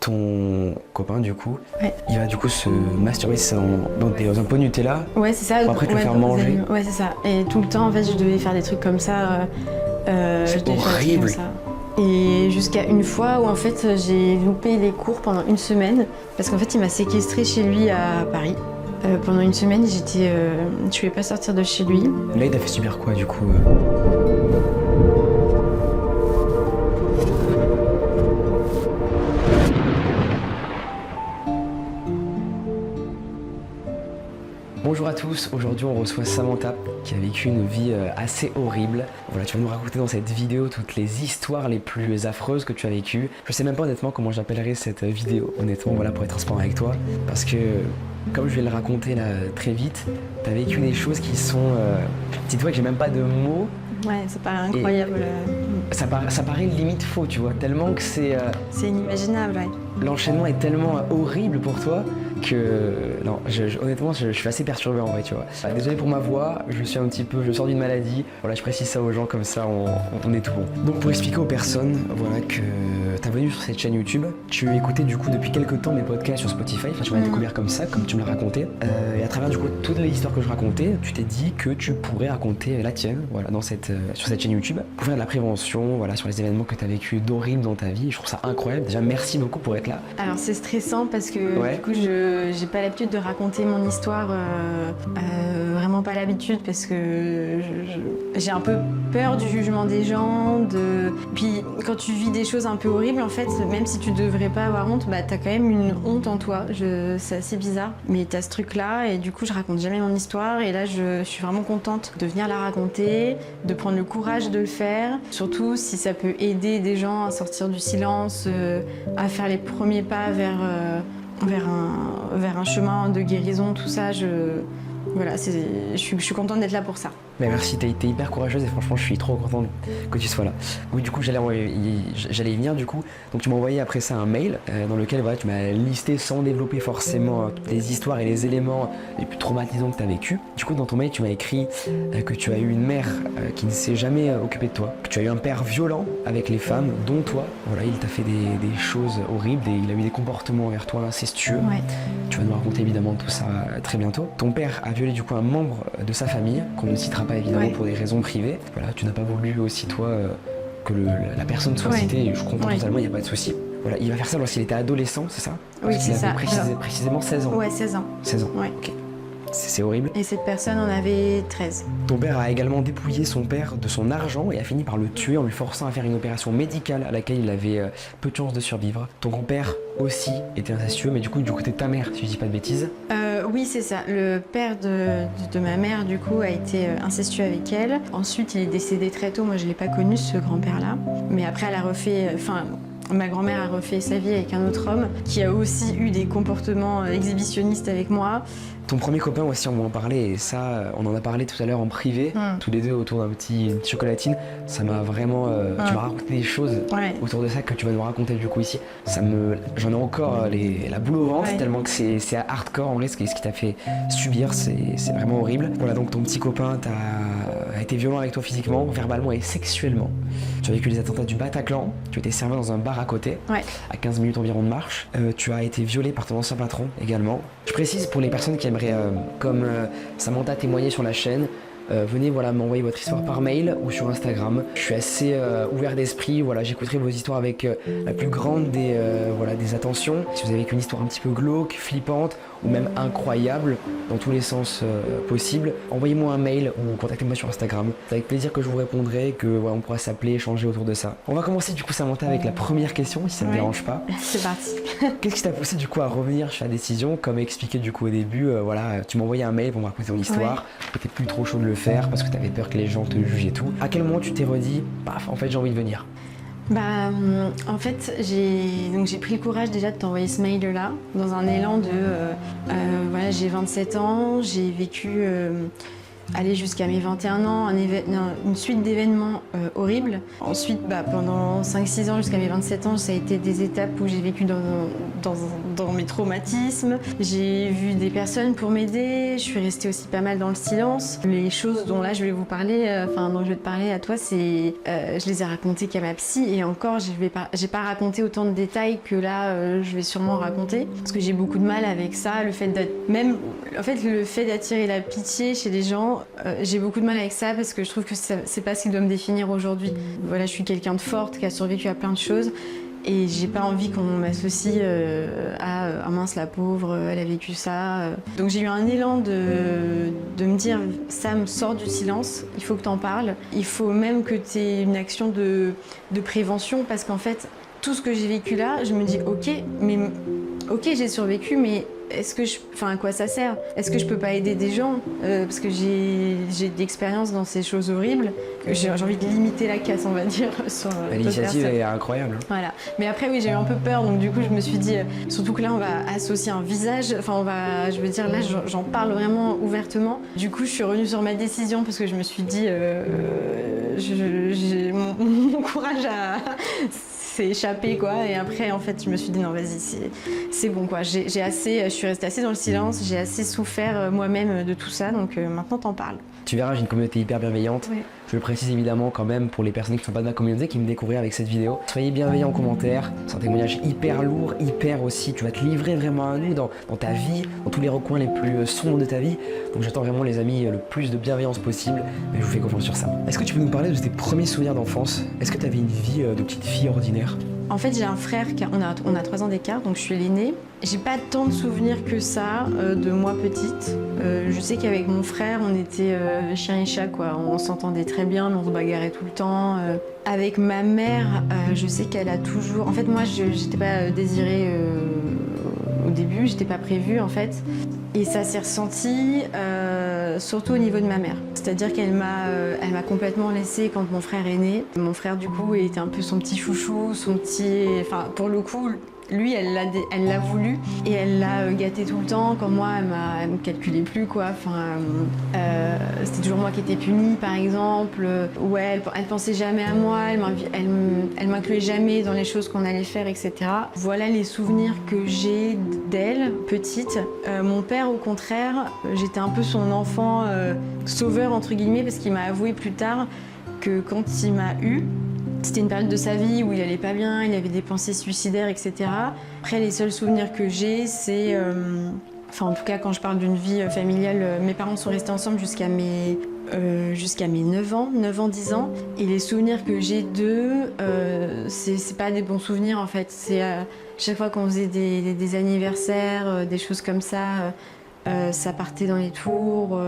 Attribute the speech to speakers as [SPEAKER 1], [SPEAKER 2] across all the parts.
[SPEAKER 1] Ton copain, du coup,
[SPEAKER 2] Ouais.
[SPEAKER 1] il va du coup se masturber dans un pot Nutella.
[SPEAKER 2] Ouais, c'est ça.
[SPEAKER 1] Pour après te le
[SPEAKER 2] ouais,
[SPEAKER 1] faire
[SPEAKER 2] dans
[SPEAKER 1] manger.
[SPEAKER 2] Ouais, c'est ça. Et tout le temps, en fait, je devais faire des trucs comme ça.
[SPEAKER 1] C'est
[SPEAKER 2] je devais faire des trucs
[SPEAKER 1] horrible.
[SPEAKER 2] comme ça. Et jusqu'à une fois où, en fait, j'ai loupé les cours pendant une semaine. Parce qu'en fait, il m'a séquestrée chez lui à Paris. Pendant une semaine, je pouvais pas sortir de chez lui.
[SPEAKER 1] Là, il t'a fait subir quoi, du coup Bonjour à tous, aujourd'hui on reçoit Samantha qui a vécu une vie assez horrible. Voilà, tu vas nous raconter dans cette vidéo toutes les histoires les plus affreuses que tu as vécues. Je sais même pas honnêtement comment j'appellerai cette vidéo, honnêtement, voilà, pour être transparent avec toi. Parce que, comme je vais le raconter là très vite, tu as vécu des choses qui sont... Dis-toi que j'ai même pas de mots.
[SPEAKER 2] Ouais, c'est pas incroyable.
[SPEAKER 1] Ça paraît limite faux, tu vois, tellement que c'est...
[SPEAKER 2] C'est inimaginable, ouais.
[SPEAKER 1] L'enchaînement est tellement horrible pour toi que non, honnêtement, je suis assez perturbé en vrai, tu vois. Désolé pour ma voix, je sors d'une maladie. Voilà, je précise ça aux gens comme ça, on est tout bon. Donc pour expliquer aux personnes, voilà, que t'as venu sur cette chaîne YouTube, tu écoutais du coup depuis quelques temps mes podcasts sur Spotify. Enfin, tu m'as découvert comme ça, comme tu me l'as raconté. Et à travers du coup toutes les histoires que je racontais, tu t'es dit que tu pourrais raconter la tienne, voilà, sur cette chaîne YouTube, pour faire de la prévention, voilà, sur les événements que t'as vécu d'horribles dans ta vie. Je trouve ça incroyable. Déjà, merci beaucoup pour être là.
[SPEAKER 2] Alors c'est stressant parce que
[SPEAKER 1] Ouais.
[SPEAKER 2] du coup j'ai pas l'habitude de raconter mon histoire, vraiment pas l'habitude parce que j'ai un peu peur du jugement des gens. Puis quand tu vis des choses un peu horribles, en fait, même si tu devrais pas avoir honte, bah t'as quand même une honte en toi. C'est assez bizarre, mais t'as ce truc là et du coup je raconte jamais mon histoire et là je suis vraiment contente de venir la raconter, de prendre le courage de le faire, surtout si ça peut aider des gens à sortir du silence, à faire les premiers pas vers un chemin de guérison, tout ça. Voilà, je suis contente d'être là pour ça.
[SPEAKER 1] Mais merci, t'as été hyper courageuse et franchement je suis trop content que tu sois là. Oui, du coup j'allais y venir du coup. Donc tu m'as envoyé après ça un mail dans lequel voilà, tu m'as listé sans développer forcément toutes les histoires et les éléments les plus traumatisants que tu as vécu. Du coup dans ton mail tu m'as écrit que tu as eu une mère qui ne s'est jamais occupée de toi, que tu as eu un père violent avec les femmes, dont toi. Voilà, il t'a fait des choses horribles et il a eu des comportements envers toi incestueux.
[SPEAKER 2] Ouais.
[SPEAKER 1] Tu vas nous raconter évidemment tout ça très bientôt. Ton père a violé du coup un membre de sa famille qu'on ne citera pas évidemment
[SPEAKER 2] Ouais.
[SPEAKER 1] pour des raisons privées. Voilà, tu n'as pas voulu aussi toi que la personne soit
[SPEAKER 2] Ouais.
[SPEAKER 1] citée et je comprends
[SPEAKER 2] Ouais.
[SPEAKER 1] totalement, il n'y a pas de souci. Voilà, il va faire ça lorsqu'il était adolescent, c'est ça?
[SPEAKER 2] Oui,
[SPEAKER 1] Parce qu'il
[SPEAKER 2] c'est
[SPEAKER 1] avait
[SPEAKER 2] ça.
[SPEAKER 1] précisément 16 ans.
[SPEAKER 2] Ouais, 16 ans.
[SPEAKER 1] 16 ans,
[SPEAKER 2] Ouais.
[SPEAKER 1] ok. C'est horrible.
[SPEAKER 2] Et cette personne en avait 13.
[SPEAKER 1] Ton père a également dépouillé son père de son argent et a fini par le tuer en lui forçant à faire une opération médicale à laquelle il avait peu de chances de survivre. Ton grand-père aussi était incestueux, mais du côté de ta mère, si je dis pas de bêtises.
[SPEAKER 2] Oui, c'est ça. Le père de ma mère, du coup, a été incestueux avec elle. Ensuite, il est décédé très tôt. Moi, je l'ai pas connu, ce grand-père-là. Mais après, elle a refait... ma grand-mère a refait sa vie avec un autre homme qui a aussi eu des comportements exhibitionnistes avec moi.
[SPEAKER 1] Ton premier copain aussi, on va en parler, et ça, on en a parlé tout à l'heure en privé, tous les deux autour d'une petite chocolatine. Ça m'a vraiment... Tu m'as raconté des choses autour de ça que tu vas nous raconter du coup ici. J'en ai encore la boule au ventre, tellement que c'est hardcore en vrai, ce qui t'a fait subir, c'est vraiment horrible. Voilà, donc ton petit copain a été violent avec toi physiquement, verbalement et sexuellement. Tu as vécu les attentats du Bataclan, tu étais serveur dans un bar à côté, à 15 minutes environ de marche. Tu as été violé par ton ancien patron également. Je précise pour les personnes qui aimeraient, comme Samantha, témoigner sur la chaîne, venez voilà, m'envoyer votre histoire par mail ou sur Instagram. Je suis assez ouvert d'esprit, voilà, j'écouterai vos histoires avec la plus grande des attentions. Si vous avez une histoire un petit peu glauque, flippante ou même incroyable, dans tous les sens possibles, envoyez-moi un mail ou contactez-moi sur Instagram. C'est avec plaisir que je vous répondrai, que voilà, on pourra s'appeler, échanger autour de ça. On va commencer du coup Samantha avec la première question, si ça ne te dérange pas.
[SPEAKER 2] C'est parti.
[SPEAKER 1] Qu'est-ce qui t'a poussé du coup à revenir sur la décision, comme expliqué du coup au début, voilà, tu m'as envoyé un mail pour me raconter ton histoire, t'étais plus trop chaud de le faire parce que t'avais peur que les gens te jugent et tout. À quel moment tu t'es redit, paf, en fait j'ai envie de venir?
[SPEAKER 2] En fait, j'ai pris le courage déjà de t'envoyer ce mail-là, dans un élan de... voilà, j'ai 27 ans, j'ai vécu aller jusqu'à mes 21 ans, une suite d'événements horribles. Ensuite, pendant 5-6 ans, jusqu'à mes 27 ans, ça a été des étapes où j'ai vécu dans mes traumatismes. J'ai vu des personnes pour m'aider, je suis restée aussi pas mal dans le silence. Les choses dont là je vais vous parler, dont je vais te parler à toi, c'est je les ai racontées qu'à ma psy, et encore j'ai pas raconté autant de détails que là je vais sûrement raconter, parce que j'ai beaucoup de mal avec ça, le fait d'attirer la pitié chez les gens, j'ai beaucoup de mal avec ça, parce que je trouve que c'est pas ce qui doit me définir aujourd'hui. Voilà, je suis quelqu'un de forte qui a survécu à plein de choses. Et j'ai pas envie qu'on m'associe à mince la pauvre, elle a vécu ça. Donc j'ai eu un élan de me dire Sam, sors du silence, il faut que t'en parles. Il faut même que t'aies une action de prévention, parce qu'en fait tout ce que j'ai vécu là, je me dis ok j'ai survécu, mais à quoi ça sert? Est-ce que je peux pas aider des gens parce que j'ai d'expérience dans ces choses horribles. J'ai envie de limiter la casse, on va dire.
[SPEAKER 1] L'initiative est incroyable.
[SPEAKER 2] Voilà. Mais après, oui, j'ai eu un peu peur, donc du coup, je me suis dit, surtout que là, on va associer un visage. je veux dire, là, j'en parle vraiment ouvertement. Du coup, je suis revenue sur ma décision, parce que je me suis dit, mon courage s'est échappé, quoi. Et après, en fait, je me suis dit, non, vas-y, c'est bon, quoi. Je suis restée assez dans le silence, j'ai assez souffert moi-même de tout ça, donc maintenant, t'en parles.
[SPEAKER 1] Tu verras, j'ai une communauté hyper bienveillante.
[SPEAKER 2] Oui.
[SPEAKER 1] Je le précise évidemment quand même pour les personnes qui ne sont pas de ma communauté, qui me découvrirent avec cette vidéo. Soyez bienveillants en commentaire, c'est un témoignage hyper lourd, hyper aussi, tu vas te livrer vraiment à nous dans ta vie, dans tous les recoins les plus sombres de ta vie. Donc j'attends vraiment les amis le plus de bienveillance possible, et je vous fais confiance sur ça. Est-ce que tu peux nous parler de tes premiers souvenirs d'enfance? Est-ce que tu avais une vie de petite fille ordinaire?
[SPEAKER 2] En fait, j'ai un frère, on a 3 ans d'écart, donc je suis l'aînée. J'ai pas tant de souvenirs que ça de moi petite. Je sais qu'avec mon frère, on était chien et chat, quoi. On s'entendait très bien, mais on se bagarrait tout le temps. Avec ma mère, je sais qu'elle a toujours... En fait, moi, j'étais pas désirée au début, j'étais pas prévue, en fait. Et ça s'est ressenti surtout au niveau de ma mère. C'est-à-dire qu'elle m'a complètement laissée quand mon frère est né. Mon frère, du coup, il était un peu son petit chouchou, Enfin, pour le coup, lui, elle l'a voulu et elle l'a gâté tout le temps. Quand moi, elle me calculait plus, quoi. C'était toujours moi qui étais punie, par exemple. Ouais, elle pensait jamais à moi, elle m'incluait jamais dans les choses qu'on allait faire, etc. Voilà les souvenirs que j'ai d'elle, petite. Mon père, au contraire, j'étais un peu son enfant sauveur, entre guillemets, parce qu'il m'a avoué plus tard que quand il m'a eue, c'était une période de sa vie où il allait pas bien, il avait des pensées suicidaires, etc. Après, les seuls souvenirs que j'ai, c'est... en tout cas, quand je parle d'une vie familiale, mes parents sont restés ensemble jusqu'à mes 9 ans, 10 ans. Et les souvenirs que j'ai d'eux, c'est pas des bons souvenirs, en fait. C'est chaque fois qu'on faisait des anniversaires, des choses comme ça... ça partait dans les tours.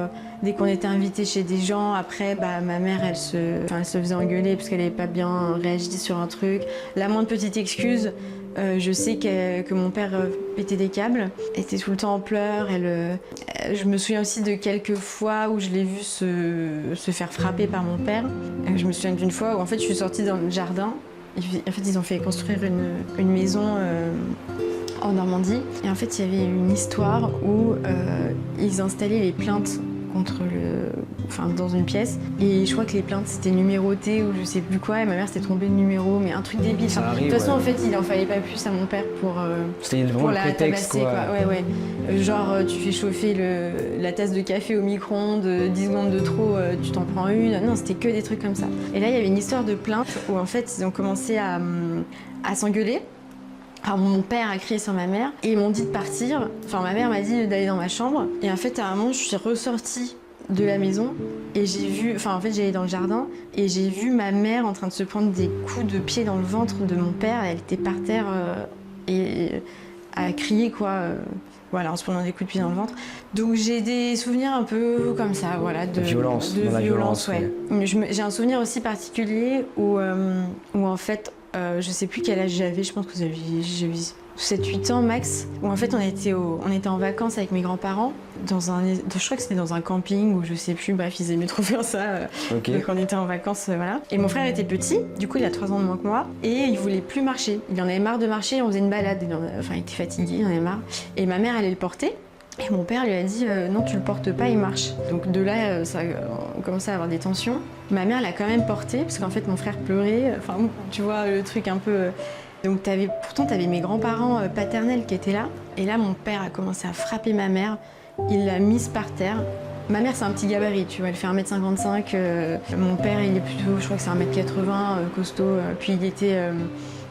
[SPEAKER 2] Dès qu'on était invité chez des gens, après, ma mère, elle se faisait engueuler parce qu'elle n'avait pas bien réagi sur un truc. La moindre petite excuse, je sais que mon père pétait des câbles, était tout le temps en pleurs. Je me souviens aussi de quelques fois où je l'ai vu se faire frapper par mon père. Je me souviens d'une fois où en fait, je suis sortie dans le jardin. En fait, ils ont fait construire une maison en Normandie. Et en fait, il y avait une histoire où ils installaient les plaintes dans une pièce. Et je crois que les plaintes c'était numéroté ou je sais plus quoi. Et ma mère s'était trompée de numéro, mais un truc débile. De toute façon, en fait, il en fallait pas plus à mon père pour la tabasser, quoi. Ouais. Genre, tu fais chauffer la tasse de café au micro-ondes, 10 secondes de trop, tu t'en prends une. Non, c'était que des trucs comme ça. Et là, il y avait une histoire de plainte où en fait, ils ont commencé à s'engueuler. Alors, mon père a crié sur ma mère et ils m'ont dit de partir. Enfin, ma mère m'a dit d'aller dans ma chambre. Et en fait, à un moment, je suis ressortie de la maison et j'allais dans le jardin et j'ai vu ma mère en train de se prendre des coups de pied dans le ventre de mon père. Elle était par terre et à crier, quoi. Voilà, en se prenant des coups de pied dans le ventre. Donc j'ai des souvenirs un peu comme ça, voilà, de
[SPEAKER 1] violence.
[SPEAKER 2] Ouais. J'ai un souvenir aussi particulier où en fait, je sais plus quel âge j'avais, je pense que j'ai 7-8 ans max, où en fait on était en vacances avec mes grands-parents, je crois que c'était dans un camping ou je sais plus, bref, ils aimaient trop faire ça,
[SPEAKER 1] okay.
[SPEAKER 2] Donc on était en vacances, voilà. Et mon frère était petit, du coup il a 3 ans de moins que moi, et il voulait plus marcher. Il en avait marre de marcher, on faisait une balade, il était fatigué, il en avait marre. Et ma mère allait le porter. Et mon père lui a dit non, tu le portes pas, il marche. Donc de là, on commençait à avoir des tensions. Ma mère l'a quand même porté, parce qu'en fait mon frère pleurait, enfin tu vois le truc un peu... Donc pourtant t'avais mes grands-parents paternels qui étaient là. Et là mon père a commencé à frapper ma mère, il l'a mise par terre. Ma mère c'est un petit gabarit, tu vois, elle fait 1m55. Mon père il est plutôt, je crois que c'est 1m80, costaud. Puis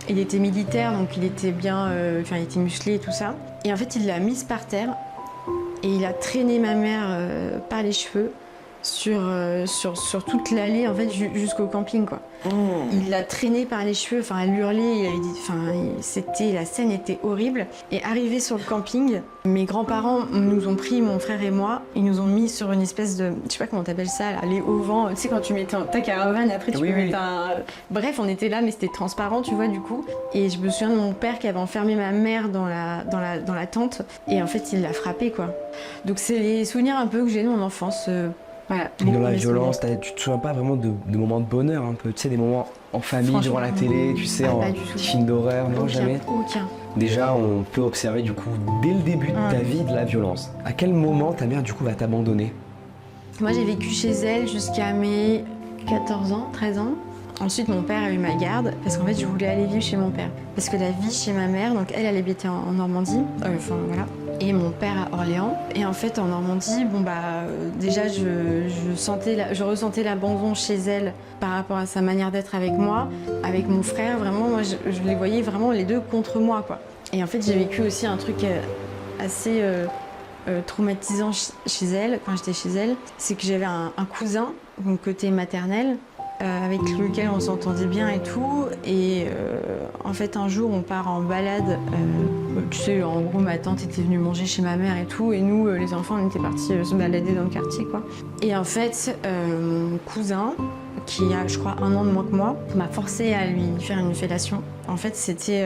[SPEAKER 2] il était militaire, donc il était bien, il était musclé et tout ça. Et en fait il l'a mise par terre. Et il a traîné ma mère par les cheveux sur toute l'allée en fait jusqu'au camping quoi. Il l'a traînée par les cheveux, enfin elle hurlait, il avait dit, la scène était horrible. Et arrivé sur le camping, mes grands-parents nous ont pris, mon frère et moi, ils nous ont mis sur une espèce de, je sais pas comment t'appelles ça, là, les auvents, tu sais quand tu mettais ta caravane, après tu peux mettre un... Bref, on était là mais c'était transparent tu vois du coup. Et je me souviens de mon père qui avait enfermé ma mère dans la tente et en fait il l'a frappée quoi. Donc c'est les souvenirs un peu que j'ai de mon enfance. Voilà,
[SPEAKER 1] dans la violence, tu te souviens pas vraiment de moments de bonheur un peu, tu sais, des moments en famille, devant la télé, tu sais, en petit film d'horreur, non, jamais?
[SPEAKER 2] Aucun.
[SPEAKER 1] Déjà, on peut observer du coup, dès le début de ta vie, de la violence. À quel moment ta mère du coup va t'abandonner?
[SPEAKER 2] Moi j'ai vécu chez elle jusqu'à mes 14 ans, 13 ans. Ensuite mon père a eu ma garde parce qu'en fait je voulais aller vivre chez mon père. Parce que la vie chez ma mère, donc elle habitait en Normandie, voilà. Et mon père à Orléans. Et en fait en Normandie, déjà je ressentais l'abandon chez elle par rapport à sa manière d'être avec moi, avec mon frère. Vraiment, moi je les voyais vraiment les deux contre moi quoi. Et en fait j'ai vécu aussi un truc assez traumatisant chez elle, quand j'étais chez elle, c'est que j'avais un cousin, donc côté maternel, avec lequel on s'entendait bien et tout. Et en fait, un jour, on part en balade. Tu sais, en gros, ma tante était venue manger chez ma mère et tout. Et nous, les enfants, on était partis se balader dans le quartier, quoi. Et en fait, mon cousin, qui a, je crois, 1 an de moins que moi, m'a forcé à lui faire une fellation. En fait, c'était...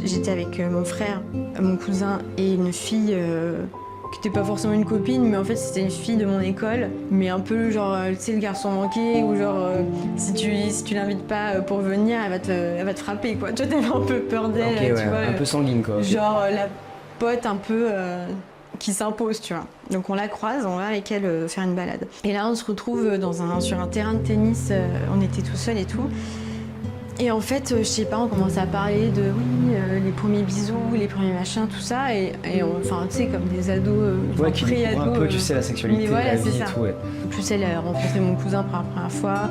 [SPEAKER 2] j'étais avec mon frère, mon cousin et une fille... qui n'était pas forcément une copine, mais en fait c'était une fille de mon école, mais un peu genre, tu sais, le garçon manqué, ou genre, si tu l'invites pas pour venir, elle va te frapper, quoi. Tu vois, t'avais un peu peur d'elle,
[SPEAKER 1] okay,
[SPEAKER 2] tu vois.
[SPEAKER 1] Un peu sanguine, quoi.
[SPEAKER 2] Genre, la pote un peu qui s'impose, tu vois. Donc on la croise, on va avec elle faire une balade. Et là, on se retrouve sur un terrain de tennis, on était tout seuls et tout. Et en fait, je sais pas, on commence à parler de les premiers bisous, les premiers machins, tout ça, et enfin, tu sais, comme des ados,
[SPEAKER 1] qui découvrent un peu, tu sais, la sexualité,
[SPEAKER 2] voilà,
[SPEAKER 1] la vie et tout, ouais.
[SPEAKER 2] En plus, elle a rencontré mon cousin pour la première fois,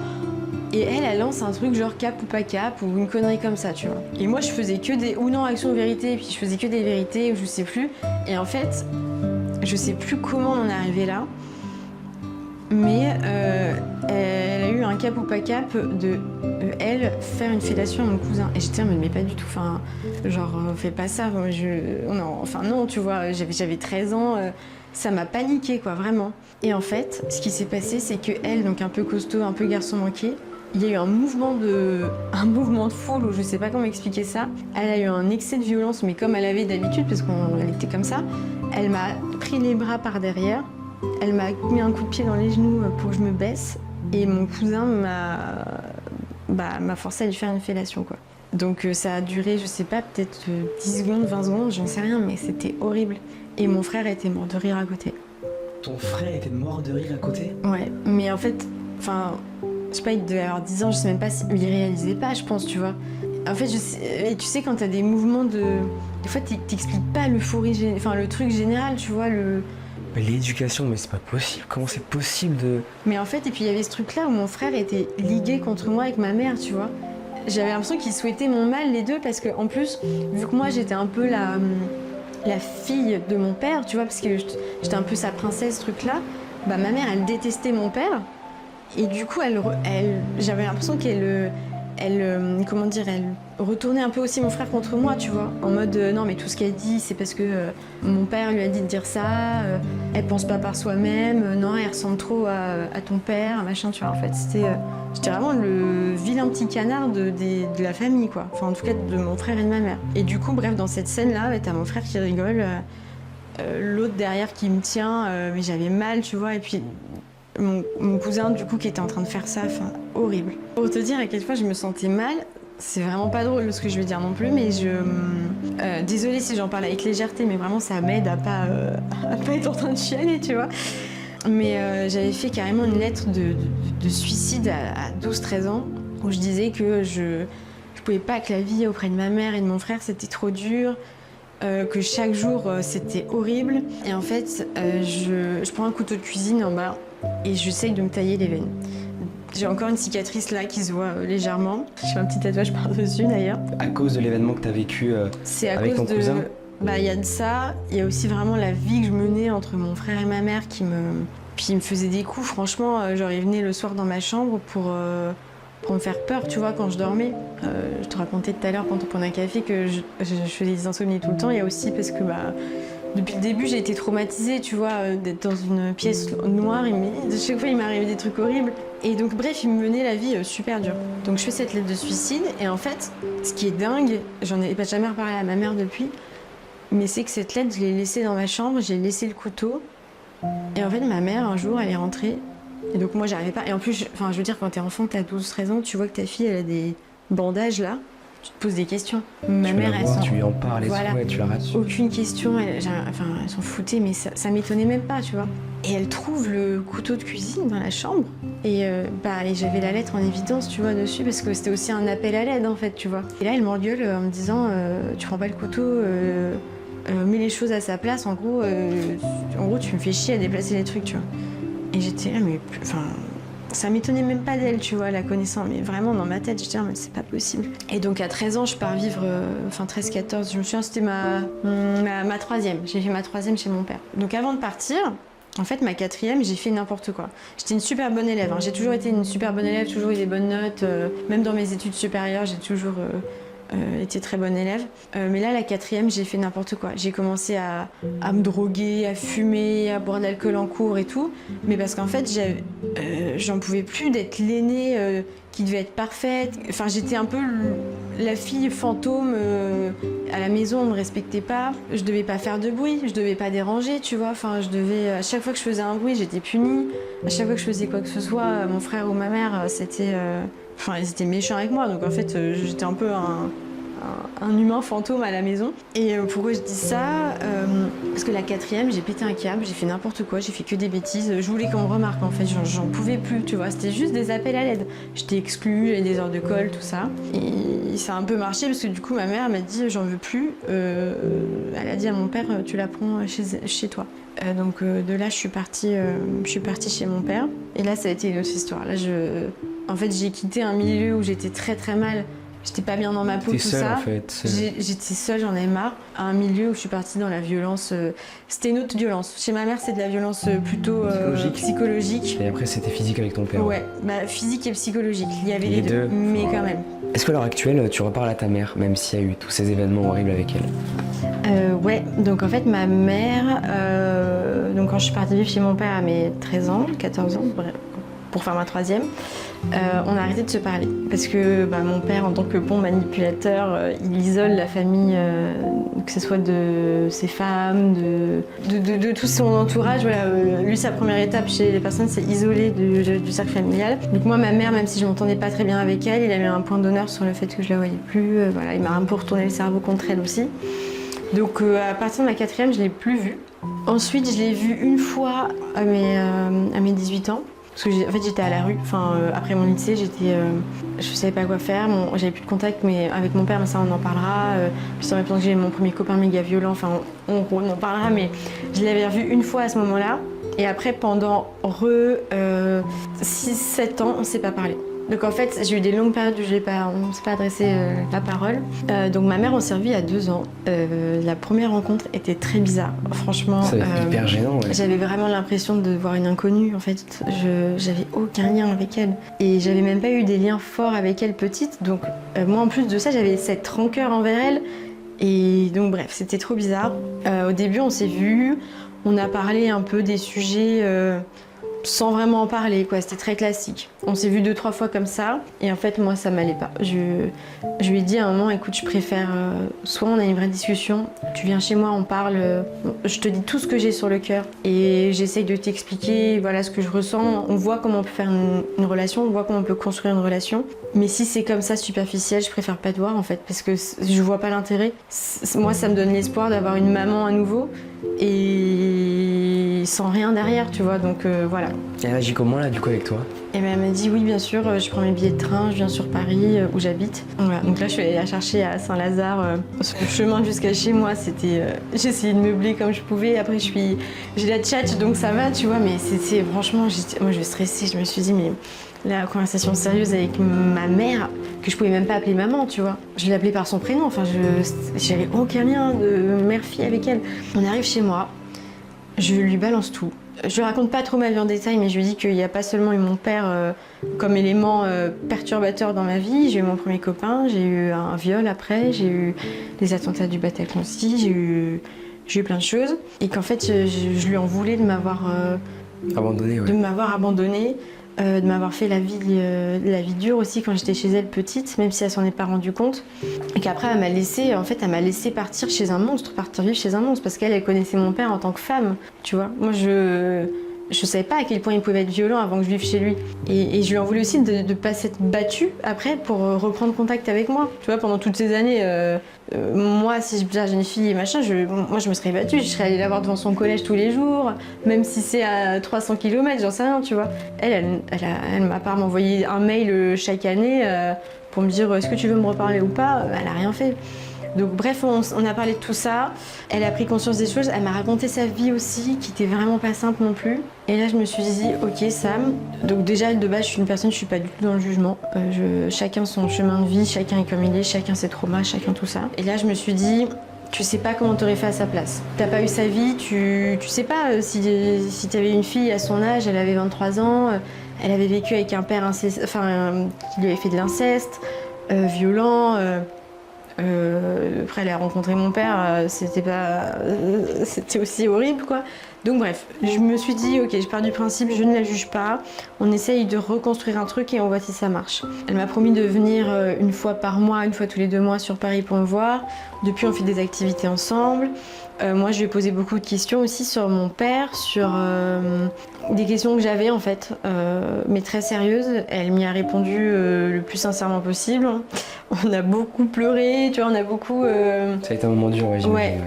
[SPEAKER 2] et elle lance un truc genre cap ou pas cap, ou une connerie comme ça, tu vois. Et moi, je faisais que des ou non, action ou vérité, et puis je faisais que des vérités, ou je sais plus. Et en fait, je sais plus comment on en est arrivé là, mais elle a eu un cap ou pas cap de elle faire une fellation à mon cousin. Et j'étais mais pas du tout, enfin, genre, fais pas ça, non, tu vois, j'avais 13 ans, ça m'a paniqué, quoi, vraiment. Et en fait, ce qui s'est passé, c'est que elle, donc un peu costaud, un peu garçon manqué, il y a eu un mouvement de foule, ou je sais pas comment expliquer ça. Elle a eu un excès de violence, mais comme elle avait d'habitude, parce qu'elle était comme ça, elle m'a pris les bras par derrière. Elle m'a mis un coup de pied dans les genoux pour que je me baisse, et mon cousin m'a forcé à lui faire une fellation, quoi. Donc ça a duré, je sais pas, peut-être 10 secondes, 20 secondes, j'en sais rien, mais c'était horrible. Et mon frère était mort de rire à côté.
[SPEAKER 1] Ton frère était mort de rire à côté?
[SPEAKER 2] Ouais, mais en fait, je sais pas, il devait avoir 10 ans, je sais même pas s'il réalisait pas, je pense, tu vois. En fait, et tu sais, quand t'as des mouvements de... Des fois, t'expliques pas l'euphorie, le truc général, tu vois,
[SPEAKER 1] L'éducation, mais c'est pas possible. Comment c'est possible de...
[SPEAKER 2] Mais en fait, et puis il y avait ce truc-là où mon frère était ligué contre moi avec ma mère, tu vois. J'avais l'impression qu'ils souhaitaient mon mal, les deux, parce que en plus, vu que moi j'étais un peu la fille de mon père, tu vois, parce que j'étais un peu sa princesse, ce truc-là, ma mère, elle détestait mon père. Et du coup, j'avais l'impression qu'elle retournait un peu aussi mon frère contre moi, tu vois, en mode non mais tout ce qu'elle dit c'est parce que mon père lui a dit de dire ça, elle pense pas par soi-même, non elle ressemble trop à ton père, machin, tu vois. En fait j'étais vraiment le vilain petit canard de la famille, quoi, enfin en tout cas de mon frère et de ma mère. Et du coup bref, dans cette scène là, t'as mon frère qui rigole, l'autre derrière qui me tient, mais j'avais mal, tu vois, et puis mon cousin du coup qui était en train de faire ça, enfin horrible. Pour te dire à quelle fois je me sentais mal, c'est vraiment pas drôle ce que je vais dire non plus, mais désolée si j'en parle avec légèreté, mais vraiment ça m'aide à pas être en train de chialer, tu vois. Mais j'avais fait carrément une lettre de suicide à 12-13 ans, où je disais que je pouvais pas, que la vie auprès de ma mère et de mon frère c'était trop dur, que chaque jour c'était horrible. Et en fait, je prends un couteau de cuisine en bas et j'essaye de me tailler les veines. J'ai encore une cicatrice là qui se voit légèrement. J'ai un petit tatouage par-dessus d'ailleurs.
[SPEAKER 1] À cause de l'événement que tu as vécu avec ton cousin?
[SPEAKER 2] Bah, y a de ça, il y a aussi vraiment la vie que je menais entre mon frère et ma mère Puis il me faisait des coups, franchement, genre il venait le soir dans ma chambre pour me faire peur, tu vois, quand je dormais. Je te racontais tout à l'heure pendant un café que je faisais des insomnies tout le temps. Il y a aussi parce que depuis le début j'ai été traumatisée, tu vois, d'être dans une pièce noire. De chaque fois il m'arrivait des trucs horribles. Et donc bref, il me menait la vie super dure. Donc je fais cette lettre de suicide et en fait, ce qui est dingue, j'en ai pas jamais reparlé à ma mère depuis, mais c'est que cette lettre, je l'ai laissée dans ma chambre, j'ai laissé le couteau. Et en fait, ma mère, un jour, elle est rentrée. Et donc moi, j'arrivais pas. Et en plus, je veux dire, quand t'es enfant, que t'as 12-13 ans, tu vois que ta fille, elle a des bandages là. Tu te poses des questions. Ma mère,
[SPEAKER 1] tu lui en parles et tout, et tu la rassures.
[SPEAKER 2] Aucune question. Elle s'en foutait, mais ça m'étonnait même pas, tu vois. Et elle trouve le couteau de cuisine dans la chambre. Et j'avais la lettre en évidence, tu vois, dessus, parce que c'était aussi un appel à l'aide, en fait, tu vois. Et là, elle m'engueule en me disant, tu prends pas le couteau, mets les choses à sa place. En gros, tu me fais chier à déplacer les trucs, tu vois. Et j'étais là, mais ça m'étonnait même pas d'elle, tu vois, la connaissant. Mais vraiment, dans ma tête, j'étais là, mais c'est pas possible. Et donc, à 13 ans, je pars vivre, 13-14, je me souviens, c'était ma troisième. J'ai fait ma troisième chez mon père. Donc, avant de partir, en fait, ma quatrième, j'ai fait n'importe quoi. J'étais une super bonne élève, hein. J'ai toujours été une super bonne élève, toujours eu des bonnes notes. Même dans mes études supérieures, j'ai toujours été très bonne élève. Mais là, la quatrième, j'ai fait n'importe quoi. J'ai commencé à me droguer, à fumer, à boire de l'alcool en cours et tout. Mais parce qu'en fait, j'en pouvais plus d'être l'aînée qui devait être parfaite. Enfin, j'étais un peu la fille fantôme. À la maison, on me respectait pas. Je devais pas faire de bruit, je devais pas déranger, tu vois. Enfin, à chaque fois que je faisais un bruit, j'étais punie. À chaque fois que je faisais quoi que ce soit, mon frère ou ma mère, ils étaient méchants avec moi. Donc en fait, j'étais un peu un humain fantôme à la maison. Et pourquoi je dis ça parce que la quatrième, j'ai pété un câble, j'ai fait n'importe quoi, j'ai fait que des bêtises. Je voulais qu'on me remarque, en fait, j'en pouvais plus, tu vois. C'était juste des appels à l'aide. J'étais exclue, j'avais des heures de colle, tout ça. Et ça a un peu marché parce que du coup, ma mère m'a dit j'en veux plus. Elle a dit à mon père tu la prends chez toi. Donc de là, je suis partie chez mon père. Et là, ça a été une autre histoire. Là, en fait, j'ai quitté un milieu où j'étais très très mal. J'étais pas bien dans ma peau, tout ça.
[SPEAKER 1] En fait.
[SPEAKER 2] J'étais seule, j'en avais marre. À un milieu où je suis partie dans la violence. C'était une autre violence. Chez ma mère, c'est de la violence plutôt psychologique.
[SPEAKER 1] Et après, c'était physique avec ton père.
[SPEAKER 2] Ouais, physique et psychologique. Il y avait les deux. Mais quand même.
[SPEAKER 1] Est-ce qu'à l'heure actuelle, tu reparles à ta mère, même s'il y a eu tous ces événements horribles avec elle?
[SPEAKER 2] Ouais, donc en fait, ma mère, donc quand je suis partie vivre chez mon père à mes 13 ans, 14 ans, bref, pour faire ma troisième, on a arrêté de se parler. Parce que mon père, en tant que bon manipulateur, il isole la famille, que ce soit de ses femmes, de tout son entourage. Voilà, lui, sa première étape chez les personnes, c'est isoler du cercle familial. Donc moi, ma mère, même si je m'entendais pas très bien avec elle, il a mis un point d'honneur sur le fait que je la voyais plus. Voilà, il m'a un peu retourné le cerveau contre elle aussi. Donc à partir de ma quatrième, je l'ai plus vue. Ensuite, je l'ai vue une fois à mes 18 ans. Parce que en fait, j'étais à la rue. Après mon lycée, je savais pas quoi faire. J'avais plus de contact avec mon père, mais ça, on en parlera. Puis en même temps que j'ai mon premier copain méga violent. On en parlera, mais je l'avais revu une fois à ce moment-là. Et après, pendant 6-7 ans, on s'est pas parlé. Donc en fait, j'ai eu des longues périodes où on ne s'est pas adressé la parole. Donc ma mère, on s'est revus à 2 ans. La première rencontre était très bizarre. Franchement,
[SPEAKER 1] ça va être hyper gênant. Ouais.
[SPEAKER 2] J'avais vraiment l'impression de voir une inconnue. En fait, j'avais aucun lien avec elle. Et j'avais même pas eu des liens forts avec elle petite. Donc moi, en plus de ça, j'avais cette rancœur envers elle. Et donc bref, c'était trop bizarre. Au début, on s'est vus. On a parlé un peu des sujets sans vraiment en parler, quoi. C'était très classique. On s'est vu 2-3 fois comme ça, et en fait, moi, ça m'allait pas. Je lui ai dit à un moment, écoute, je préfère, soit on a une vraie discussion, tu viens chez moi, on parle, je te dis tout ce que j'ai sur le cœur, et j'essaye de t'expliquer, voilà, ce que je ressens. On voit comment on peut faire une relation, on voit comment on peut construire une relation. Mais si c'est comme ça, superficiel, je préfère pas te voir, en fait, parce que je vois pas l'intérêt. Moi, ça me donne l'espoir d'avoir une maman à nouveau, et sans rien derrière, tu vois, donc voilà.
[SPEAKER 1] Et elle agit comment là du coup avec toi?
[SPEAKER 2] Et ben, elle m'a dit oui, bien sûr, je prends mes billets de train, je viens sur Paris où j'habite. Voilà. Donc là je suis allée la chercher à Saint-Lazare. Sur le chemin jusqu'à chez moi, j'ai essayé de meubler comme je pouvais. Après j'ai la tchatch donc ça va, tu vois, mais franchement, moi je stressais, je me suis dit mais la conversation sérieuse avec ma mère, que je pouvais même pas appeler maman, tu vois. Je l'appelais par son prénom, enfin j'avais aucun lien de mère-fille avec elle. On arrive chez moi, je lui balance tout. Je lui raconte pas trop ma vie en détail, mais je lui dis qu'il n'y a pas seulement eu mon père comme élément perturbateur dans ma vie. J'ai eu mon premier copain, j'ai eu un viol après, j'ai eu les attentats du Bataclan aussi, j'ai eu plein de choses. Et qu'en fait, je lui en voulais de m'avoir
[SPEAKER 1] abandonné, ouais.
[SPEAKER 2] de m'avoir abandonnée, de m'avoir fait la vie dure aussi quand j'étais chez elle petite, même si elle s'en est pas rendue compte. Et qu'après elle m'a laissé partir chez un monstre, partir vivre chez un monstre, parce qu'elle connaissait mon père en tant que femme, tu vois. Moi je savais pas à quel point il pouvait être violent avant que je vive chez lui. Et je lui en voulais aussi de ne pas s'être battue après pour reprendre contact avec moi. Tu vois, pendant toutes ces années, moi, si j'ai une fille et machin, moi je me serais battue, je serais allée la voir devant son collège tous les jours, même si c'est à 300 km, j'en sais rien, tu vois. Elle m'a pas m'envoyé un mail chaque année pour me dire est-ce que tu veux me reparler ou pas, elle a rien fait. Donc bref, on a parlé de tout ça, elle a pris conscience des choses, elle m'a raconté sa vie aussi, qui était vraiment pas simple non plus. Et là je me suis dit, ok Sam, donc déjà de base je suis une personne, je suis pas du tout dans le jugement. Chacun son chemin de vie, chacun est comme il est, chacun ses traumas, chacun tout ça. Et là je me suis dit, tu sais pas comment t'aurais fait à sa place. T'as pas eu sa vie, tu sais pas si t'avais une fille à son âge, elle avait 23 ans, elle avait vécu avec un père qui lui avait fait de l'inceste, violent. Après elle a rencontré mon père, c'était aussi horrible quoi. Donc bref, je me suis dit ok, je pars du principe, je ne la juge pas, on essaye de reconstruire un truc et on voit si ça marche. Elle m'a promis de venir une fois par mois, une fois tous les 2 mois sur Paris pour me voir. Depuis on fait des activités ensemble. Moi je lui ai posé beaucoup de questions aussi sur mon père, sur des questions que j'avais en fait, mais très sérieuses. Elle m'y a répondu le plus sincèrement possible. On a beaucoup pleuré, tu vois, on a beaucoup...
[SPEAKER 1] Ça a été un moment dur, ouais, j'imagine.
[SPEAKER 2] Ouais.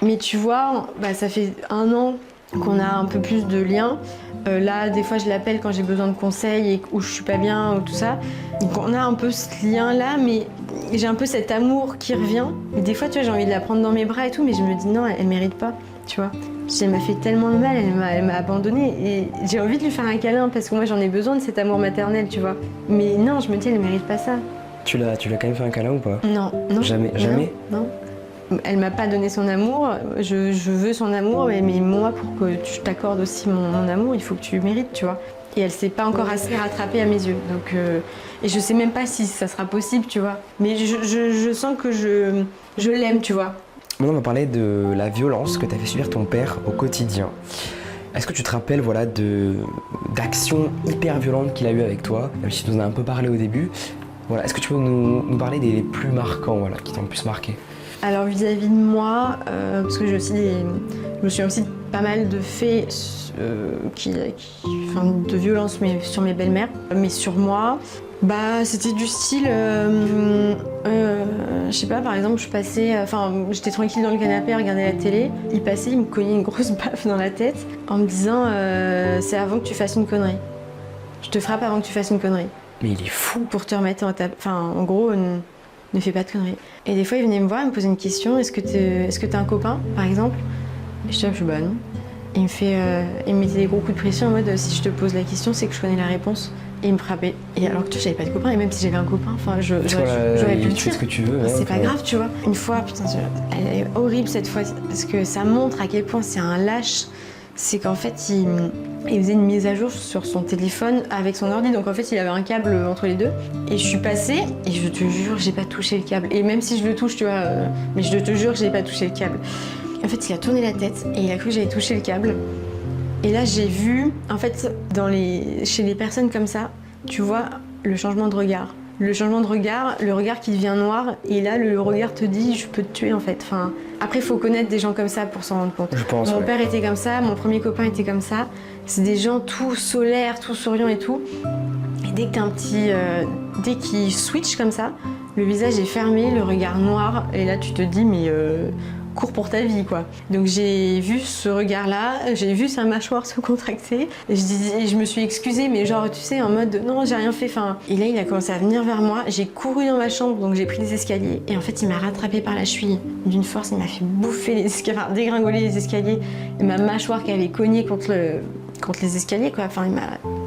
[SPEAKER 2] Mais tu vois, ça fait 1 an qu'on a un peu plus de liens. Là, des fois, je l'appelle quand j'ai besoin de conseils et où je suis pas bien ou tout ça. Donc on a un peu ce lien-là, mais j'ai un peu cet amour qui revient. Et des fois, tu vois, j'ai envie de la prendre dans mes bras et tout, mais je me dis non, elle mérite pas, tu vois. Elle m'a fait tellement de mal, elle m'a abandonnée et j'ai envie de lui faire un câlin parce que moi, j'en ai besoin de cet amour maternel, tu vois. Mais non, je me dis, elle mérite pas ça. Tu
[SPEAKER 1] l'as quand même fait un câlin ou pas?
[SPEAKER 2] Non.
[SPEAKER 1] Jamais?
[SPEAKER 2] Non. Elle m'a pas donné son amour, je veux son amour, mais moi, pour que tu t'accordes aussi mon amour, il faut que tu mérites, tu vois. Et elle s'est pas encore assez rattrapée à mes yeux. Donc, et je sais même pas si ça sera possible, tu vois. Mais je sens que je l'aime, tu vois.
[SPEAKER 1] Maintenant, on va parler de la violence que t'as fait subir ton père au quotidien. Est-ce que tu te rappelles d'actions hyper violentes qu'il a eues avec toi, même si tu nous en as un peu parlé au début? Voilà, est-ce que tu peux nous parler des plus marquants, qui t'ont le plus marqué?
[SPEAKER 2] Alors vis-à-vis de moi, parce que je me souviens aussi de pas mal de faits de violence sur mes belles-mères, mais sur moi, c'était du style, je sais pas, par exemple, j'étais tranquille dans le canapé à regarder la télé, il passait, il me cognait une grosse baffe dans la tête en me disant c'est avant que tu fasses une connerie. Je te frappe avant que tu fasses une connerie.
[SPEAKER 1] Mais il est fou.
[SPEAKER 2] Pour te remettre en gros, ne fais pas de conneries. Et des fois, il venait me voir, il me posait une question, est-ce que t'as un copain, par exemple? Et je dis, bah non. Et il me mettait des gros coups de pression en mode, si je te pose la question, c'est que je connais la réponse. Et il me frappait. Et alors que j'avais pas de copain, et même si j'avais un copain, j'aurais pu le
[SPEAKER 1] dire. Ce que tu veux.
[SPEAKER 2] C'est pas grave, tu vois. Une fois, putain, elle est horrible cette fois, parce que ça montre à quel point c'est un lâche. C'est qu'en fait, il faisait une mise à jour sur son téléphone avec son ordi. Donc en fait, il avait un câble entre les deux. Et je suis passée, et je te jure, j'ai pas touché le câble. Et même si je le touche, tu vois, mais je te jure que j'ai pas touché le câble. En fait, il a tourné la tête, et il a cru que j'avais touché le câble. Et là, j'ai vu, en fait, chez les personnes comme ça, tu vois le changement de regard. Le changement de regard, le regard qui devient noir, et là, le regard te dit, je peux te tuer, en fait. Enfin, après, il faut connaître des gens comme ça pour s'en rendre compte.
[SPEAKER 1] Je pense,
[SPEAKER 2] Mon père était comme ça, mon premier copain était comme ça. C'est des gens tout solaires, tout souriants et tout. Et dès que t'as dès qu'ils switchent comme ça, le visage est fermé, le regard noir, et là, tu te dis, mais cours pour ta vie, quoi. Donc j'ai vu ce regard-là, j'ai vu sa mâchoire se contracter, et je me suis excusée, mais genre, tu sais, en mode, non, j'ai rien fait, enfin... Et là, il a commencé à venir vers moi, j'ai couru dans ma chambre, donc j'ai pris les escaliers, et en fait, il m'a rattrapée par la cheville. D'une force, il m'a fait bouffer les escaliers, enfin, dégringoler les escaliers, et ma mâchoire qui avait cogné contre les escaliers, quoi. Enfin,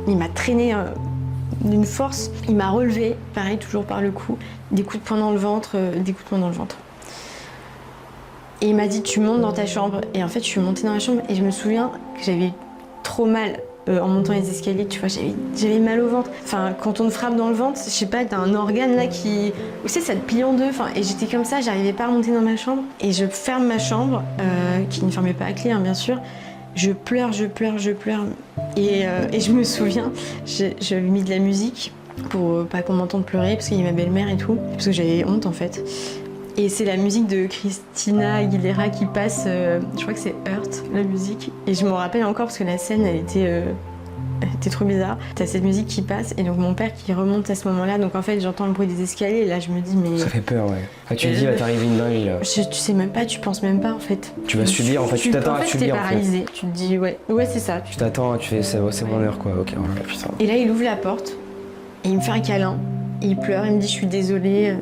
[SPEAKER 2] il m'a traîné d'une force. Il m'a relevé, pareil, toujours par le cou, des coups de poing dans le ventre, des coups de poing dans le ventre. Et il m'a dit, tu montes dans ta chambre. Et en fait, je suis montée dans la chambre et je me souviens que j'avais trop mal en montant les escaliers. Tu vois, j'avais mal au ventre. Enfin, quand on te frappe dans le ventre, je sais pas, t'as un organe là qui... Tu sais, ça te plie en deux. Enfin, et j'étais comme ça, j'arrivais pas à monter dans ma chambre. Et je ferme ma chambre, qui ne fermait pas à clé, hein, bien sûr. Je pleure. Et je me souviens, j'avais mis de la musique pour pas qu'on m'entende pleurer, parce qu'il y a ma belle-mère et tout. Parce que j'avais honte, en fait. Et c'est la musique de Christina Aguilera qui passe, je crois que c'est Hurt, la musique. Et je m'en rappelle encore parce que la scène, elle était trop bizarre. T'as cette musique qui passe et donc mon père qui remonte à ce moment-là. Donc en fait, j'entends le bruit des escaliers et là, je me dis, mais...
[SPEAKER 1] Ça fait peur, ouais. Enfin, tu te dis, va t'arriver une dinguerie, là.
[SPEAKER 2] Tu sais même pas, tu penses même pas, en fait.
[SPEAKER 1] Tu vas subir, en fait, tu t'attends à subir, en fait.
[SPEAKER 2] t'es paralysé. Tu te dis, ouais, c'est ça.
[SPEAKER 1] Tu t'attends, tu fais, c'est mon heure, quoi. Ok, voilà, putain.
[SPEAKER 2] Et là, il ouvre la porte et il me fait un câlin. Il pleure, il me dit, je suis désolée.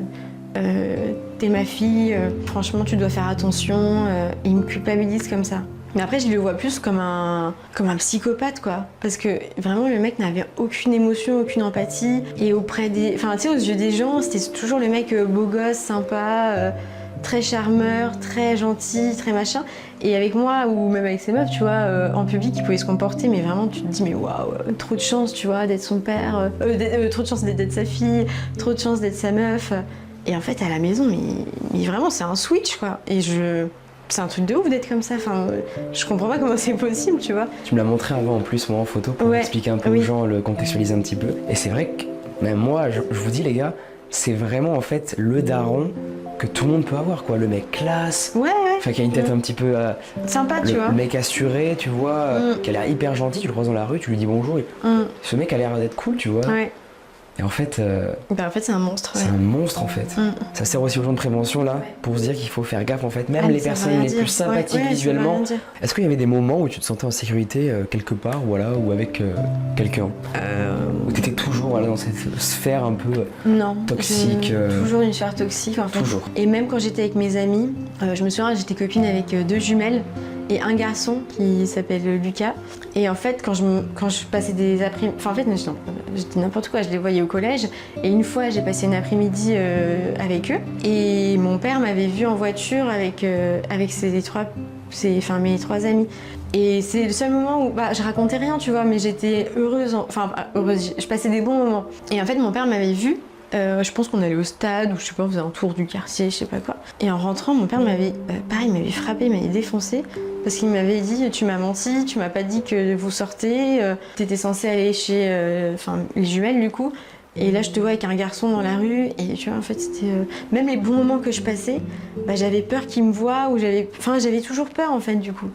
[SPEAKER 2] T'es ma fille, franchement tu dois faire attention, il me culpabilise comme ça. Mais après je le vois plus comme un psychopathe quoi, parce que vraiment le mec n'avait aucune émotion, aucune empathie, et auprès des... Enfin tu sais, aux yeux des gens, c'était toujours le mec beau gosse, sympa, très charmeur, très gentil, très machin, et avec moi ou même avec ses meufs, tu vois, en public il pouvait se comporter, mais vraiment tu te dis mais waouh, trop de chance tu vois d'être son père, trop de chance d'être sa fille, trop de chance d'être sa meuf. Et en fait, à la maison, mais vraiment, c'est un switch, quoi. Et c'est un truc de ouf d'être comme ça. Enfin, je comprends pas comment c'est possible, tu vois.
[SPEAKER 1] Tu me l'as montré avant, en plus, moi, en photo, pour expliquer un peu aux gens, le contextualiser un petit peu. Et c'est vrai que, même moi, je vous dis, les gars, c'est vraiment, en fait, le daron que tout le monde peut avoir, quoi. Le mec classe.
[SPEAKER 2] Ouais.
[SPEAKER 1] Enfin, qui a une tête un petit peu...
[SPEAKER 2] sympa, tu vois.
[SPEAKER 1] Le mec assuré, tu vois, qui a l'air hyper gentil. Tu le croises dans la rue, tu lui dis bonjour. Et... Ce mec a l'air d'être cool, tu vois.
[SPEAKER 2] Ouais.
[SPEAKER 1] Et en fait,
[SPEAKER 2] en fait c'est un monstre.
[SPEAKER 1] C'est un monstre en fait. Ça sert aussi aux gens de prévention là, pour se dire qu'il faut faire gaffe en fait. Même les personnes les plus sympathiques visuellement. Est-ce qu'il y avait des moments où tu te sentais en sécurité quelque part, voilà, ou avec quelqu'un où tu étais toujours voilà, dans cette sphère un peu toxique
[SPEAKER 2] Toujours une sphère toxique en fait.
[SPEAKER 1] Toujours.
[SPEAKER 2] Et même quand j'étais avec mes amis, je me souviens, j'étais copine avec 2 jumelles. Et un garçon qui s'appelle Lucas. Et en fait, quand je passais des après-midi... Enfin, en fait, non, je dis n'importe quoi, je les voyais au collège. Et une fois, j'ai passé une après-midi avec eux. Et mon père m'avait vue en voiture avec mes 3 amis. Et c'est le seul moment où... je racontais rien, tu vois, mais j'étais heureuse. Enfin, heureuse, je passais des bons moments. Et en fait, mon père m'avait vue. Je pense qu'on allait au stade ou je sais pas, on faisait un tour du quartier, je sais pas quoi. Et en rentrant, mon père m'avait frappé, m'avait défoncé parce qu'il m'avait dit tu m'as menti, tu m'as pas dit que vous sortez, t'étais censée aller chez les jumelles du coup. Et là je te vois avec un garçon dans la rue et tu vois en fait c'était même les bons moments que je passais, j'avais peur qu'il me voie ou j'avais toujours peur en fait du coup.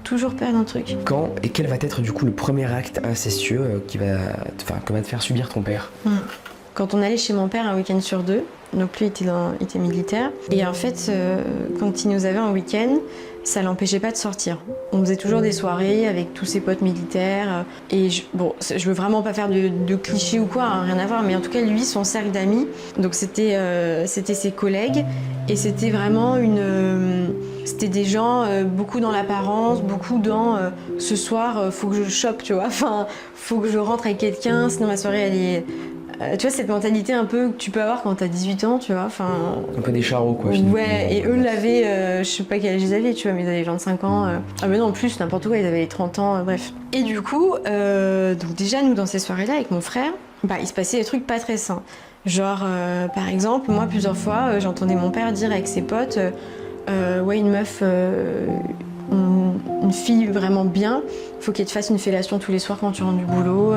[SPEAKER 2] Toujours peur d'un truc.
[SPEAKER 1] Quand et quel va être du coup le premier acte incestueux que va te faire subir ton père?
[SPEAKER 2] Quand on allait chez mon père un week-end sur 2, donc lui était militaire, et en fait, quand il nous avait en week-end, ça l'empêchait pas de sortir. On faisait toujours des soirées avec tous ses potes militaires, et je veux vraiment pas faire de clichés ou quoi, hein, rien à voir, mais en tout cas, lui, son cercle d'amis, donc c'était ses collègues, et c'était vraiment c'était des gens, beaucoup dans l'apparence, beaucoup dans ce soir, faut que je chope, tu vois, enfin, faut que je rentre avec quelqu'un, sinon ma soirée, elle est... tu vois, cette mentalité un peu que tu peux avoir quand t'as 18 ans, tu vois, enfin...
[SPEAKER 1] Un peu des charros, quoi.
[SPEAKER 2] Ouais, et eux l'avaient, je sais pas quel âge ils avaient, tu vois, mais ils avaient 25 ans. Ah mais non, en plus, n'importe quoi, ils avaient 30 ans, bref. Et du coup, donc déjà, nous, dans ces soirées-là, avec mon frère, il se passait des trucs pas très sains. Genre, par exemple, moi, plusieurs fois, j'entendais mon père dire avec ses potes, ouais, une meuf... une fille vraiment bien, faut qu'elle te fasse une fellation tous les soirs quand tu rentres du boulot,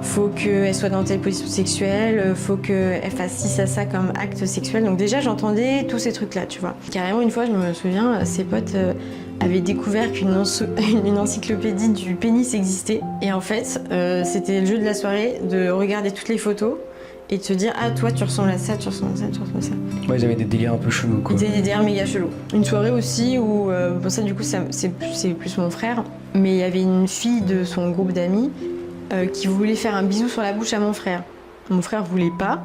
[SPEAKER 2] faut qu'elle soit dans telle position sexuelle, faut qu'elle fasse ci, ça comme acte sexuel. Donc déjà j'entendais tous ces trucs là, tu vois. Carrément une fois je me souviens, ses potes avaient découvert qu'une encyclopédie du pénis existait. Et en fait c'était le jeu de la soirée de regarder toutes les photos et de se dire ah toi tu ressembles à ça, tu ressembles à ça, tu ressembles à ça.
[SPEAKER 1] Ouais, ils avaient des délires un peu chelous quoi.
[SPEAKER 2] Ils avaient des délires méga chelous. Une soirée aussi où, bon ça du coup c'est plus mon frère, mais il y avait une fille de son groupe d'amis qui voulait faire un bisou sur la bouche à mon frère. Mon frère voulait pas.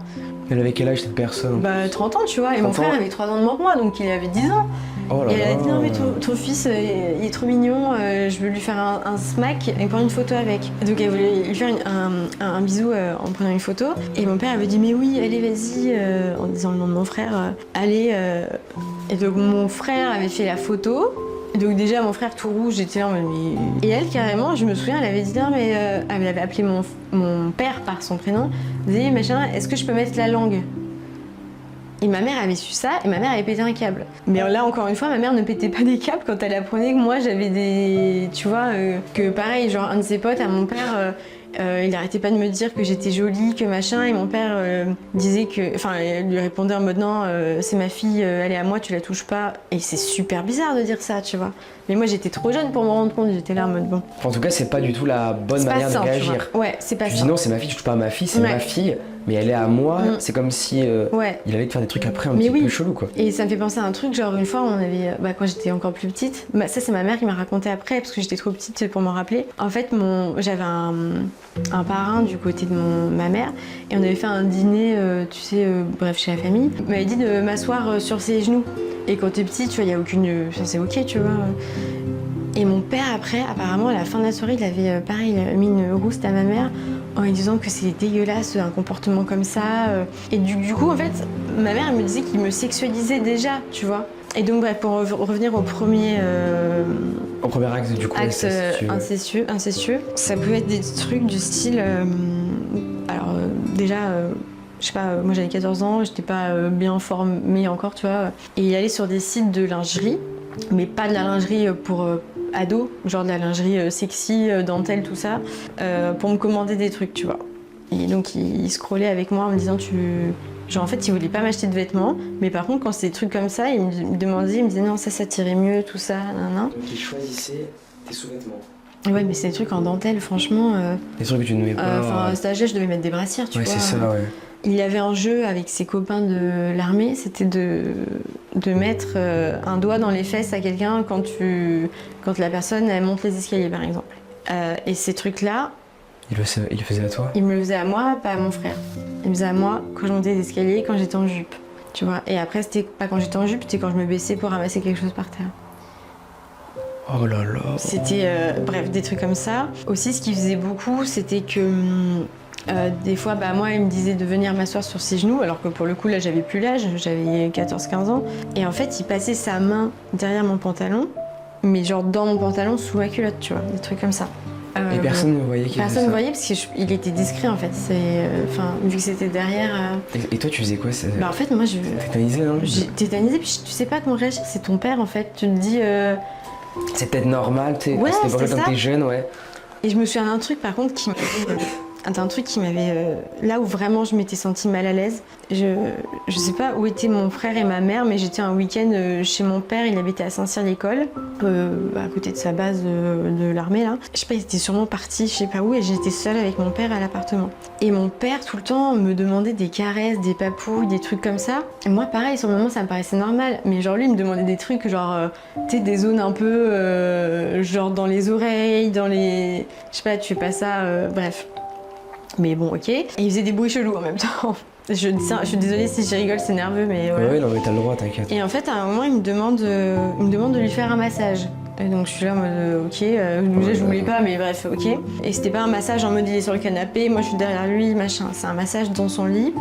[SPEAKER 1] Elle avait quel âge cette personne?
[SPEAKER 2] 30 ans tu vois, et mon frère avait 3 ans de moins que moi, donc il avait 10 ans.
[SPEAKER 1] Oh là
[SPEAKER 2] et elle a
[SPEAKER 1] là.
[SPEAKER 2] dit non mais ton fils il est trop mignon, je veux lui faire un smack et prendre une photo avec. Donc elle voulait lui faire un bisou en prenant une photo. Et mon père avait dit mais oui allez vas-y, en disant le nom de mon frère, allez. Et donc mon frère avait fait la photo. Donc déjà mon frère tout rouge, j'étais là mais... Et elle carrément, je me souviens, elle avait dit non mais elle avait appelé mon père par son prénom, elle disait machin, est-ce que je peux mettre la langue? Et ma mère avait su ça, et ma mère avait pété un câble. Mais là, encore une fois, ma mère ne pétait pas des câbles quand elle apprenait que moi, j'avais des... Tu vois, que pareil, genre un de ses potes, à mon père, il arrêtait pas de me dire que j'étais jolie, que machin, et mon père disait que... Enfin, elle lui répondait en mode non, c'est ma fille, elle est à moi, tu la touches pas. Et c'est super bizarre de dire ça, tu vois. Mais moi, j'étais trop jeune pour me rendre compte, j'étais là en mode bon.
[SPEAKER 1] En tout cas, c'est pas du tout la bonne manière de réagir.
[SPEAKER 2] Ouais, c'est pas ça.
[SPEAKER 1] Tu dis non, c'est ma fille, tu touches pas à ma fille, c'est ma fille. Mais elle est à moi, c'est comme si il allait te faire des trucs après un petit peu chelou quoi.
[SPEAKER 2] Et ça me fait penser à un truc, genre une fois on avait, quand j'étais encore plus petite, ça c'est ma mère qui m'a raconté après parce que j'étais trop petite pour m'en rappeler. En fait j'avais un parrain du côté de ma mère et on avait fait un dîner, tu sais, bref chez la famille. Il m'avait dit de m'asseoir sur ses genoux. Et quand t'es petite, tu vois, il y a aucune, c'est ok, tu vois. Et mon père après, apparemment à la fin de la soirée, il avait pareil, il a mis une rouste à ma mère en lui disant que c'était dégueulasse un comportement comme ça. Et du coup, en fait, ma mère elle me disait qu'il me sexualisait déjà, tu vois. Et donc, bref, pour revenir au premier
[SPEAKER 1] axe du coup,
[SPEAKER 2] axe incestueux, ça peut être des trucs du style. Déjà, je sais pas, moi j'avais 14 ans, j'étais pas bien formée encore, tu vois. Et il allait sur des sites de lingerie, mais pas de la lingerie pour ados, genre de la lingerie sexy, dentelle, tout ça, pour me commander des trucs, tu vois. Et donc il scrollait avec moi en me disant genre en fait il voulait pas m'acheter de vêtements, mais par contre quand c'était des trucs comme ça, il me demandait, il me disait non ça t'irait mieux, tout ça, nan.
[SPEAKER 1] Donc il choisissait tes sous-vêtements.
[SPEAKER 2] Ouais mais c'est des trucs en dentelle, franchement.
[SPEAKER 1] Des trucs que tu ne mets pas.
[SPEAKER 2] Enfin stagiaire je devais mettre des brassières, tu vois.
[SPEAKER 1] Ouais c'est ça, ouais.
[SPEAKER 2] Il y avait un jeu avec ses copains de l'armée, c'était de mettre un doigt dans les fesses à quelqu'un quand la personne elle monte les escaliers par exemple. Et ces trucs-là...
[SPEAKER 1] Il le faisait à toi?
[SPEAKER 2] Il me le faisait à moi, pas à mon frère. Il me faisait à moi quand je montais les escaliers, quand j'étais en jupe. Tu vois. Et après c'était pas quand j'étais en jupe, c'était quand je me baissais pour ramasser quelque chose par terre.
[SPEAKER 1] Oh là là.
[SPEAKER 2] C'était, bref, des trucs comme ça. Aussi ce qu'il faisait beaucoup, c'était que... des fois, moi, il me disait de venir m'asseoir sur ses genoux, alors que pour le coup, là, j'avais plus l'âge, j'avais 14-15 ans. Et en fait, il passait sa main derrière mon pantalon, mais genre dans mon pantalon, sous ma culotte, tu vois, des trucs comme ça.
[SPEAKER 1] Et personne ne voyait qu'il faisait ça?
[SPEAKER 2] Personne ne voyait parce qu'il était discret, en fait. Vu que c'était derrière...
[SPEAKER 1] Et toi, tu faisais quoi?
[SPEAKER 2] En fait, moi, je...
[SPEAKER 1] Tétanisé, non?
[SPEAKER 2] Tétanisé, puis tu sais pas comment réagir, c'est ton père, en fait. Tu te dis...
[SPEAKER 1] C'est peut-être normal, tu sais,
[SPEAKER 2] ouais,
[SPEAKER 1] c'était pas quand t'es jeune, ouais.
[SPEAKER 2] Et je me souviens d'un truc, par contre, qui m'avait... là où vraiment je m'étais sentie mal à l'aise, je sais pas où étaient mon frère et ma mère, mais j'étais un week-end chez mon père, il habitait à Saint-Cyr-l'École, à côté de sa base de l'armée là. Je sais pas, il était sûrement parti, je sais pas où, et j'étais seule avec mon père à l'appartement. Et mon père tout le temps me demandait des caresses, des papouilles, des trucs comme ça. Et moi pareil, sur le moment ça me paraissait normal, mais genre lui il me demandait des trucs genre, tu sais, des zones un peu, genre dans les oreilles, dans les... Je sais pas, tu fais pas ça, bref. Mais bon, ok. Et il faisait des bruits chelous en même temps. Je suis désolée si je rigole, c'est nerveux, mais voilà.
[SPEAKER 1] Ouais, non, mais t'as le droit, t'inquiète.
[SPEAKER 2] Et en fait, à un moment, il me demande de lui faire un massage. Et donc je suis là en mode ok, je voulais pas, mais bref, ok. Et c'était pas un massage en mode il est sur le canapé, moi je suis derrière lui, machin. C'est un massage dans son lit.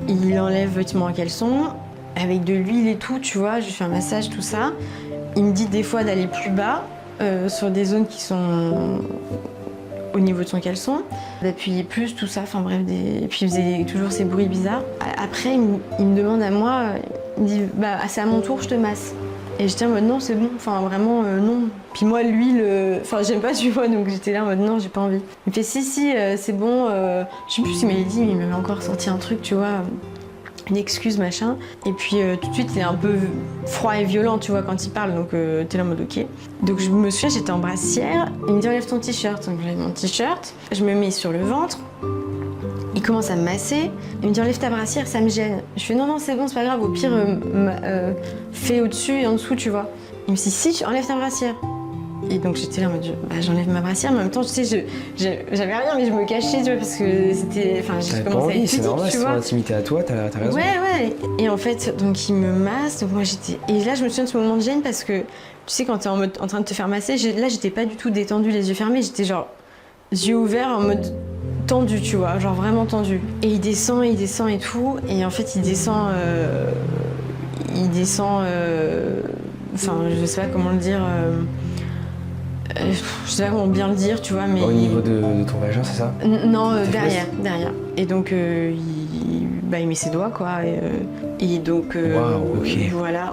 [SPEAKER 2] Il enlève vêtements en caleçon, avec de l'huile et tout, tu vois. Je lui fais un massage, tout ça. Il me dit des fois d'aller plus bas, sur des zones qui sont au niveau de son caleçon, d'appuyer plus, tout ça, enfin bref, et puis il faisait toujours ces bruits bizarres. Après, il me demande à moi, il me dit, c'est à mon tour, je te masse. Et j'étais en mode non, c'est bon, enfin vraiment non. Puis moi, l'huile, enfin j'aime pas, tu vois, donc j'étais là en mode non, j'ai pas envie. Il me fait si, c'est bon, je sais plus s'il m'avait dit, mais il m'avait encore sorti un truc, tu vois, une excuse, machin. Et puis tout de suite, il est un peu froid et violent, tu vois, quand il parle, donc t'es là en mode ok. Donc je me souviens, j'étais en brassière, il me dit enlève ton t-shirt, donc j'enlève mon t-shirt, je me mets sur le ventre. Il commence à me masser, il me dit enlève ta brassière, ça me gêne. Je fais non, c'est bon, c'est pas grave, au pire, fais au-dessus et en dessous, tu vois. Il me dit si, enlève ta brassière. Et donc j'étais là en mode j'enlève ma brassière, mais en même temps, tu sais, j'avais rien, mais je me cachais, tu vois, parce que c'était. Enfin, j'ai commencé à être
[SPEAKER 1] c'est normal,
[SPEAKER 2] tu
[SPEAKER 1] c'est
[SPEAKER 2] vois.
[SPEAKER 1] ton intimité à toi, t'as raison.
[SPEAKER 2] Ouais. Et en fait, donc il me masse, donc moi j'étais. Et là, je me souviens de ce moment de gêne parce que, tu sais, quand t'es en train de te faire masser, là, j'étais pas du tout détendue, les yeux fermés, j'étais genre yeux ouverts en mode tendu, tu vois, genre vraiment tendu. Et il descend et tout, et en fait il descend, enfin je sais pas comment le dire, je sais pas comment bien le dire, tu vois, mais...
[SPEAKER 1] Au niveau de ton vagin, c'est ça?
[SPEAKER 2] Non, derrière. Et donc il met ses doigts, quoi, et donc
[SPEAKER 1] wow, ok.
[SPEAKER 2] voilà.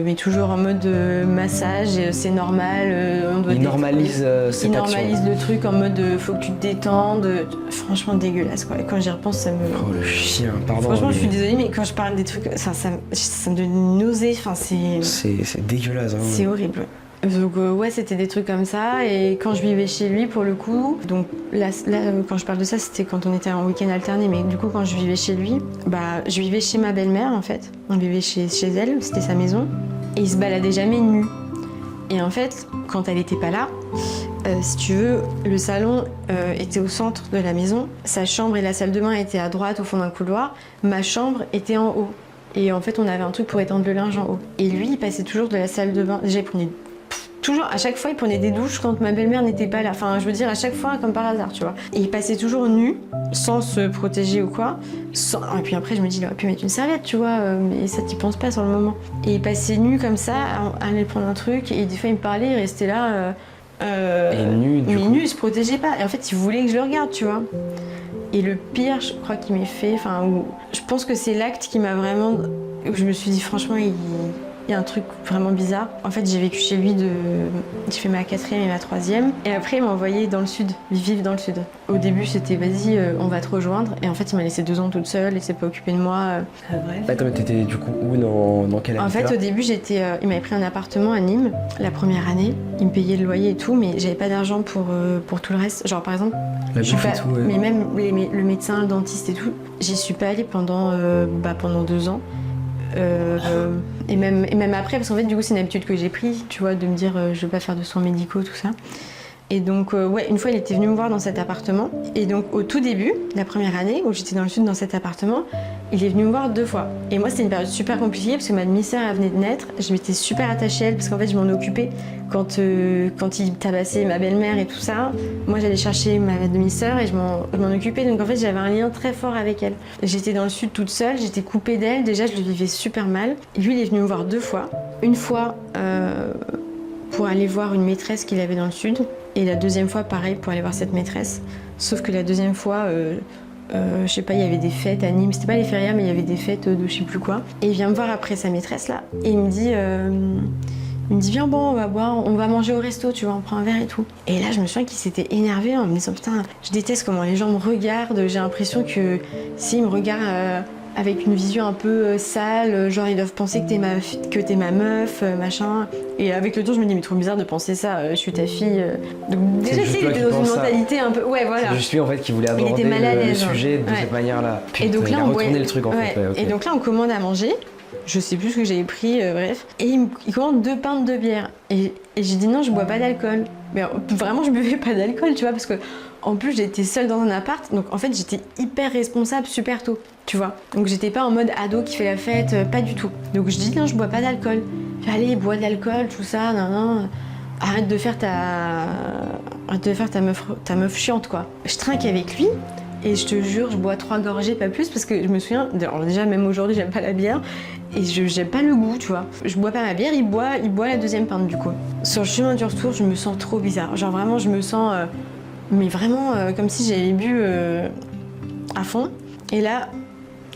[SPEAKER 2] Mais toujours en mode massage, c'est normal.
[SPEAKER 1] Il normalise cette action.
[SPEAKER 2] Il normalise le truc en mode faut que tu te détendes. Franchement dégueulasse, quoi. Et quand j'y repense, ça me...
[SPEAKER 1] Oh le chien, pardon.
[SPEAKER 2] Franchement, je suis désolée, mais quand je parle des trucs, ça me donne une nausée. Enfin,
[SPEAKER 1] c'est dégueulasse. Hein.
[SPEAKER 2] C'est horrible. Donc ouais, c'était des trucs comme ça. Et quand je vivais chez lui, pour le coup, donc là quand je parle de ça, c'était quand on était en week-end alterné. Mais du coup, quand je vivais chez lui, je vivais chez ma belle-mère en fait. On vivait chez elle, c'était sa maison. Et il se baladait jamais nu. Et en fait, quand elle était pas là, si tu veux, le salon était au centre de la maison. Sa chambre et la salle de bain étaient à droite au fond d'un couloir. Ma chambre était en haut. Et en fait, on avait un truc pour étendre le linge en haut. Et lui, il passait toujours de la salle de bain. Déjà, il prenait toujours, à chaque fois, il prenait des douches quand ma belle-mère n'était pas là. Enfin, je veux dire, à chaque fois, comme par hasard, tu vois. Et il passait toujours nu, sans se protéger ou quoi. Et puis après, je me dis, il aurait pu mettre une serviette, tu vois, mais ça, t'y penses pas sur le moment. Et il passait nu comme ça, à aller prendre un truc, et des fois, il me parlait, il restait là.
[SPEAKER 1] Et nu, du coup.
[SPEAKER 2] nu, il se protégeait pas. Et en fait, il voulait que je le regarde, tu vois. Et le pire, je crois qu'il m'ait fait, je pense que c'est l'acte qui m'a vraiment... Où je me suis dit, franchement, il y a un truc vraiment bizarre. En fait, j'ai vécu chez lui j'ai fait ma 4e et ma 3e. Et après, il m'a envoyé dans le sud, vivre dans le sud. Au début, c'était vas-y, on va te rejoindre. Et en fait, il m'a laissé 2 ans toute seule, il s'est pas occupé de moi.
[SPEAKER 1] Bref. Attends, mais t'étais du coup où, dans quelle année?
[SPEAKER 2] En fait, au début, il m'avait pris un appartement à Nîmes, la première année. Il me payait le loyer et tout, mais j'avais pas d'argent pour tout le reste. Genre, par exemple,
[SPEAKER 1] la bouffe et tout, ouais.
[SPEAKER 2] Mais même le médecin, le dentiste et tout, j'y suis pas allée pendant 2 ans. Et même après, parce qu'en fait, du coup, c'est une habitude que j'ai prise, tu vois, de me dire je veux pas faire de soins médicaux, tout ça. Et donc, une fois, il était venu me voir dans cet appartement. Et donc, au tout début, la première année où j'étais dans le sud dans cet appartement, il est venu me voir 2 fois. Et moi, c'était une période super compliquée parce que ma demi-sœur, elle venait de naître. Je m'étais super attachée à elle parce qu'en fait, je m'en occupais quand il tabassait ma belle-mère et tout ça. Moi, j'allais chercher ma demi-sœur et je m'en occupais. Donc, en fait, j'avais un lien très fort avec elle. J'étais dans le sud toute seule, j'étais coupée d'elle. Déjà, je le vivais super mal. Et lui, il est venu me voir 2 fois. Une fois pour aller voir une maîtresse qu'il avait dans le sud. Et la 2e fois, pareil, pour aller voir cette maîtresse. Sauf que la 2e fois, je sais pas, il y avait des fêtes à Nîmes. C'était pas les férias, mais il y avait des fêtes de je sais plus quoi. Et il vient me voir après sa maîtresse, là. Et il me dit, viens, bon, on va boire, on va manger au resto, tu vois, on prend un verre et tout. Et là, je me souviens qu'il s'était énervé en me disant, putain, je déteste comment les gens me regardent. J'ai l'impression que s'ils me regardent... avec une vision un peu sale, genre ils doivent penser que t'es ma meuf, machin. Et avec le temps, je me dis, mais trop bizarre de penser ça, je suis ta fille. Donc déjà, il était dans une mentalité un peu... Ouais, voilà.
[SPEAKER 1] C'est juste lui, en fait, qui voulait aborder le sujet de cette manière-là. Putain,
[SPEAKER 2] et donc là,
[SPEAKER 1] il a retourné le truc, en fait. Ouais, okay.
[SPEAKER 2] Et donc là, on commande à manger. Je sais plus ce que j'avais pris, bref. Et il commande 2 pintes de bière. Et j'ai dit, non, je bois pas d'alcool. Mais vraiment, je buvais pas d'alcool, tu vois, parce que... En plus, j'étais seule dans un appart, donc en fait, j'étais hyper responsable super tôt, tu vois. Donc j'étais pas en mode ado qui fait la fête, pas du tout. Donc je dis non, je bois pas d'alcool. Allez, bois de l'alcool, tout ça, non. Arrête de faire ta meuf chiante, quoi. Je trinque avec lui, et je te jure, je bois 3 gorgées, pas plus, parce que je me souviens, alors déjà, même aujourd'hui, j'aime pas la bière, et j'aime pas le goût, tu vois. Je bois pas ma bière, il boit la 2e pinte, du coup. Sur le chemin du retour, je me sens trop bizarre. Genre vraiment, je me sens... mais vraiment comme si j'avais bu à fond. Et là,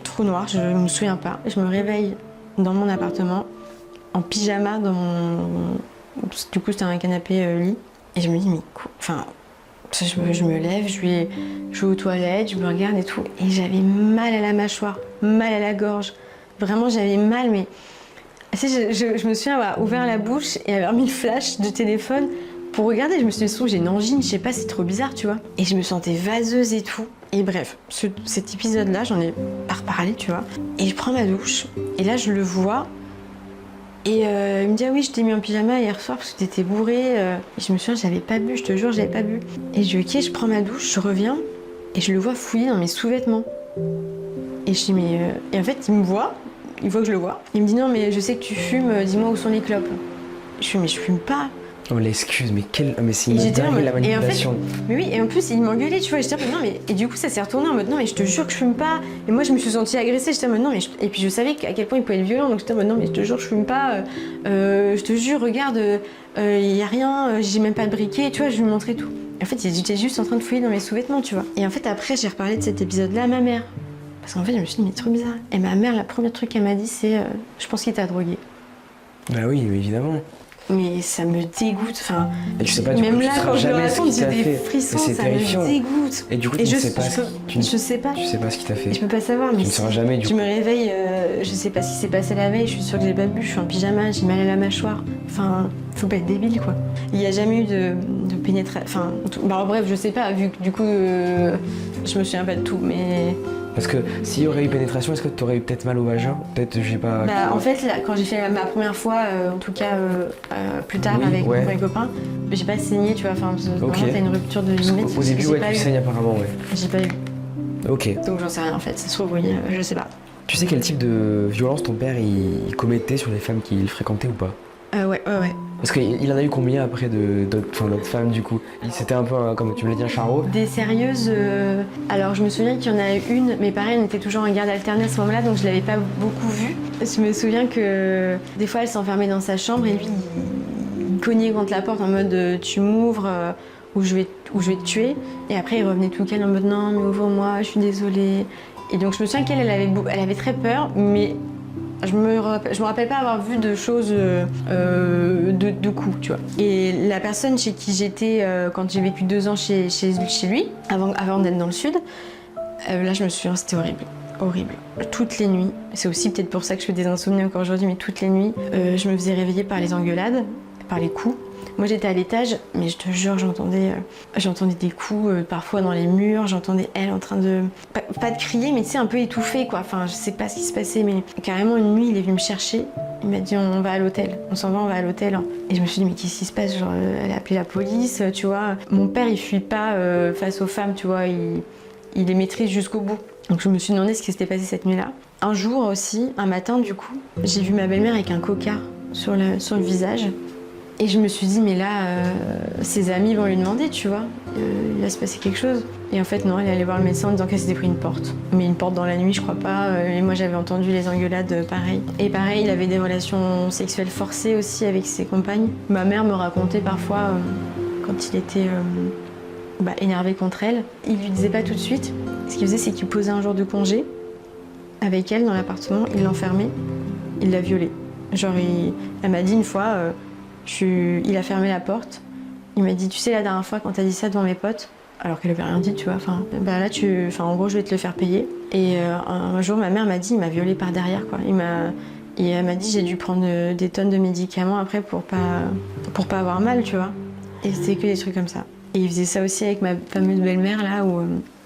[SPEAKER 2] trou noir, je me souviens pas. Je me réveille dans mon appartement en pyjama dans mon... Du coup, c'était un canapé lit. Et je me dis, mais quoi? Enfin, je me lève, je vais aux toilettes, je me regarde et tout. Et j'avais mal à la mâchoire, mal à la gorge. Vraiment, j'avais mal, mais... Tu sais, je me souviens avoir ouvert la bouche et avoir mis le flash de téléphone pour regarder. Je me suis dit, j'ai une angine, je sais pas, c'est trop bizarre, tu vois. Et je me sentais vaseuse et tout. Et bref, cet épisode-là, j'en ai pas reparlé, tu vois. Et je prends ma douche, et là, je le vois. Et il me dit, ah oui, je t'ai mis en pyjama hier soir parce que t'étais bourrée. Et je me souviens, j'avais pas bu, je te jure, j'avais pas bu. Et je dis, ok, je prends ma douche, je reviens, et je le vois fouiller dans mes sous-vêtements. Et je dis, mais... Et en fait, il me voit, il voit que je le vois. Il me dit, non, mais je sais que tu fumes, dis-moi où sont les clopes. Je dis, mais je fume pas.
[SPEAKER 1] Oh l'excuse, mais c'est une dinguerie la manipulation.
[SPEAKER 2] Et en fait, mais oui, et en plus il m'engueulait, tu vois, j'étais non mais et du coup ça s'est retourné en mode non mais je te jure que je fume pas. Et moi je me suis sentie agressée, j'étais en mode non mais et puis je savais à quel point il pouvait être violent, donc j'étais en mode non mais je te jure que je fume pas, je te jure regarde, y a rien, j'ai même pas de briquet, tu vois, je lui montrais tout. En fait il était juste en train de fouiller dans mes sous-vêtements, tu vois. Et en fait après j'ai reparlé de cet épisode-là à ma mère. Parce qu'en fait je me suis dit mais trop bizarre. Et ma mère, la première truc qu'elle m'a dit c'est je pense qu'il t'a drogué.
[SPEAKER 1] Bah oui, évidemment.
[SPEAKER 2] Mais ça me dégoûte, enfin.
[SPEAKER 1] Et tu sais pas, du
[SPEAKER 2] même
[SPEAKER 1] coup,
[SPEAKER 2] là, quand je le raconte, j'ai des
[SPEAKER 1] fait.
[SPEAKER 2] frissons, ça me dégoûte.
[SPEAKER 1] Et du coup, tu sais pas ce qu'il t'a fait.
[SPEAKER 2] Je peux pas savoir, mais
[SPEAKER 1] tu ne sauras jamais, du coup.
[SPEAKER 2] Je me réveille, je sais pas ce qui s'est passé la veille, je suis sûre que j'ai pas bu, je suis en pyjama, j'ai mal à la mâchoire. Enfin, faut pas être débile, quoi. Il y a jamais eu de pénétration. Enfin, bah, bref, je sais pas, vu que du coup, je me souviens pas de tout, mais.
[SPEAKER 1] Parce que s'il y aurait eu pénétration, est-ce que tu aurais eu peut-être mal au vagin? Peut-être, j'ai pas...
[SPEAKER 2] Bah, en fait, là, quand j'ai fait ma première fois, en tout cas plus tard avec mes copains, j'ai pas saigné, tu vois, enfin, vraiment t'as une rupture de limite.
[SPEAKER 1] Au début, ouais, tu saignes apparemment, ouais.
[SPEAKER 2] J'ai pas eu.
[SPEAKER 1] Ok.
[SPEAKER 2] Donc j'en sais rien en fait, ça se trouve, oui, je sais pas.
[SPEAKER 1] Tu sais quel type de violence ton père il commettait sur les femmes qu'il fréquentait ou pas?
[SPEAKER 2] Ouais.
[SPEAKER 1] Parce qu'il en a eu combien après d'autres femmes du coup? C'était un peu, comme tu me l'as dit, un charreau?
[SPEAKER 2] Des sérieuses, alors je me souviens qu'il y en a une, mais pareil, on était toujours en garde alternée à ce moment-là, donc je l'avais pas beaucoup vue. Je me souviens que des fois elle s'enfermait dans sa chambre et lui il cognait contre la porte en mode tu m'ouvres ou je vais te tuer. Et après il revenait tout calme en mode non mais ouvre-moi, je suis désolée. Et donc je me souviens qu'elle elle avait très peur, mais je me rappelle pas avoir vu de choses de coups, tu vois. Et la personne chez qui j'étais quand j'ai vécu 2 ans chez lui, avant d'être dans le sud, là je me souviens, c'était horrible. Toutes les nuits, c'est aussi peut-être pour ça que je fais des insomnies encore aujourd'hui, mais toutes les nuits, je me faisais réveiller par les engueulades, par les coups. Moi j'étais à l'étage, mais je te jure, j'entendais des coups parfois dans les murs, j'entendais elle en train de... Pas de crier, mais tu sais, un peu étouffée quoi, enfin je sais pas ce qui se passait, mais carrément une nuit il est venu me chercher, il m'a dit on va à l'hôtel, on s'en va, on va à l'hôtel. Et je me suis dit mais qu'est-ce qui se passe, genre elle a appelé la police, tu vois. Mon père il fuit pas face aux femmes, tu vois, il les maîtrise jusqu'au bout. Donc je me suis demandé ce qui s'était passé cette nuit-là. Un jour aussi, un matin du coup, j'ai vu ma belle-mère avec un coca sur le visage. Et je me suis dit, mais là, ses amis vont lui demander, tu vois, il va se passer quelque chose. Et en fait, non, elle est allée voir le médecin en disant qu'elle s'était pris une porte. Mais une porte dans la nuit, je crois pas. Et moi, j'avais entendu les engueulades, pareil. Et pareil, il avait des relations sexuelles forcées aussi avec ses compagnes. Ma mère me racontait parfois, quand il était énervé contre elle, il lui disait pas tout de suite. Ce qu'il faisait, c'est qu'il posait un jour de congé avec elle dans l'appartement, il l'enfermait, il l'a violée. Genre, elle m'a dit une fois... il a fermé la porte. Il m'a dit, tu sais, la dernière fois quand t'as dit ça devant mes potes, alors qu'elle avait rien dit, tu vois, en gros, je vais te le faire payer. Et un jour, ma mère m'a dit, il m'a violée par derrière, quoi. Et elle m'a dit, j'ai dû prendre des tonnes de médicaments après pour pas avoir mal, tu vois. Et c'était que des trucs comme ça. Et il faisait ça aussi avec ma fameuse belle-mère, là, où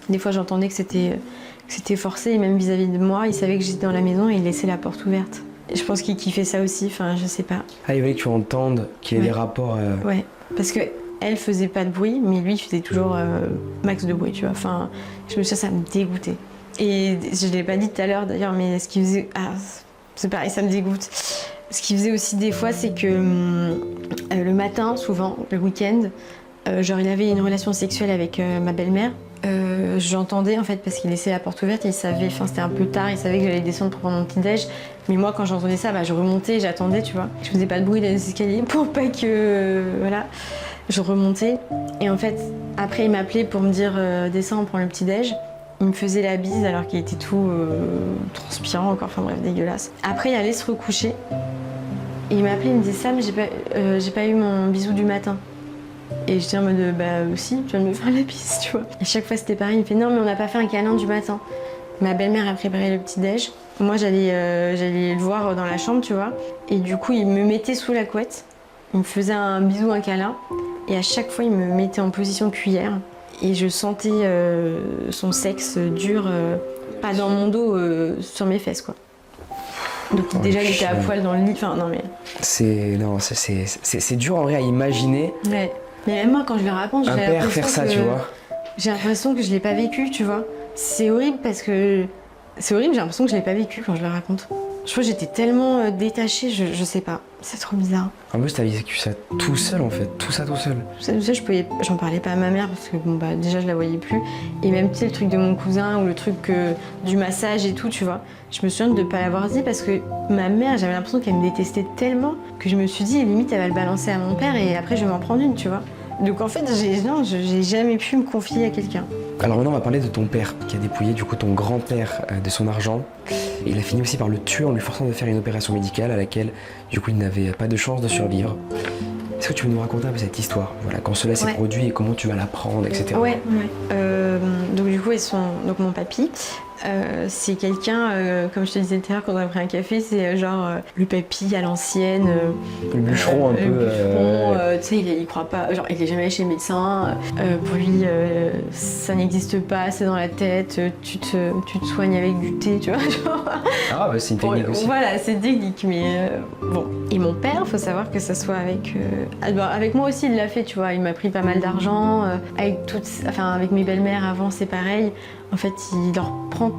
[SPEAKER 2] des fois j'entendais que c'était forcé, et même vis-à-vis de moi, il savait que j'étais dans la maison et il laissait la porte ouverte. Je pense qu'il kiffait ça aussi, enfin je sais pas.
[SPEAKER 1] Ah, il fallait que tu entendes qu'il y ait des rapports...
[SPEAKER 2] Ouais, parce que elle faisait pas de bruit, mais lui il faisait toujours max de bruit, tu vois. Enfin, je me souviens, ça me dégoûtait. Et je l'ai pas dit tout à l'heure d'ailleurs, mais ce qu'il faisait... Ah, c'est pareil, ça me dégoûte. Ce qu'il faisait aussi des fois, c'est que le matin, souvent, le week-end, genre il avait une relation sexuelle avec ma belle-mère. J'entendais en fait parce qu'il laissait la porte ouverte et il savait, enfin c'était un peu tard, il savait que j'allais descendre pour prendre mon petit déj. Mais moi quand j'entendais ça, je remontais, j'attendais, tu vois. Je faisais pas de bruit dans les escaliers pour pas que voilà. Je remontais et en fait après il m'appelait pour me dire descends, on prend le petit déj. Il me faisait la bise alors qu'il était tout transpirant encore, enfin bref dégueulasse. Après il allait se recoucher Et il m'a appelé, il me dit Sam, j'ai pas eu mon bisou du matin. Et j'étais en mode bah aussi, tu viens de me faire la bise, tu vois. Et chaque fois c'était pareil, il me fait non mais on n'a pas fait un câlin du matin. Ma belle-mère a préparé le petit déj. Moi j'allais le voir dans la chambre, tu vois. Et du coup il me mettait sous la couette, il me faisait un bisou, un câlin. Et à chaque fois il me mettait en position cuillère. Et je sentais son sexe dur, pas dans mon dos, sur mes fesses quoi. Donc déjà il était à poil dans le lit, enfin non mais...
[SPEAKER 1] C'est dur en vrai à imaginer.
[SPEAKER 2] Ouais. Mais même moi quand je le raconte,
[SPEAKER 1] un père faire ça, tu vois.
[SPEAKER 2] J'ai l'impression que je l'ai pas vécu, tu vois. C'est horrible parce que... C'est horrible, j'ai l'impression que je l'ai pas vécu quand je le raconte. Je crois que j'étais tellement détachée, je sais pas. C'est trop bizarre.
[SPEAKER 1] En plus, t'as vécu ça tout seul en fait, tout ça tout seul.
[SPEAKER 2] Tout ça, j'en parlais pas à ma mère parce que bon bah déjà je la voyais plus. Et même tu sais le truc de mon cousin ou le truc du massage et tout, tu vois. Je me souviens de pas l'avoir dit parce que ma mère, j'avais l'impression qu'elle me détestait tellement que je me suis dit limite elle va le balancer à mon père et après je vais m'en prendre une, tu vois. Donc en fait, j'ai jamais pu me confier à quelqu'un.
[SPEAKER 1] Alors maintenant, on va parler de ton père qui a dépouillé du coup ton grand-père de son argent. Et il a fini aussi par le tuer en lui forçant de faire une opération médicale à laquelle du coup il n'avait pas de chance de survivre. Est-ce que tu veux nous raconter un peu cette histoire? Voilà, quand cela s'est produit et comment tu vas l'apprendre, etc.
[SPEAKER 2] Ouais. Donc du coup, donc mon papy, c'est quelqu'un, comme je te disais tout à l'heure quand on a pris un café, c'est genre le papy à l'ancienne.
[SPEAKER 1] Le bûcheron un peu.
[SPEAKER 2] Le bûcheron, tu sais, il croit pas, genre il est jamais allé chez le médecin. Pour lui, ça n'existe pas, c'est dans la tête. Tu te soignes avec du thé, tu vois. Genre.
[SPEAKER 1] Ah bah c'est une technique aussi.
[SPEAKER 2] Voilà, c'est une technique, mais bon. Et mon père, faut savoir que ça soit avec moi aussi, il l'a fait, tu vois. Il m'a pris pas mal d'argent. Avec mes belles-mères avant, c'est pareil. En fait, il leur prend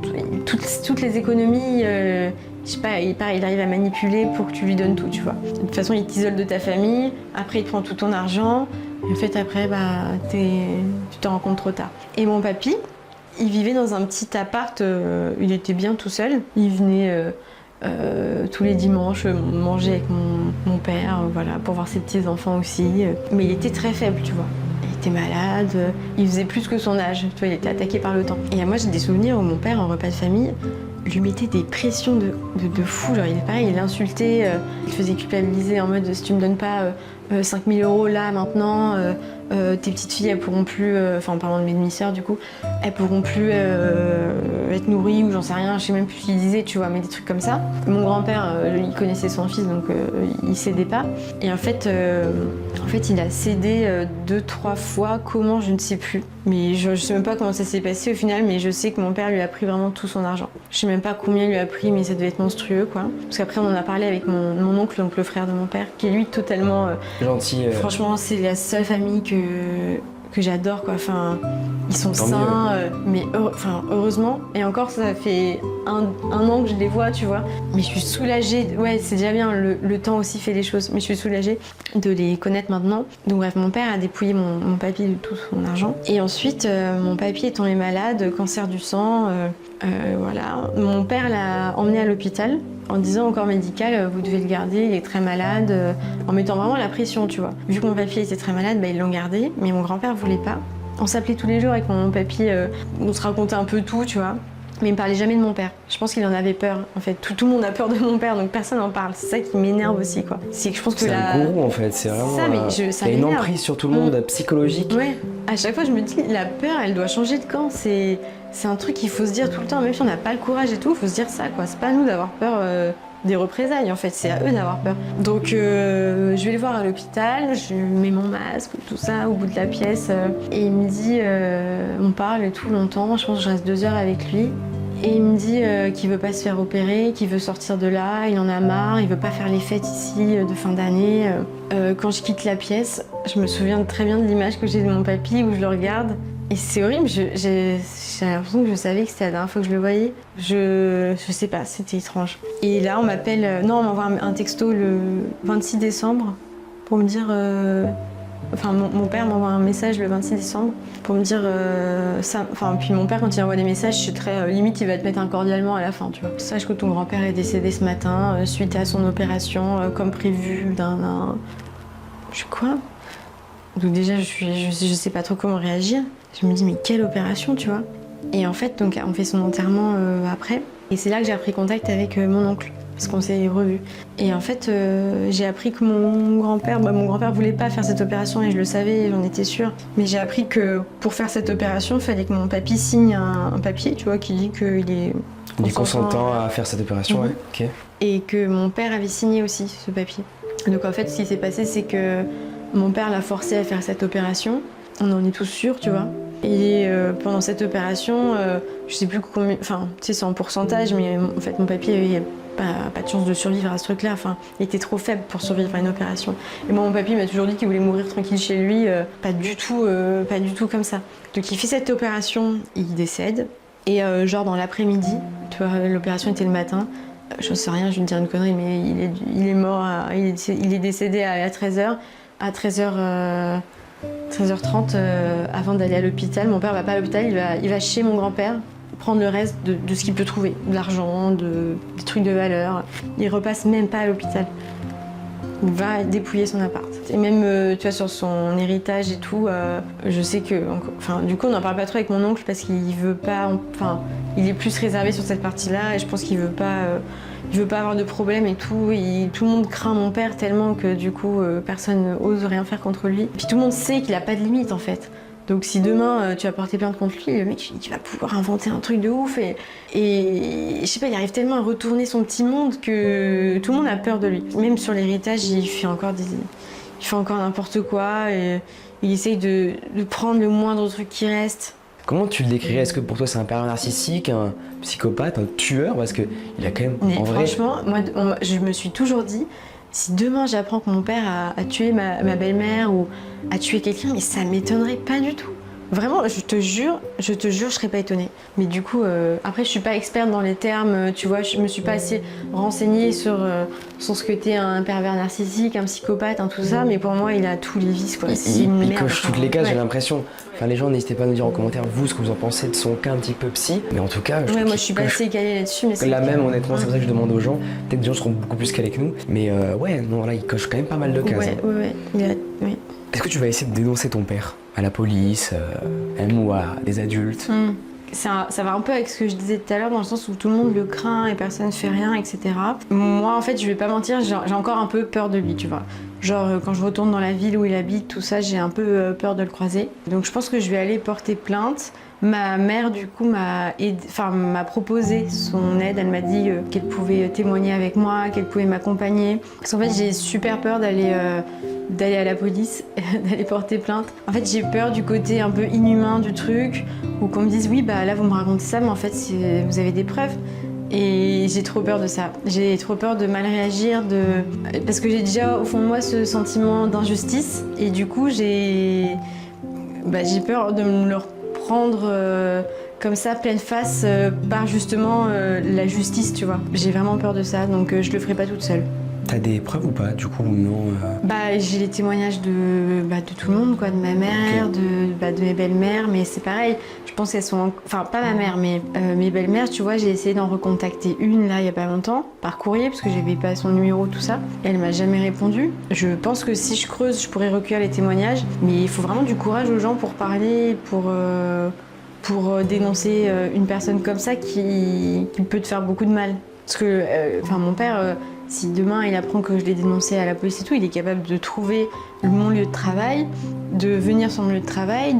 [SPEAKER 2] toutes les économies. Je sais pas, il arrive à manipuler pour que tu lui donnes tout, tu vois. De toute façon, il t'isole de ta famille. Après, il te prend tout ton argent. Et en fait, après, tu te rends compte trop tard. Et mon papy, il vivait dans un petit appart. Il était bien tout seul. Il venait tous les dimanches manger avec mon père, voilà, pour voir ses petits-enfants aussi. Mais il était très faible, tu vois. Il était malade, il faisait plus que son âge, tu vois, il était attaqué par le temps. Et moi, j'ai des souvenirs où mon père, en repas de famille, lui mettait des pressions de fou. Genre, il est pareil, il l'insultait, il faisait culpabiliser en mode si tu me donnes pas 5 000 € là, maintenant, tes petites filles, elles pourront plus, en parlant de mes demi-sœurs du coup, elles pourront plus être nourries ou j'en sais rien, je sais même plus ce qu'il disait, tu vois, mais des trucs comme ça. Mon grand-père, il connaissait son fils, donc il cédait pas. Et en fait, il a cédé 2-3 fois, comment, je ne sais plus. Mais je sais même pas comment ça s'est passé au final, mais je sais que mon père lui a pris vraiment tout son argent. Je sais même pas combien il lui a pris, mais ça devait être monstrueux, quoi. Parce qu'après, on en a parlé avec mon oncle, donc le frère de mon père, qui est lui totalement
[SPEAKER 1] gentil.
[SPEAKER 2] Franchement, c'est la seule famille que j'adore, quoi. Enfin, ils sont sains, mais heureusement. Et encore, ça fait un an que je les vois, tu vois. Mais je suis soulagée. Ouais, c'est déjà bien. Le temps aussi fait les choses. Mais je suis soulagée de les connaître maintenant. Donc bref, mon père a dépouillé mon papy de tout son argent. Et ensuite, mon papy est tombé malade, cancer du sang. Voilà. Mon père l'a emmené à l'hôpital en disant au corps médical, vous devez le garder, il est très malade, en mettant vraiment la pression, tu vois. Vu que mon papy était très malade, ils l'ont gardé, mais mon grand-père voulait pas. On s'appelait tous les jours avec mon papy, on se racontait un peu tout, tu vois. Mais il me parlait jamais de mon père. Je pense qu'il en avait peur, en fait. Tout le monde a peur de mon père, donc personne n'en parle. C'est ça qui m'énerve aussi, quoi. C'est que je pense que
[SPEAKER 1] c'est un gourou, en fait. C'est vraiment.
[SPEAKER 2] Ça,
[SPEAKER 1] il y a une emprise sur tout le monde, psychologique.
[SPEAKER 2] Ouais. À chaque fois, je me dis, la peur, elle doit changer de camp. C'est un truc qu'il faut se dire tout le temps, même si on n'a pas le courage et tout, il faut se dire ça, quoi. C'est pas à nous d'avoir peur des représailles, en fait, c'est à eux d'avoir peur. Donc, je vais le voir à l'hôpital, je mets mon masque, tout ça, au bout de la pièce, et il me dit, on parle et tout longtemps, je pense que je reste 2 heures avec lui. Et il me dit qu'il veut pas se faire opérer, qu'il veut sortir de là, il en a marre, il veut pas faire les fêtes ici de fin d'année. Quand je quitte la pièce, je me souviens très bien de l'image que j'ai de mon papy où je le regarde. Et c'est horrible, j'ai l'impression que je savais que c'était la dernière fois que je le voyais. Je sais pas, c'était étrange. Et là, on m'envoie un texto le 26 décembre pour me dire... mon père m'envoie un message le 26 décembre pour me dire ça. Puis mon père, quand il envoie des messages, je suis très limite, il va te mettre un cordialement à la fin, tu vois. Sache que ton grand-père est décédé ce matin suite à son opération, comme prévu Je sais quoi. Donc déjà, je sais pas trop comment réagir. Je me dis, mais quelle opération, tu vois. Et en fait, donc, on fait son enterrement après. Et c'est là que j'ai repris contact avec mon oncle. parce qu'on s'est revus. Et en fait, j'ai appris que mon grand-père voulait pas faire cette opération et je le savais, j'en étais sûre. Mais j'ai appris que pour faire cette opération, il fallait que mon papy signe un papier, tu vois, qui dit qu'il est
[SPEAKER 1] consentant à faire cette opération, ouais. Ok.
[SPEAKER 2] Et que mon père avait signé aussi ce papier. Donc en fait, ce qui s'est passé, c'est que mon père l'a forcé à faire cette opération. On en est tous sûrs, tu vois. Et pendant cette opération, je sais plus combien, enfin, tu sais, c'est en pourcentage, mais en fait, mon papy avait pas de chance de survivre à ce truc-là. Enfin, il était trop faible pour survivre à une opération. Et moi, mon papy m'a toujours dit qu'il voulait mourir tranquille chez lui, pas du tout comme ça. Donc il fait cette opération, il décède. Et genre dans l'après-midi, tu vois, l'opération était le matin. Je sais rien, je vais te dire une connerie, mais il est mort, il est décédé à 13h. À 13h30, avant d'aller à l'hôpital, mon père va pas à l'hôpital, il va chez mon grand-père prendre le reste de ce qu'il peut trouver, de l'argent, des trucs de valeur. Il repasse même pas à l'hôpital. Il va dépouiller son appart. Et même, tu vois, sur son héritage et tout, je sais que... Enfin, du coup, on n'en parle pas trop avec mon oncle parce qu'il veut pas... Enfin, il est plus réservé sur cette partie-là et je pense qu'il veut pas avoir de problème et tout. Tout le monde craint mon père tellement que du coup, personne n'ose rien faire contre lui. Puis tout le monde sait qu'il a pas de limite, en fait. Donc si demain tu vas porter plainte contre lui, le mec il va pouvoir inventer un truc de ouf et je sais pas, il arrive tellement à retourner son petit monde que tout le monde a peur de lui. Même sur l'héritage, il fait encore n'importe quoi et il essaye de prendre le moindre truc qui reste.
[SPEAKER 1] Comment tu le décrirais? Est-ce que pour toi c'est un pervers narcissique, un psychopathe, un tueur? Parce qu'il a quand même, en vrai...
[SPEAKER 2] Franchement, moi je me suis toujours dit, si demain j'apprends que mon père a tué ma belle-mère ou a tué quelqu'un, mais ça m'étonnerait pas du tout. Vraiment, je te jure, je serais pas étonnée. Mais du coup, après, je suis pas experte dans les termes, tu vois, je me suis pas assez renseignée sur ce que t'es un pervers narcissique, un psychopathe, tout ça, mais pour moi, il a tous les vices, quoi.
[SPEAKER 1] Il coche toutes les cases, j'ai l'impression. Enfin, les gens, n'hésitez pas à nous dire en commentaire, vous, ce que vous en pensez de son cas un petit peu psy. Mais en tout cas,
[SPEAKER 2] moi, je suis pas assez calée là-dessus, mais c'est...
[SPEAKER 1] Là même, honnêtement, c'est pour ça que je demande aux gens. Peut-être que les gens seront beaucoup plus calés que nous. Mais ouais, non, là, il coche quand même pas mal de cases.
[SPEAKER 2] Ouais. Oui.
[SPEAKER 1] Est-ce que tu vas essayer de dénoncer ton père à la police, même ou à des adultes?
[SPEAKER 2] Ça va un peu avec ce que je disais tout à l'heure, dans le sens où tout le monde le craint et personne ne fait rien, etc. Moi, en fait, je vais pas mentir, j'ai encore un peu peur de lui, tu vois. Genre, quand je retourne dans la ville où il habite, tout ça, j'ai un peu peur de le croiser. Donc, je pense que je vais aller porter plainte. Ma mère, du coup, m'a proposé son aide. Elle m'a dit qu'elle pouvait témoigner avec moi, qu'elle pouvait m'accompagner. Parce qu'en fait, j'ai super peur d'aller à la police, d'aller porter plainte. En fait, j'ai peur du côté un peu inhumain du truc, où qu'on me dise oui, bah là, vous me racontez ça, mais en fait, vous avez des preuves. Et j'ai trop peur de ça. J'ai trop peur de mal réagir, parce que j'ai déjà au fond de moi ce sentiment d'injustice. Et du coup, j'ai peur de me le prendre comme ça, pleine face, par justement la justice, tu vois. J'ai vraiment peur de ça, donc je le ferai pas toute seule.
[SPEAKER 1] T'as des preuves ou pas, du coup, ou non
[SPEAKER 2] J'ai les témoignages de tout le monde, quoi, de ma mère, okay. de mes belles-mères, mais c'est pareil, je pense qu'elles sont... Enfin, pas ma mère, mais mes belles-mères, tu vois, j'ai essayé d'en recontacter une, là, il y a pas longtemps, par courrier, parce que j'avais pas son numéro, tout ça, et elle m'a jamais répondu. Je pense que si je creuse, je pourrais recueillir les témoignages, mais il faut vraiment du courage aux gens pour parler, pour dénoncer une personne comme ça qui peut te faire beaucoup de mal. Parce que, mon père... Si demain il apprend que je l'ai dénoncé à la police et tout, il est capable de trouver mon lieu de travail, de venir sur mon lieu de travail,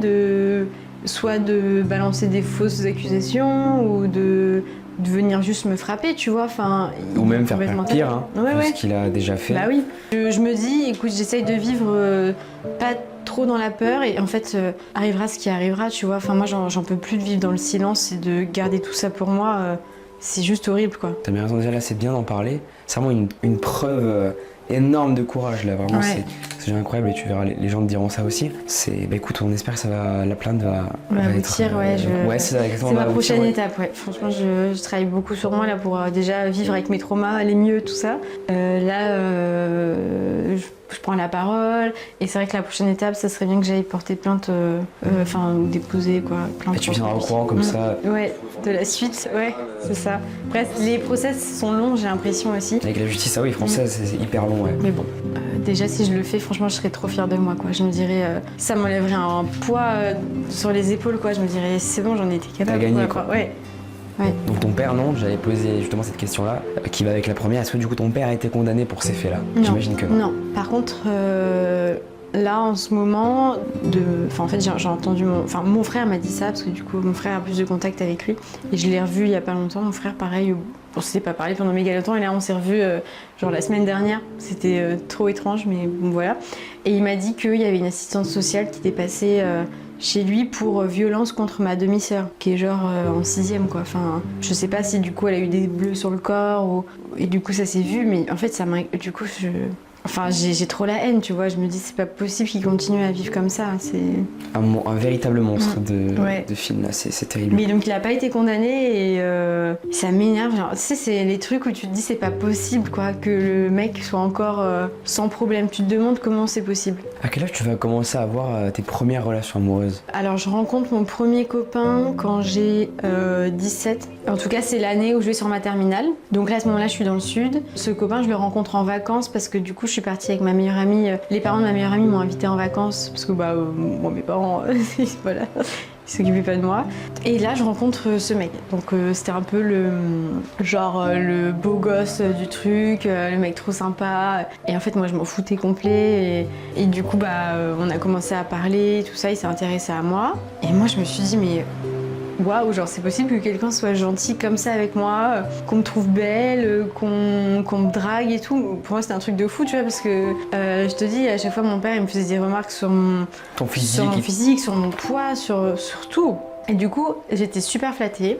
[SPEAKER 2] soit de balancer des fausses accusations ou de venir juste me frapper, tu vois.
[SPEAKER 1] Ou même faire pire, hein,
[SPEAKER 2] ouais.
[SPEAKER 1] Ce qu'il a déjà fait.
[SPEAKER 2] Bah oui. Je me dis, écoute, j'essaye de vivre pas trop dans la peur et en fait, arrivera ce qui arrivera, tu vois. Moi, j'en peux plus de vivre dans le silence et de garder tout ça pour moi. C'est juste horrible, quoi. T'as
[SPEAKER 1] bien raison, déjà là c'est bien d'en parler. C'est vraiment une preuve énorme de courage là, vraiment.
[SPEAKER 2] Ouais.
[SPEAKER 1] C'est incroyable et tu verras, les gens te diront ça aussi. Écoute, on espère que la plainte va
[SPEAKER 2] aboutir,
[SPEAKER 1] être... Ouais, c'est ça, exactement.
[SPEAKER 2] C'est ma prochaine étape, ouais. Franchement, je travaille beaucoup sur moi là pour déjà vivre avec mes traumas, aller mieux, tout ça. Je prends la parole et c'est vrai que la prochaine étape, ça serait bien que j'aille porter plainte, ou déposer quoi. Plainte.
[SPEAKER 1] Et tu viendras au courant comme ça.
[SPEAKER 2] Ouais, de la suite, ouais, c'est ça. Après, les process sont longs, j'ai l'impression aussi.
[SPEAKER 1] Avec la justice, française, c'est hyper long, ouais.
[SPEAKER 2] Mais bon, déjà si je le fais, franchement, je serais trop fière de moi, quoi. Je me dirais, ça m'enlèverait un poids sur les épaules, quoi. Je me dirais, c'est bon, j'en ai été capable.
[SPEAKER 1] T'as gagné, quoi.
[SPEAKER 2] Ouais. Ouais.
[SPEAKER 1] Donc ton père, non, j'avais posé justement cette question-là, qui va avec la première. Est-ce que du coup ton père a été condamné pour ces faits-là? J'imagine que non.
[SPEAKER 2] Non. Par contre, là en ce moment, en fait j'ai entendu mon frère m'a dit ça parce que du coup mon frère a plus de contact avec lui et je l'ai revu il y a pas longtemps. Mon frère, pareil, on s'était pas parlé pendant méga longtemps et là on s'est revu genre la semaine dernière. C'était trop étrange, mais bon voilà. Et il m'a dit qu'il y avait une assistante sociale qui était passée chez lui pour violence contre ma demi-sœur, qui est genre en 6e quoi. Enfin, je sais pas si du coup elle a eu des bleus sur le corps et du coup ça s'est vu, mais en fait ça m'a, du coup j'ai trop la haine, tu vois. Je me dis c'est pas possible qu'il continue à vivre comme ça. C'est
[SPEAKER 1] un véritable monstre de film là, c'est terrible.
[SPEAKER 2] Mais donc il a pas été condamné et ça m'énerve. Genre, tu sais, c'est les trucs où tu te dis c'est pas possible quoi, que le mec soit encore sans problème. Tu te demandes comment c'est possible.
[SPEAKER 1] À quel âge tu vas commencer à avoir tes premières relations amoureuses?
[SPEAKER 2] Alors je rencontre mon premier copain quand j'ai 17. En tout cas c'est l'année où je vais sur ma terminale. Donc là à ce moment-là je suis dans le sud. Ce copain je le rencontre en vacances parce que du coup je suis partie avec ma meilleure amie. Les parents de ma meilleure amie m'ont invitée en vacances parce que mes parents voilà, ils s'occupaient pas de moi. Et là je rencontre ce mec. Donc c'était un peu le beau gosse du truc, le mec trop sympa. Et en fait moi je m'en foutais complet et du coup on a commencé à parler, tout ça, il s'est intéressé à moi. Et moi je me suis dit mais waouh, genre c'est possible que quelqu'un soit gentil comme ça avec moi, qu'on me trouve belle, qu'on me drague et tout. Pour moi c'était un truc de fou, tu vois, parce que je te dis, à chaque fois mon père il me faisait des remarques sur mon physique, sur mon poids, sur tout. Et du coup j'étais super flattée.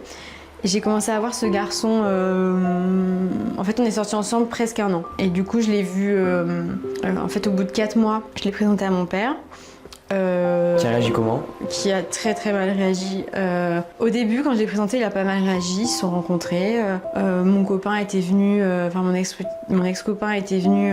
[SPEAKER 2] Et j'ai commencé à voir ce garçon, en fait on est sortis ensemble presque 1 an. Et du coup je l'ai vu, en fait au bout de 4 mois, je l'ai présenté à mon père.
[SPEAKER 1] Qui a réagi comment? Qui
[SPEAKER 2] a très très mal réagi. Au début, quand je l'ai présenté, il a pas mal réagi, ils se sont rencontrés. Mon copain était venu, mon ex-copain était venu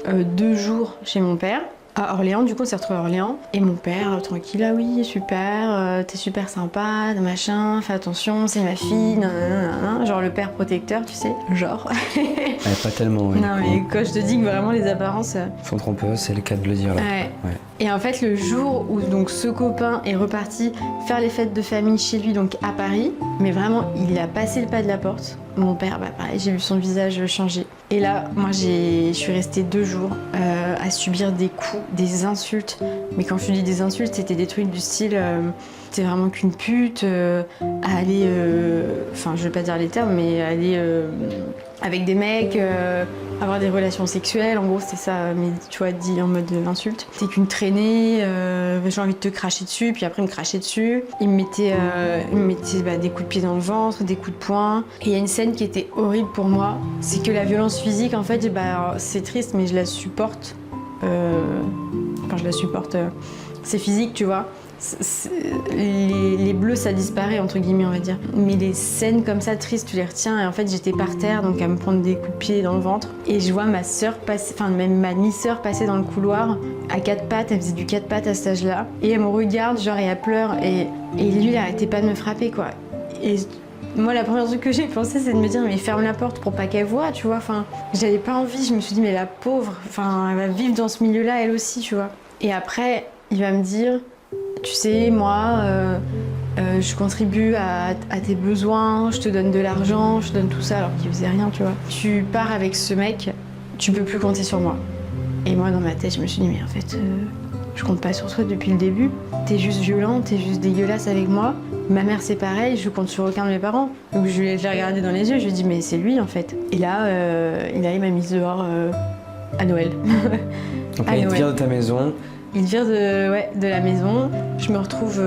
[SPEAKER 2] 2 jours chez mon père. À Orléans, du coup on s'est retrouvés à Orléans. Et mon père, tranquille, ah oui, super, t'es super sympa, machin, fais attention, c'est ma fille, nanana, genre le père protecteur, tu sais, genre.
[SPEAKER 1] Pas tellement, ouais.
[SPEAKER 2] Non mais quand je te dis que vraiment les apparences...
[SPEAKER 1] sont trompeuses, c'est le cas de le dire là.
[SPEAKER 2] Ouais. Et en fait le jour où donc ce copain est reparti faire les fêtes de famille chez lui, donc à Paris, mais vraiment il a passé le pas de la porte. Mon père, pareil, j'ai vu son visage changer. Et là, moi, je suis restée 2 jours à subir des coups, des insultes. Mais quand je dis des insultes, c'était des trucs du style t'es vraiment qu'une pute, à aller, je vais pas dire les termes, mais aller avec des mecs, avoir des relations sexuelles. En gros, c'était ça, mais tu vois, dit en mode insulte. T'es qu'une traînée, j'ai envie de te cracher dessus, puis après, il me crachait dessus. Il me mettait des coups de pied dans le ventre, des coups de poing. Et il y a une scène qui était horrible pour moi, c'est que la violence physique, en fait, c'est triste, mais je la supporte. C'est physique, tu vois. Les bleus, ça disparaît, entre guillemets, on va dire. Mais les scènes comme ça, tristes, tu les retiens. Et en fait, j'étais par terre, donc à me prendre des coups de pied dans le ventre. Et je vois ma sœur passer, même ma demi-sœur passer dans le couloir à 4 pattes. Elle faisait du 4 pattes à cet âge-là. Et elle me regarde, genre, et elle pleure. Et lui, il arrêtait pas de me frapper, quoi. Et moi, la première chose que j'ai pensé, c'est de me dire, mais ferme la porte pour pas qu'elle voie, tu vois. Enfin, j'avais pas envie. Je me suis dit, mais la pauvre, elle va vivre dans ce milieu-là, elle aussi, tu vois. Et après, il va me dire, tu sais, moi, je contribue à tes besoins, je te donne de l'argent, je te donne tout ça, alors qu'il faisait rien, tu vois. Tu pars avec ce mec, tu peux plus compter sur moi. Et moi, dans ma tête, je me suis dit, mais en fait, je compte pas sur toi depuis le début. T'es juste violent, t'es juste dégueulasse avec moi. Ma mère, c'est pareil, je compte sur aucun de mes parents. Donc je l'ai regardé dans les yeux, je lui ai dit, mais c'est lui, en fait. Et là, il m'a mise dehors à Noël.
[SPEAKER 1] Donc là, il te vire de ta maison.
[SPEAKER 2] Il vire de la maison. Je me retrouve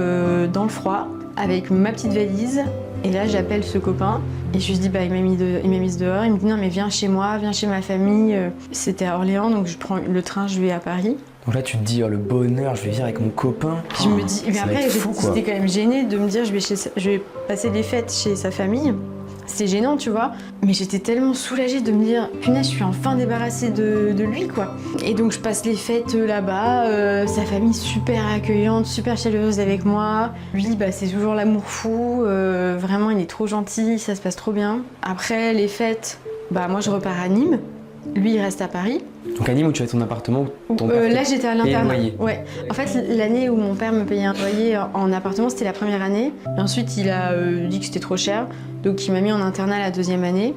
[SPEAKER 2] dans le froid avec ma petite valise. Et là, j'appelle ce copain et je lui dis, il m'a mise dehors. Il me dit, non, mais viens chez moi, viens chez ma famille. C'était à Orléans, donc je prends le train, je vais à Paris.
[SPEAKER 1] Donc là, tu te dis, oh, le bonheur, je vais vivre avec mon copain.
[SPEAKER 2] Puis je me dis, mais après, j'étais quand même gênée de me dire, je vais passer les fêtes chez sa famille. C'est gênant, tu vois. Mais j'étais tellement soulagée de me dire, punaise, je suis enfin débarrassée de lui, quoi. Et donc, je passe les fêtes là-bas. Sa famille super accueillante, super chaleureuse avec moi. Lui, c'est toujours l'amour fou. Vraiment, il est trop gentil, ça se passe trop bien. Après les fêtes, moi, je repars à Nîmes. Lui, il reste à Paris.
[SPEAKER 1] Donc à Nîmes où tu as ton appartement où ton père
[SPEAKER 2] là, j'étais à l'internat.
[SPEAKER 1] loyer.
[SPEAKER 2] Ouais. En fait, l'année où mon père me payait un loyer en appartement, c'était la première année. Et ensuite, il a dit que c'était trop cher. Donc, il m'a mis en internat la deuxième année.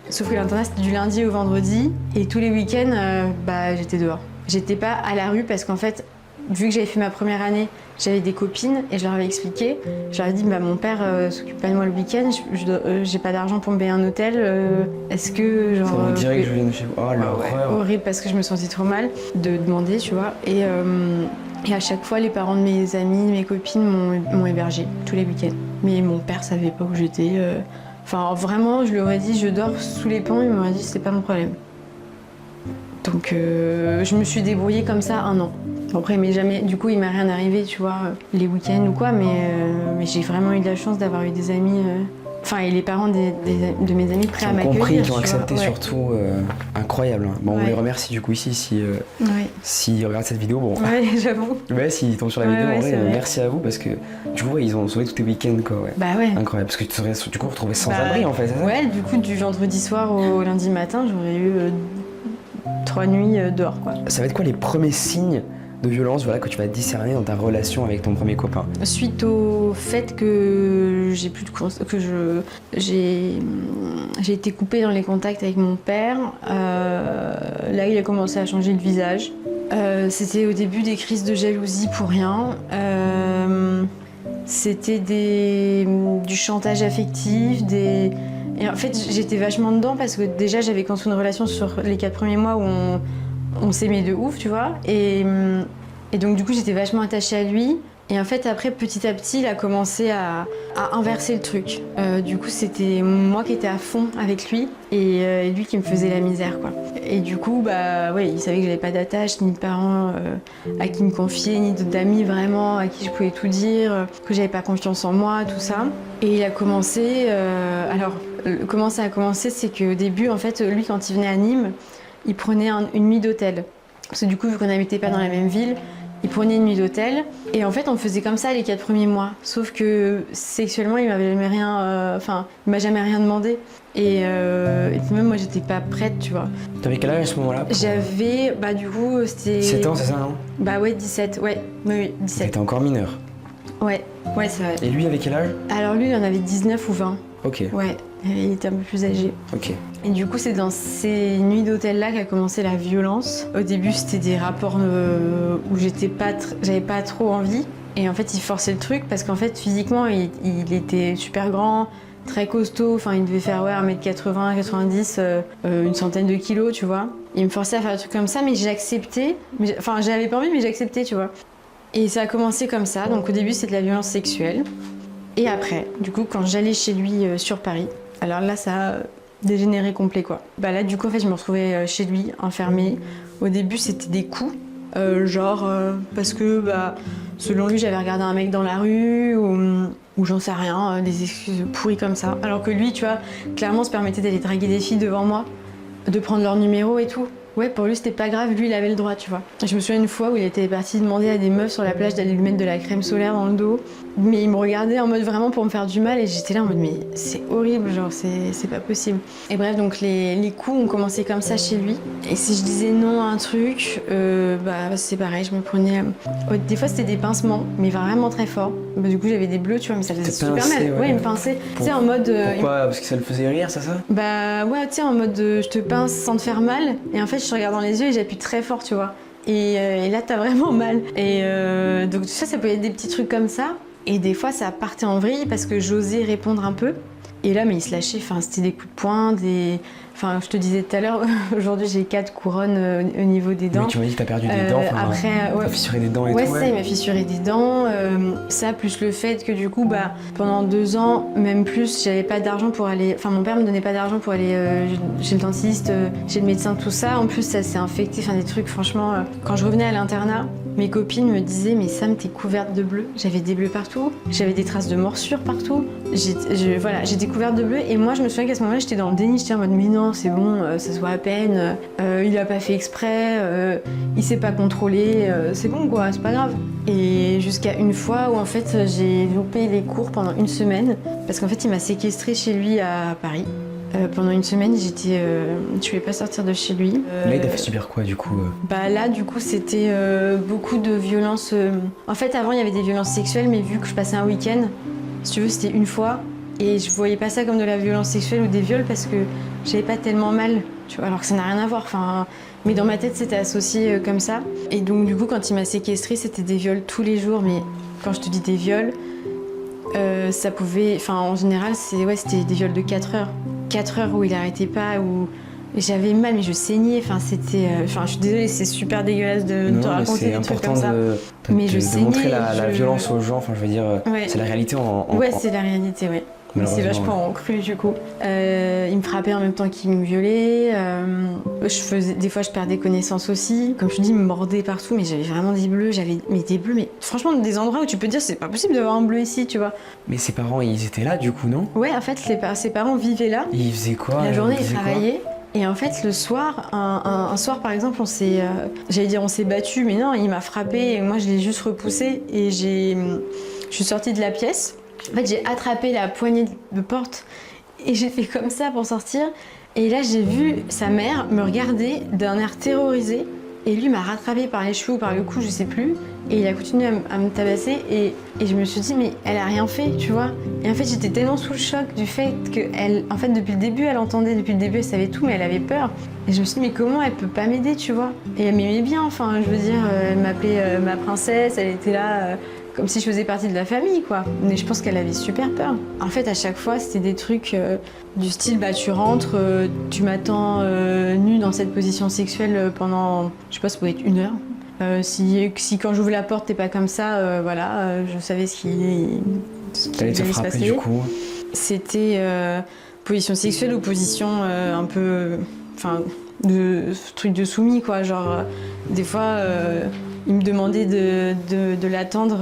[SPEAKER 2] Sauf que l'internat, c'était du lundi au vendredi. Et tous les week-ends, j'étais dehors. J'étais pas à la rue parce qu'en fait, vu que j'avais fait ma première année, j'avais des copines et je leur avais expliqué. Je leur ai dit, mon père s'occupe pas de moi le week-end, j'ai pas d'argent pour me payer un hôtel. Est-ce que genre.
[SPEAKER 1] On dirait que je viens de chez vous. Oh l'horreur.
[SPEAKER 2] Horrible parce que je me sentais trop mal de demander, tu vois. Et à chaque fois, les parents de mes amis, mes copines m'ont hébergée tous les week-ends. Mais mon père savait pas où j'étais. Enfin, vraiment, je lui aurais dit, je dors sous les ponts, il m'aurait dit, c'est pas mon problème. Donc, je me suis débrouillée comme ça 1 an. Après, mais jamais, du coup, il m'est rien arrivé, tu vois, les week-ends ou quoi, mais j'ai vraiment eu de la chance d'avoir eu des amis, et les parents de mes amis prêts à m'accueillir.
[SPEAKER 1] Qui ont compris, qui ont accepté surtout, incroyable. Hein. Bon, on les remercie du coup ici s'ils regardent cette vidéo. Bon.
[SPEAKER 2] Ouais, j'avoue.
[SPEAKER 1] Ouais, s'ils tombent sur la vidéo, en vrai, merci à vous parce que du coup, ils ont sauvé tous tes week-ends, quoi. Ouais.
[SPEAKER 2] Bah ouais.
[SPEAKER 1] Incroyable, parce que tu serais du coup retrouvé sans abri en fait, c'est ça?
[SPEAKER 2] Ouais, du coup, du vendredi soir au lundi matin, j'aurais eu 3 nuits dehors, quoi. Ça
[SPEAKER 1] va être quoi les premiers signes de violence que tu vas discerner dans ta relation avec ton premier copain?
[SPEAKER 2] Suite au fait que j'ai été coupée dans les contacts avec mon père, là il a commencé à changer le visage. C'était au début des crises de jalousie pour rien. C'était du chantage affectif, Et en fait j'étais vachement dedans parce que déjà j'avais construit une relation sur les 4 premiers mois où on s'aimait de ouf, tu vois. Et donc du coup j'étais vachement attachée à lui. Et en fait après petit à petit il a commencé à inverser le truc. Du coup c'était moi qui étais à fond avec lui et lui qui me faisait la misère, quoi. Et du coup il savait que j'avais pas d'attache, ni de parents à qui me confier, ni d'amis vraiment à qui je pouvais tout dire, que j'avais pas confiance en moi, tout ça. Et il a commencé, comment ça a commencé, c'est qu'au début en fait lui quand il venait à Nîmes, il prenait une nuit d'hôtel. Parce que du coup, vu qu'on n'habitait pas dans la même ville, il prenait une nuit d'hôtel. Et en fait, on faisait comme ça les 4 premiers mois. Sauf que sexuellement, il m'a jamais rien demandé. Et puis même moi, j'étais pas prête, tu vois.
[SPEAKER 1] T'avais quel âge à ce moment-là?
[SPEAKER 2] J'avais, du coup, c'était...
[SPEAKER 1] 17 ans, c'est ça, non?
[SPEAKER 2] Ouais, 17, ouais. Oui, 17.
[SPEAKER 1] T'étais encore mineur? Ouais,
[SPEAKER 2] c'est vrai.
[SPEAKER 1] Et lui, avait quel âge?
[SPEAKER 2] Alors lui, il en avait 19 ou 20.
[SPEAKER 1] Ok.
[SPEAKER 2] Ouais, il était un peu plus âgé.
[SPEAKER 1] Ok.
[SPEAKER 2] Et du coup, c'est dans ces nuits d'hôtel-là qu'a commencé la violence. Au début, c'était des rapports où j'avais pas trop envie. Et en fait, il forçait le truc parce qu'en fait, physiquement, il était super grand, très costaud. Enfin, il devait faire 1m80, 90, une centaine de kilos, tu vois. Il me forçait à faire des trucs comme ça, mais j'acceptais. Enfin, j'avais pas envie, mais j'acceptais, tu vois. Et ça a commencé comme ça. Donc au début, c'est de la violence sexuelle. Et après, du coup, quand j'allais chez lui sur Paris, alors là, ça a dégénéré complet, quoi. Là, du coup, en fait, je me retrouvais chez lui, enfermée. Au début, c'était des coups, parce que, selon lui, j'avais regardé un mec dans la rue, ou j'en sais rien, des excuses pourries comme ça. Alors que lui, tu vois, clairement, se permettait d'aller draguer des filles devant moi, de prendre leur numéro et tout. Ouais, pour lui, c'était pas grave, lui, il avait le droit, tu vois. Je me souviens une fois où il était parti demander à des meufs sur la plage d'aller lui mettre de la crème solaire dans le dos. Mais il me regardait en mode vraiment pour me faire du mal et j'étais là en mode mais c'est horrible, genre c'est pas possible. Et bref, donc les coups ont commencé comme ça chez lui. Et si je disais non à un truc, c'est pareil, je me prenais... Des fois, c'était des pincements, mais vraiment très forts. Du coup, j'avais des bleus, tu vois, mais ça faisait super mal. Ouais, il me pinçait. Tu sais, en mode...
[SPEAKER 1] Pourquoi? Parce que ça le faisait rire, c'est ça?
[SPEAKER 2] Ouais, tu sais, en mode je te pince sans te faire mal. Et en fait, je te regarde dans les yeux et j'appuie très fort, tu vois. Et là, t'as vraiment mal. Et donc, ça pouvait être des petits trucs comme ça. Et des fois, ça partait en vrille parce que j'osais répondre un peu. Et là, mais il se lâchait. Enfin, c'était des coups de poing, Enfin, je te disais tout à l'heure, aujourd'hui, j'ai 4 couronnes au niveau des dents.
[SPEAKER 1] Mais tu m'as dit que t'as perdu des dents.
[SPEAKER 2] Après,
[SPEAKER 1] t'as fissuré des dents et tout.
[SPEAKER 2] Ouais, ça, il m'a fissuré des dents. Ça, plus le fait que du coup, pendant 2 ans, même plus, j'avais pas d'argent pour aller... Enfin, mon père me donnait pas d'argent pour aller chez le dentiste, chez le médecin, tout ça. En plus, ça s'est infecté. Enfin, des trucs, franchement... Quand je revenais à l'internat, mes copines me disaient « Mais Sam, t'es couverte de bleu ». J'avais des bleus partout. J'avais des traces de morsures partout. J'étais couverte de bleu. Et moi, je me souviens qu'à ce moment-là, j'étais dans le déni. J'étais en mode « Mais non, c'est bon, ça se voit à peine. Il a pas fait exprès. Il s'est pas contrôlé. C'est bon, quoi, c'est pas grave ». Et jusqu'à une fois où, en fait, j'ai loupé les cours pendant 1 semaine. Parce qu'en fait, il m'a séquestrée chez lui à Paris. Pendant une semaine, je pouvais pas sortir de chez lui.
[SPEAKER 1] Là, il t'a fait subir quoi du coup
[SPEAKER 2] Là, du coup, c'était beaucoup de violences. En fait, avant, il y avait des violences sexuelles, mais vu que je passais un week-end, si tu veux, c'était une fois. Et je voyais pas ça comme de la violence sexuelle ou des viols parce que j'avais pas tellement mal, tu vois, alors que ça n'a rien à voir. Enfin, mais dans ma tête, c'était associé comme ça. Et donc, du coup, quand il m'a séquestrée, c'était des viols tous les jours. Mais quand je te dis des viols, ça pouvait. Enfin, en général, c'était des viols de 4 heures. 4 heures où il arrêtait pas, où j'avais mal, mais je saignais. Enfin, c'était. Enfin, je suis désolée, c'est super dégueulasse de te raconter des trucs comme ça. Mais je saignais.
[SPEAKER 1] De montrer la violence aux gens, enfin, je veux dire, c'est la réalité
[SPEAKER 2] Ouais, c'est la réalité, ouais. Mais c'est vachement cru du coup. Il me frappait en même temps qu'il me violait. Des fois, je perdais connaissance aussi. Comme je te dis, il me mordait partout, mais j'avais vraiment des bleus. Mais franchement, des endroits où tu peux te dire c'est pas possible d'avoir un bleu ici, tu vois.
[SPEAKER 1] Mais ses parents, ils étaient là du coup, non?
[SPEAKER 2] Ouais, en fait, ses parents vivaient là.
[SPEAKER 1] Ils faisaient quoi?
[SPEAKER 2] La journée, ils travaillaient. Et en fait, le soir, un soir par exemple, on s'est battu, mais non, il m'a frappé et moi je l'ai juste repoussé et je suis sortie de la pièce. En fait, j'ai attrapé la poignée de porte et j'ai fait comme ça pour sortir. Et là, j'ai vu sa mère me regarder d'un air terrorisé. Et lui m'a rattrapé par les cheveux ou par le cou, je sais plus. Et il a continué à me tabasser. Et je me suis dit, mais elle a rien fait, tu vois. Et en fait, j'étais tellement sous le choc du fait qu'elle, en fait, depuis le début, elle entendait, depuis le début, elle savait tout, mais elle avait peur. Et je me suis dit, mais comment elle peut pas m'aider, tu vois. Et elle m'aimait bien, enfin, je veux dire, elle m'appelait ma princesse, elle était là. Comme si je faisais partie de la famille, quoi. Mais je pense qu'elle avait super peur. En fait, à chaque fois, c'était des trucs du style, bah, tu rentres, tu m'attends nue dans cette position sexuelle pendant, je sais pas, ça pouvait être 1 heure. Si quand j'ouvre la porte, t'es pas comme ça, voilà, je savais ce qui
[SPEAKER 1] allait se passer. Du coup.
[SPEAKER 2] C'était position sexuelle ou position un peu, enfin, de truc de soumis, quoi. Genre, des fois. Il me demandait de l'attendre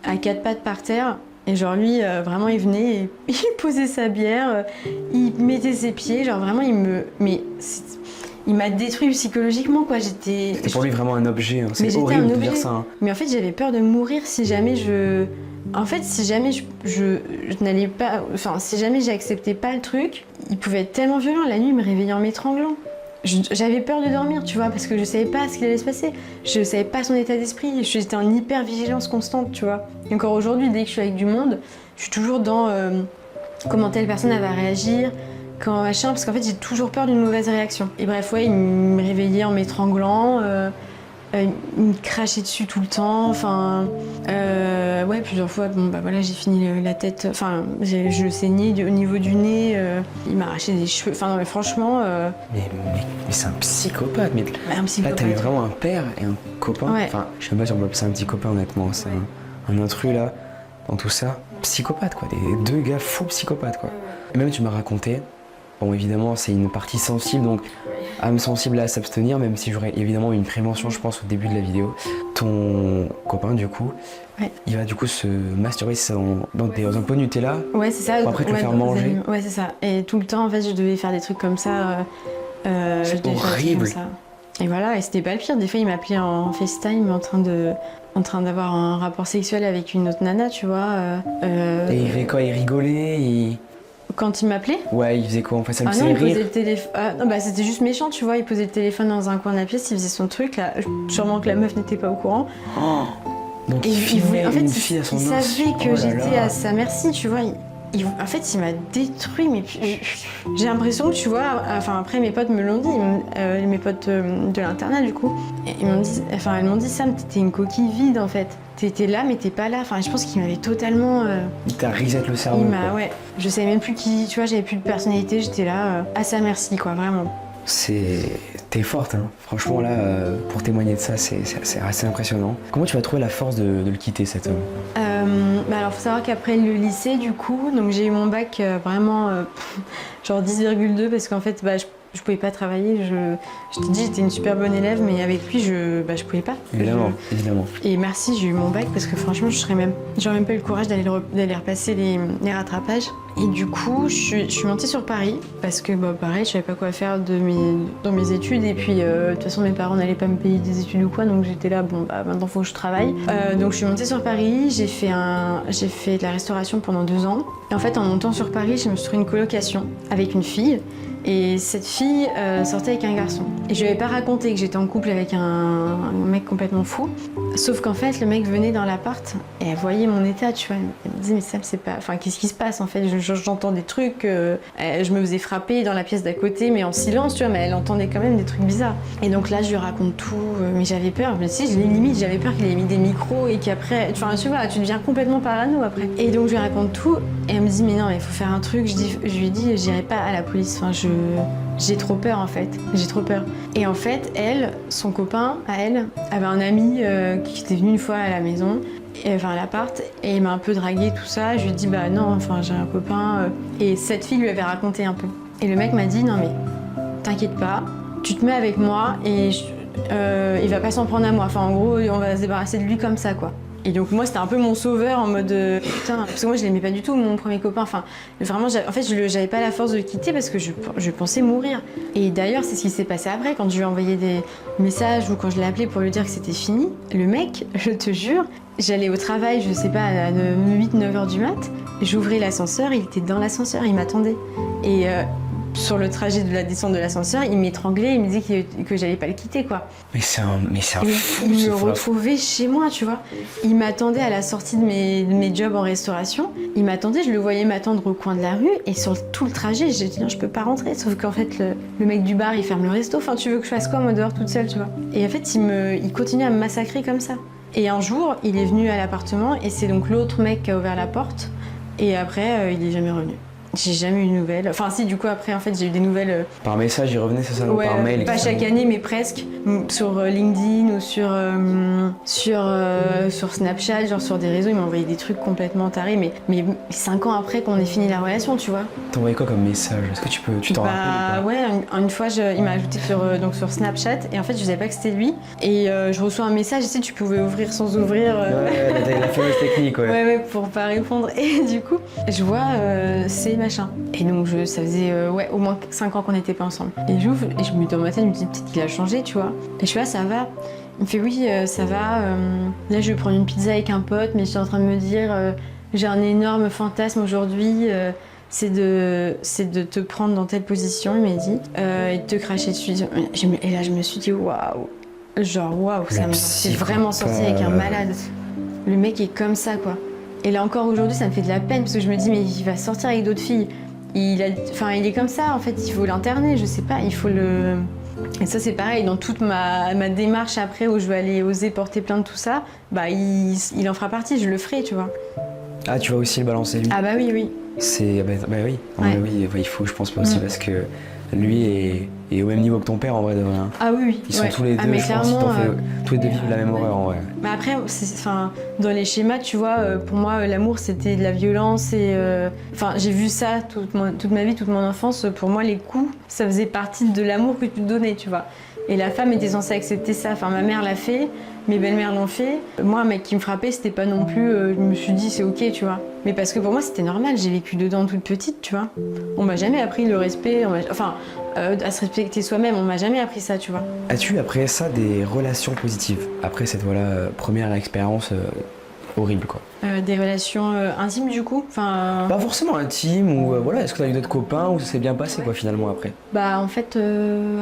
[SPEAKER 2] à 4 pattes par terre. Et genre lui, vraiment, il venait, et il posait sa bière, il mettait ses pieds, genre vraiment, il m'a détruit psychologiquement, quoi. C'était
[SPEAKER 1] pour lui vraiment un objet, hein. C'est horrible de dire ça. Hein.
[SPEAKER 2] Mais en fait, j'avais peur de mourir si jamais si jamais je n'allais pas... Enfin, si jamais j'acceptais pas le truc, il pouvait être tellement violent. La nuit, il me réveillait en m'étranglant. J'avais peur de dormir, tu vois, parce que je savais pas ce qu'il allait se passer. Je savais pas son état d'esprit. J'étais en hyper vigilance constante, tu vois. Et encore aujourd'hui, dès que je suis avec du monde, je suis toujours dans comment telle personne elle va réagir, quand machin, parce qu'en fait j'ai toujours peur d'une mauvaise réaction. Et bref, ouais, il me réveillait en m'étranglant, il me crachait dessus tout le temps, enfin, ouais, plusieurs fois, bon bah voilà, j'ai fini la tête, enfin, je saignais au niveau du nez, il m'a arraché des cheveux, enfin non mais franchement...
[SPEAKER 1] Mais c'est un psychopathe, mais
[SPEAKER 2] un psychopathe.
[SPEAKER 1] Là t'as eu vraiment un père et un copain,
[SPEAKER 2] ouais.
[SPEAKER 1] Enfin, je sais même pas si on peut appeler ça un petit copain honnêtement, c'est un intrus là, dans tout ça, psychopathe quoi, des 2 gars fous psychopathes quoi. Et même tu m'as raconté, bon évidemment c'est une partie sensible donc âme sensible à s'abstenir, même si j'aurais évidemment une prévention je pense au début de la vidéo. Ton copain du coup, ouais. Il va du coup se masturber dans un pot de Nutella.
[SPEAKER 2] Ouais c'est ça.
[SPEAKER 1] Pour après te le faire manger.
[SPEAKER 2] Ouais c'est ça. Et tout le temps en fait je devais faire des trucs comme ça.
[SPEAKER 1] C'est horrible.
[SPEAKER 2] Comme ça. Et voilà, et c'était pas le pire. Des fois il m'appelait en FaceTime en train d'avoir un rapport sexuel avec une autre nana, tu vois.
[SPEAKER 1] Et il fait quoi? Il rigolait
[SPEAKER 2] Quand il m'appelait?
[SPEAKER 1] Ouais, il faisait quoi? En fait, ça me
[SPEAKER 2] faisait
[SPEAKER 1] rire.
[SPEAKER 2] Il posait le téléphone. Non, bah c'était juste méchant, tu vois. Il posait le téléphone dans un coin de la pièce, il faisait son truc là. Sûrement que la meuf n'était pas au courant.
[SPEAKER 1] Oh. Donc il filmait une fille à son os.
[SPEAKER 2] Il savait que j'étais à sa merci, tu vois. En fait, il m'a détruit, mais j'ai l'impression que, tu vois, enfin après mes potes me l'ont dit, mes potes de l'internat du coup, elles m'ont dit Sam, t'étais une coquille vide en fait. T'étais là mais t'es pas là. Enfin, je pense qu'il m'avait totalement.
[SPEAKER 1] Il t'a reset le cerveau.
[SPEAKER 2] Ouais. Je savais même plus qui, tu vois, j'avais plus de personnalité, j'étais là à sa merci quoi, vraiment.
[SPEAKER 1] T'es forte, hein. Franchement là, pour témoigner de ça, c'est assez impressionnant. Comment tu vas trouver la force de le quitter cet homme?
[SPEAKER 2] Alors faut savoir qu'après le lycée du coup, donc j'ai eu mon bac vraiment genre 10,2 parce qu'en fait je pouvais pas travailler. Je t'ai dit j'étais une super bonne élève mais avec lui je pouvais pas.
[SPEAKER 1] Évidemment.
[SPEAKER 2] Et merci j'ai eu mon bac parce que franchement j'aurais même pas eu le courage d'aller repasser les rattrapages. Et du coup, je suis montée sur Paris parce que pareil, je savais pas quoi faire dans mes études et puis de toute façon mes parents n'allaient pas me payer des études ou quoi, donc j'étais là, maintenant faut que je travaille. Donc je suis montée sur Paris, j'ai fait de la restauration pendant 2 ans. Et en fait, en montant sur Paris, je me suis trouvée une colocation avec une fille. Et cette fille sortait avec un garçon. Et je lui avais pas raconté que j'étais en couple avec un mec complètement fou. Sauf qu'en fait, le mec venait dans l'appart et elle voyait mon état, tu vois. Elle me disait, mais Sam, c'est pas... Enfin, qu'est-ce qui se passe en fait? J'entends des trucs, je me faisais frapper dans la pièce d'à côté, mais en silence, tu vois, mais elle entendait quand même des trucs bizarres. Et donc là, je lui raconte tout, mais j'avais peur. Mais tu sais, j'avais peur qu'il ait mis des micros et qu'après... Enfin, tu vois, tu deviens complètement parano après. Et donc, je lui raconte tout et elle me dit, mais non, mais il faut faire un truc. Je lui dis, j'irai pas à la police. Enfin, j'ai trop peur en fait, j'ai trop peur. Et en fait, son copain, à elle, avait un ami qui était venu une fois à la maison, à l'appart, et il m'a un peu dragué tout ça. Je lui ai dit, bah non, enfin j'ai un copain. Et cette fille lui avait raconté un peu. Et le mec m'a dit, non mais t'inquiète pas, tu te mets avec moi et il va pas s'en prendre à moi. Enfin en gros, on va se débarrasser de lui comme ça quoi. Et donc moi c'était un peu mon sauveur en mode putain, parce que moi je l'aimais pas du tout mon premier copain, enfin vraiment en fait j'avais pas la force de le quitter parce que je pensais mourir. Et d'ailleurs c'est ce qui s'est passé après quand je lui ai envoyé des messages ou quand je l'ai appelé pour lui dire que c'était fini. Le mec, je te jure, j'allais au travail, je sais pas, à 8-9 heures du mat, j'ouvrais l'ascenseur, il était dans l'ascenseur, il m'attendait. Et sur le trajet de la descente de l'ascenseur, il m'étranglait, il me disait que j'allais pas le quitter quoi.
[SPEAKER 1] Mais c'est un fou.
[SPEAKER 2] Il me retrouvait chez moi, tu vois. Il m'attendait à la sortie de mes jobs en restauration. Il m'attendait, je le voyais m'attendre au coin de la rue et sur tout le trajet, j'ai dit non, je peux pas rentrer. Sauf qu'en fait, le mec du bar, il ferme le resto. Enfin, tu veux que je fasse quoi moi dehors toute seule, tu vois. Et en fait, il continue à me massacrer comme ça. Et un jour, il est venu à l'appartement et c'est donc l'autre mec qui a ouvert la porte. Et après, il est jamais revenu. J'ai jamais eu de nouvelles. Enfin si, du coup après en fait j'ai eu des nouvelles...
[SPEAKER 1] Par message, il revenait, c'est ça,
[SPEAKER 2] ouais,
[SPEAKER 1] par mail?
[SPEAKER 2] Pas chaque année mais presque. Sur LinkedIn ou sur Snapchat, genre sur des réseaux, il m'a envoyé des trucs complètement tarés. Mais 5 ans après qu'on ait fini la relation, tu vois.
[SPEAKER 1] T'as envoyé quoi comme message? Est-ce que tu t'en rappelles ou pas?
[SPEAKER 2] Ouais, une fois il m'a ajouté sur Snapchat et en fait je savais pas que c'était lui. Et je reçois un message, tu sais, tu pouvais ouvrir sans ouvrir.
[SPEAKER 1] Ouais, la fameuse technique, ouais.
[SPEAKER 2] Ouais, pour pas répondre. Et du coup, je vois c'est machin. Et donc ça faisait au moins 5 ans qu'on n'était pas ensemble. Et j'ouvre et je me dans ma tête, je me dis peut-être qu'il a changé, tu vois. Et je fais ça va. Il me fait oui, ça va. Là je vais prendre une pizza avec un pote, mais je suis en train de me dire j'ai un énorme fantasme aujourd'hui. C'est de te prendre dans telle position, il m'a dit, et de te cracher dessus. Et là je me suis dit waouh. Genre waouh, ça me c'est vraiment sorti avec un malade. Le mec est comme ça quoi. Et là encore aujourd'hui ça me fait de la peine parce que je me dis mais il va sortir avec d'autres filles. Il est comme ça en fait, il faut l'interner, je sais pas, il faut le... Et ça c'est pareil, dans toute ma démarche après où je vais aller oser porter plainte tout ça, il en fera partie, je le ferai tu vois.
[SPEAKER 1] Ah tu vas aussi le balancer lui?
[SPEAKER 2] Ah bah oui.
[SPEAKER 1] C'est... oui.
[SPEAKER 2] Ouais.
[SPEAKER 1] Oui, il faut je pense pas aussi parce que lui est au même niveau que ton père en vrai de vrai.
[SPEAKER 2] Ah oui.
[SPEAKER 1] Ils sont tous les deux,
[SPEAKER 2] mais
[SPEAKER 1] je pense qu'ils t'ont fait tous les deux vivre la même horreur en vrai.
[SPEAKER 2] Mais après, dans les schémas, tu vois, pour moi, l'amour c'était de la violence et... j'ai vu ça toute ma vie, toute mon enfance. Pour moi, les coups, ça faisait partie de l'amour que tu te donnais, tu vois. Et la femme était censée accepter ça. Enfin, ma mère l'a fait, mes belles-mères l'ont fait. Moi, un mec qui me frappait, c'était pas non plus... je me suis dit, c'est ok, tu vois. Mais parce que pour moi, c'était normal. J'ai vécu dedans toute petite, tu vois. On m'a jamais appris le respect. À se respecter soi-même, on m'a jamais appris ça, tu vois.
[SPEAKER 1] As-tu après ça des relations positives? Après cette première expérience horrible quoi.
[SPEAKER 2] Des relations intimes du coup,
[SPEAKER 1] Pas forcément intimes ou est-ce que t'as eu d'autres copains ou ça s'est bien passé quoi finalement après?
[SPEAKER 2] En fait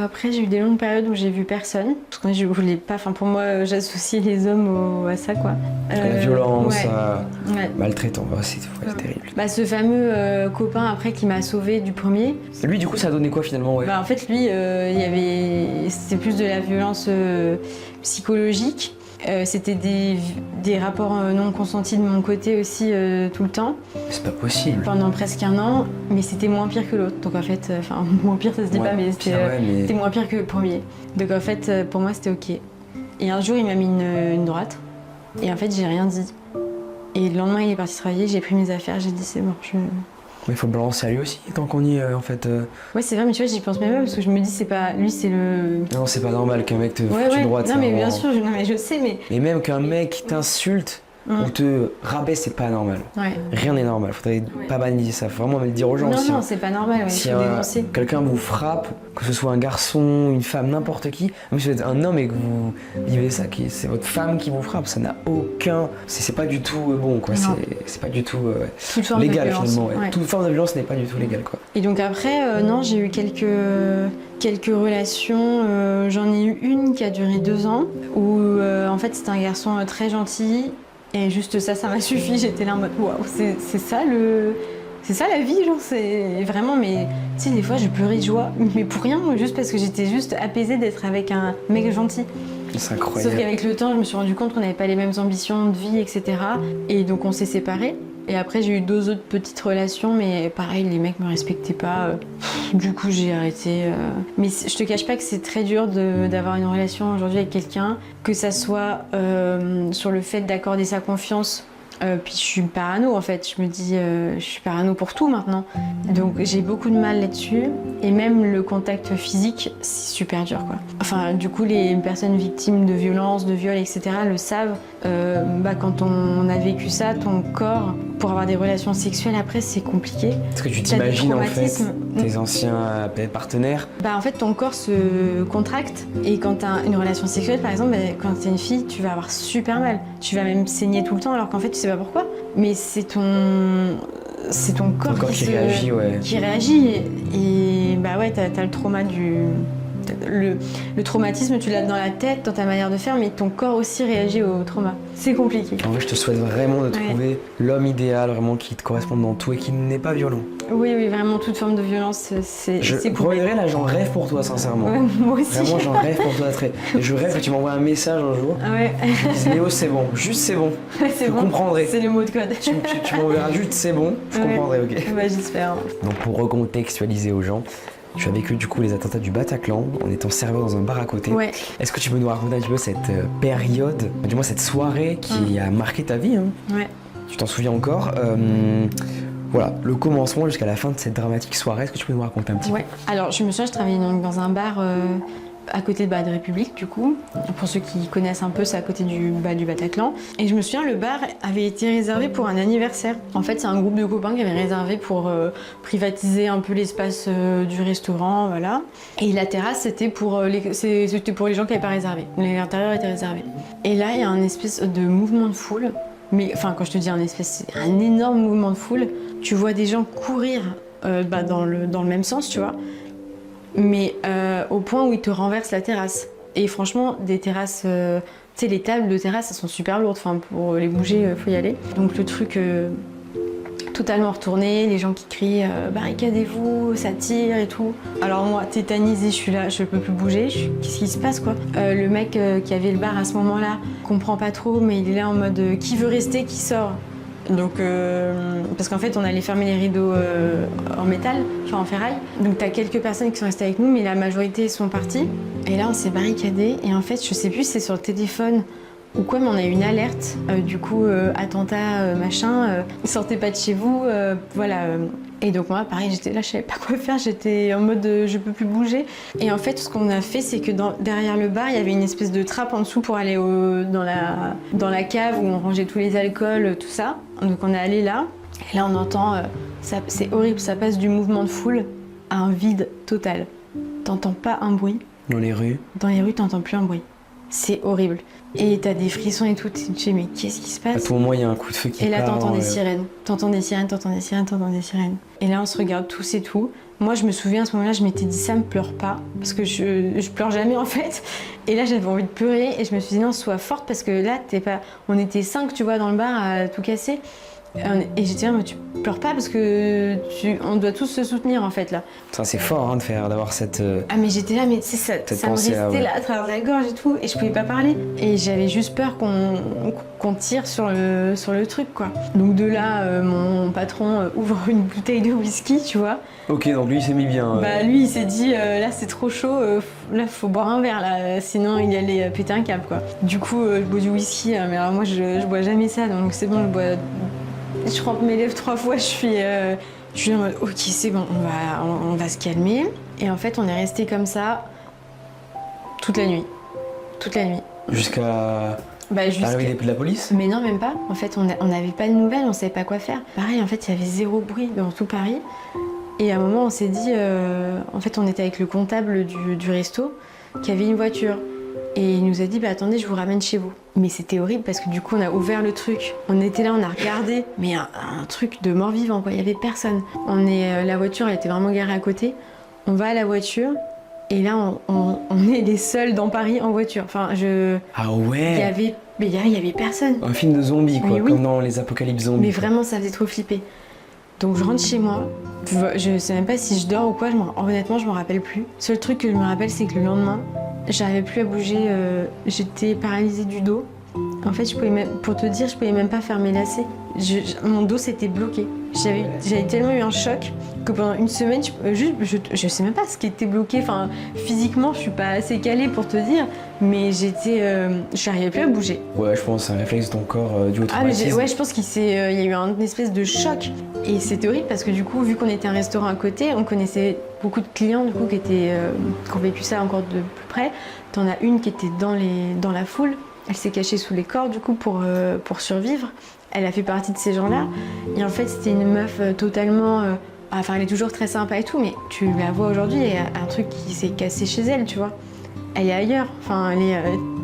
[SPEAKER 2] après j'ai eu des longues périodes où j'ai vu personne parce que je voulais pas, pour moi j'associais les hommes à ça quoi.
[SPEAKER 1] La violence,
[SPEAKER 2] ouais.
[SPEAKER 1] maltraitant, c'est terrible.
[SPEAKER 2] Ce fameux copain après qui m'a sauvée du premier.
[SPEAKER 1] Lui du coup ça a donné quoi finalement ouais?
[SPEAKER 2] En fait lui c'était plus de la violence psychologique. C'était des rapports non consentis de mon côté aussi tout le temps.
[SPEAKER 1] C'est pas possible.
[SPEAKER 2] Pendant presque 1 an, mais c'était moins pire que l'autre. Donc en fait, moins pire ça se dit pas, mais c'était moins pire que le premier. Donc en fait, pour moi c'était ok. Et un jour il m'a mis une droite, et en fait j'ai rien dit. Et le lendemain il est parti travailler, j'ai pris mes affaires, j'ai dit c'est bon,
[SPEAKER 1] Mais il faut le balancer à lui aussi, tant qu'on y est en fait.
[SPEAKER 2] Ouais c'est vrai, mais tu vois j'y pense même pas parce que je me dis c'est pas... Lui c'est le...
[SPEAKER 1] Non c'est pas normal qu'un mec te foute une droite.
[SPEAKER 2] Non mais bien sûr, je sais mais...
[SPEAKER 1] Et même qu'un mec t'insulte, ou te rabaisse, c'est pas normal. Rien n'est normal, faudrait pas banaliser ça, faut vraiment le dire aux gens.
[SPEAKER 2] Non, c'est pas normal,
[SPEAKER 1] si quelqu'un vous frappe, que ce soit un garçon, une femme, n'importe qui, même si vous êtes un homme et que vous vivez ça, c'est votre femme qui vous frappe, ça n'a aucun... C'est pas du tout bon, quoi. C'est pas du tout légal, finalement. Toute forme de violence n'est pas du tout légale, quoi.
[SPEAKER 2] Et donc après, non, j'ai eu quelques relations. J'en ai eu une qui a duré 2 ans, où en fait c'était un garçon très gentil, et juste ça m'a suffi. J'étais là en mode waouh, c'est ça la vie, genre, c'est vraiment, mais tu sais, des fois je pleurais de joie, mais pour rien, juste parce que j'étais juste apaisée d'être avec un mec gentil.
[SPEAKER 1] C'est incroyable.
[SPEAKER 2] Sauf qu'avec le temps, je me suis rendu compte qu'on n'avait pas les mêmes ambitions de vie, etc. Et donc on s'est séparés. Et après, j'ai eu 2 autres petites relations, mais pareil, les mecs me respectaient pas. Du coup, j'ai arrêté. Mais je te cache pas que c'est très dur d'avoir une relation aujourd'hui avec quelqu'un, que ça soit sur le fait d'accorder sa confiance. Puis je suis parano en fait, je me dis je suis parano pour tout maintenant. Donc j'ai beaucoup de mal là-dessus, et même le contact physique, c'est super dur, quoi. Enfin, du coup, les personnes victimes de violences, de viols, etc. le savent. Quand on a vécu ça, ton corps, pour avoir des relations sexuelles après, c'est compliqué.
[SPEAKER 1] Est-ce que tu t'imagines en fait tes anciens partenaires? En
[SPEAKER 2] fait, ton corps se contracte, et quand t'as une relation sexuelle, par exemple, quand t'es une fille, tu vas avoir super mal. Tu vas même saigner tout le temps, alors qu'en fait, tu sais pas pourquoi. Mais c'est ton corps qui réagit. Et t'as le trauma le traumatisme, tu l'as dans la tête, dans ta manière de faire, mais ton corps aussi réagit au trauma. C'est compliqué.
[SPEAKER 1] En fait, je te souhaite vraiment de trouver l'homme idéal, vraiment qui te corresponde dans tout et qui n'est pas violent.
[SPEAKER 2] Oui, vraiment, toute forme de violence, c'est
[SPEAKER 1] pour vrai, là, j'en rêve pour toi, sincèrement.
[SPEAKER 2] Moi aussi.
[SPEAKER 1] Vraiment, j'en rêve pour toi. Je rêve que tu m'envoies un message un jour. Je me dis, Léo, c'est bon. Juste, c'est bon. Je comprendrai.
[SPEAKER 2] C'est le mot de code.
[SPEAKER 1] Tu m'enverras juste, c'est bon. Je comprendrai, ok.
[SPEAKER 2] J'espère.
[SPEAKER 1] Donc, pour recontextualiser aux gens, tu as vécu du coup les attentats du Bataclan en étant serveur dans un bar à côté. Est-ce que tu peux nous raconter un petit peu cette période, du moins cette soirée qui a marqué ta vie, Tu t'en souviens encore Voilà, le commencement jusqu'à la fin de cette dramatique soirée, est-ce que tu peux nous raconter un petit peu?
[SPEAKER 2] Alors, je me souviens, je travaillais donc dans un bar à côté de République, du coup. Pour ceux qui connaissent un peu, c'est à côté du Bataclan. Et je me souviens, le bar avait été réservé pour un anniversaire. En fait, c'est un groupe de copains qui avait réservé pour privatiser un peu l'espace du restaurant, voilà. Et la terrasse, c'était pour les gens qui n'avaient pas réservé. L'intérieur était réservé. Et là, il y a un espèce de mouvement de foule. Mais enfin, quand je te dis c'est un énorme mouvement de foule. Tu vois des gens courir dans le même sens, tu vois. Mais au point où ils te renversent la terrasse. Et franchement, des terrasses, tu sais, les tables de terrasse, elles sont super lourdes. Enfin, pour les bouger, faut y aller. Donc le truc totalement retourné, les gens qui crient barricadez-vous, ça tire et tout. Alors moi, tétanisée, je suis là, je peux plus bouger. Qu'est-ce qui se passe, quoi? Le mec qui avait le bar à ce moment-là comprend pas trop, mais il est là en mode qui veut rester, qui sort. Donc, parce qu'en fait, on allait fermer les rideaux en métal, enfin en ferraille. Donc, t'as quelques personnes qui sont restées avec nous, mais la majorité sont parties. Et là, on s'est barricadés. Et en fait, je sais plus si c'est sur le téléphone ou quoi, mais on a eu une alerte. Du coup, attentat, machin, sortez pas de chez vous, voilà. Et donc moi, pareil, j'étais là, je savais pas quoi faire, j'étais en mode je peux plus bouger. Et en fait, ce qu'on a fait, c'est que derrière le bar, il y avait une espèce de trappe en dessous pour aller dans la cave où on rangeait tous les alcools, tout ça. Donc on est allé là, et là on entend, c'est horrible, ça passe du mouvement de foule à un vide total. T'entends pas un bruit.
[SPEAKER 1] Dans les rues? Dans
[SPEAKER 2] les rues, t'entends plus un bruit. C'est horrible. Et t'as des frissons et tout, tu te dis mais qu'est-ce qui se passe?
[SPEAKER 1] À tout moment, il y a un coup de feu qui part.
[SPEAKER 2] Et là, t'entends des sirènes. T'entends des sirènes. Et là, on se regarde tous et tout. Moi, je me souviens, à ce moment-là, je m'étais dit ça me pleure pas. Parce que je pleure jamais, en fait. Et là, j'avais envie de pleurer. Et je me suis dit non, sois forte, parce que là, on était 5, tu vois, dans le bar à tout casser. Et j'étais là, mais tu pleures pas parce que on doit tous se soutenir en fait là.
[SPEAKER 1] Ça c'est fort d'avoir cette.
[SPEAKER 2] Ah mais j'étais là, mais ça me restait là à travers la gorge et tout, et je pouvais pas parler. Et j'avais juste peur qu'on tire sur le truc, quoi. Donc de là, mon patron ouvre une bouteille de whisky, tu vois.
[SPEAKER 1] Ok, donc lui il s'est mis bien.
[SPEAKER 2] Lui il s'est dit là c'est trop chaud, là faut boire un verre là, sinon il allait péter un câble, quoi. Du coup je bois du whisky, mais alors moi je bois jamais ça, donc c'est bon, je bois. Je trempe mes lèvres 3 fois, je suis en mode ok c'est bon, on va se calmer. Et en fait on est resté comme ça toute la nuit.
[SPEAKER 1] Jusqu'à
[SPEAKER 2] Jusqu'à...
[SPEAKER 1] T'as arrivé de la police?
[SPEAKER 2] Mais non, même pas. En fait, on n'avait pas de nouvelles, on savait pas quoi faire. Pareil, en fait, il y avait zéro bruit dans tout Paris. Et à un moment, on s'est dit... En fait, on était avec le comptable du resto qui avait une voiture. Et il nous a dit, attendez, je vous ramène chez vous. Mais c'était horrible parce que du coup, on a ouvert le truc. On était là, on a regardé. Mais un truc de mort-vivant, quoi. Il y avait personne. La voiture, elle était vraiment garée à côté. On va à la voiture. Et là, on est les seuls dans Paris en voiture. Enfin,
[SPEAKER 1] Ah ouais.
[SPEAKER 2] Il y avait personne.
[SPEAKER 1] Un film de zombies, quoi, comme dans les apocalypses zombies.
[SPEAKER 2] Mais vraiment, ça faisait trop flipper. Donc je rentre chez moi. Je sais même pas si je dors ou quoi. Honnêtement, je m'en rappelle plus. Le seul truc que je me rappelle, c'est que le lendemain, j'arrivais plus à bouger. J'étais paralysée du dos. En fait, pour te dire, je pouvais même pas faire mes lacets. Mon dos s'était bloqué. J'avais tellement eu un choc que pendant une semaine, je sais même pas ce qui était bloqué. Enfin, physiquement, je suis pas assez calée pour te dire, mais j'arrivais plus à bouger.
[SPEAKER 1] Ouais, je pense que c'est un réflexe de ton corps dû au traumatisme.
[SPEAKER 2] Ouais, je pense qu'il y a eu une espèce de choc. Et c'était horrible parce que du coup, vu qu'on était un restaurant à côté, on connaissait beaucoup de clients du coup qui ont vécu ça encore de plus près. T'en as une qui était dans la foule. Elle s'est cachée sous les cordes du coup pour survivre. Elle a fait partie de ces gens-là. Et en fait, c'était une meuf totalement... Enfin, elle est toujours très sympa et tout, mais tu la vois aujourd'hui, il y a un truc qui s'est cassé chez elle, tu vois. Elle est ailleurs. Enfin,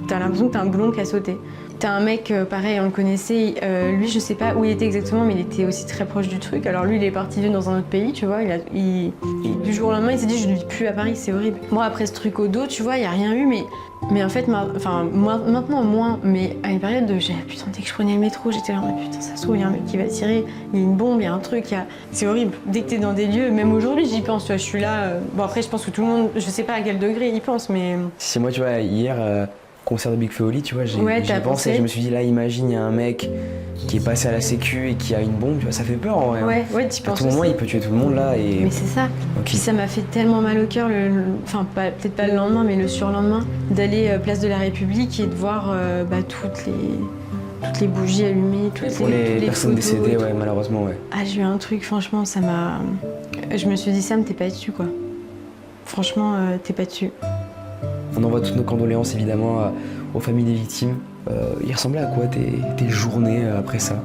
[SPEAKER 2] t'as l'impression que t'as un boulon qui a sauté. T'as un mec, pareil, on le connaissait. Lui, je sais pas où il était exactement, mais il était aussi très proche du truc. Alors lui, il est parti vivre dans un autre pays, tu vois. Du jour au lendemain, il s'est dit, je ne vis plus à Paris, c'est horrible. Moi, après ce truc au dos, tu vois, il n'y a rien eu, mais en fait, maintenant moins, mais à une période de putain, dès que je prenais le métro, j'étais là, putain, ça se trouve, il y a un mec qui va tirer, il y a une bombe, il y a un truc, c'est horrible. Dès que t'es dans des lieux, même aujourd'hui, j'y pense, tu vois, je suis là. Bon, après, je pense que tout le monde, je sais pas à quel degré il y pense, mais.
[SPEAKER 1] C'est moi, tu vois, hier, concert de Big Flo et Oli, tu vois, j'ai pensé, je me suis dit, là, imagine, il y a un mec qui est passé à la sécu et qui a une bombe, tu vois, ça fait peur en vrai.
[SPEAKER 2] Ouais, tu penses.
[SPEAKER 1] À tout moment, il peut tuer tout le monde là et.
[SPEAKER 2] Mais c'est ça. Okay. Puis ça m'a fait tellement mal au cœur, peut-être pas le lendemain, mais le surlendemain, d'aller place de la République et de voir toutes les bougies allumées, toutes les
[SPEAKER 1] personnes décédées, ouais, malheureusement, ouais.
[SPEAKER 2] Ah, j'ai eu un truc, franchement, ça m'a. Je me suis dit, Sam, t'es pas dessus, quoi. Franchement, t'es pas dessus.
[SPEAKER 1] On envoie toutes nos condoléances évidemment aux familles des victimes. Il ressemblait à quoi tes journées après ça?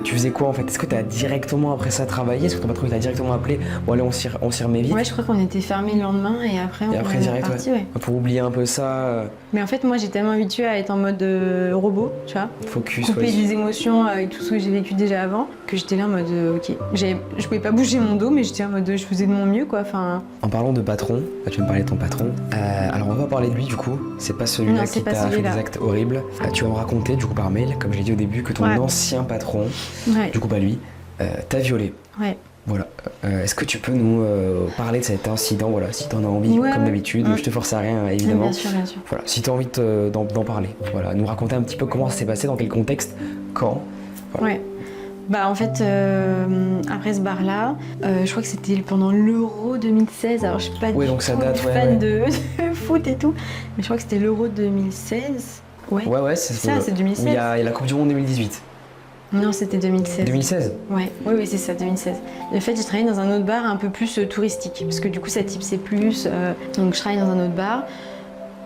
[SPEAKER 1] Tu faisais quoi en fait? Est-ce que t'as directement après ça travaillé? Est-ce que ton patron t'a directement appelé? Bon allez, on s'y remet vite.
[SPEAKER 2] Ouais, je crois qu'on était fermés le lendemain et après on est
[SPEAKER 1] direct,
[SPEAKER 2] parti, ouais.
[SPEAKER 1] Pour oublier un peu ça.
[SPEAKER 2] Mais en fait, moi j'ai tellement habitué à être en mode robot, tu vois.
[SPEAKER 1] Focus,
[SPEAKER 2] couper des émotions avec tout ce que j'ai vécu déjà avant, que j'étais là en mode ok. Je pouvais pas bouger mon dos, mais j'étais en mode je faisais de mon mieux, quoi. Enfin.
[SPEAKER 1] En parlant de patron, là, tu vas me parler de ton patron. Alors on va parler de lui du coup. C'est pas celui-là qui t'a fait des actes horribles. Tu vas me raconter du coup par mail, comme je l'ai dit au début, que ton ancien patron, du coup pas lui, t'a violé.
[SPEAKER 2] Ouais.
[SPEAKER 1] Voilà. Est-ce que tu peux nous parler de cet incident, voilà, si t'en as envie, comme d'habitude. Je te force à rien, évidemment.
[SPEAKER 2] Bien sûr, bien sûr.
[SPEAKER 1] Voilà, si t'as envie d'en parler, voilà, nous raconter un petit peu comment ça s'est passé, dans quel contexte, quand. Voilà.
[SPEAKER 2] Ouais. Bah en fait, après ce bar-là, je crois que c'était pendant l'Euro 2016. Alors je suis pas
[SPEAKER 1] donc ça date,
[SPEAKER 2] fan de foot et tout, mais je crois que c'était l'Euro 2016. Ouais,
[SPEAKER 1] c'est
[SPEAKER 2] ça, c'est 2016.
[SPEAKER 1] Il y a la Coupe du Monde 2018.
[SPEAKER 2] Non, c'était 2016.
[SPEAKER 1] 2016 ?
[SPEAKER 2] Oui, c'est ça, 2016. En fait, j'ai travaillé dans un autre bar un peu plus touristique, parce que du coup, ça tipsait plus. Donc, je travaille dans un autre bar.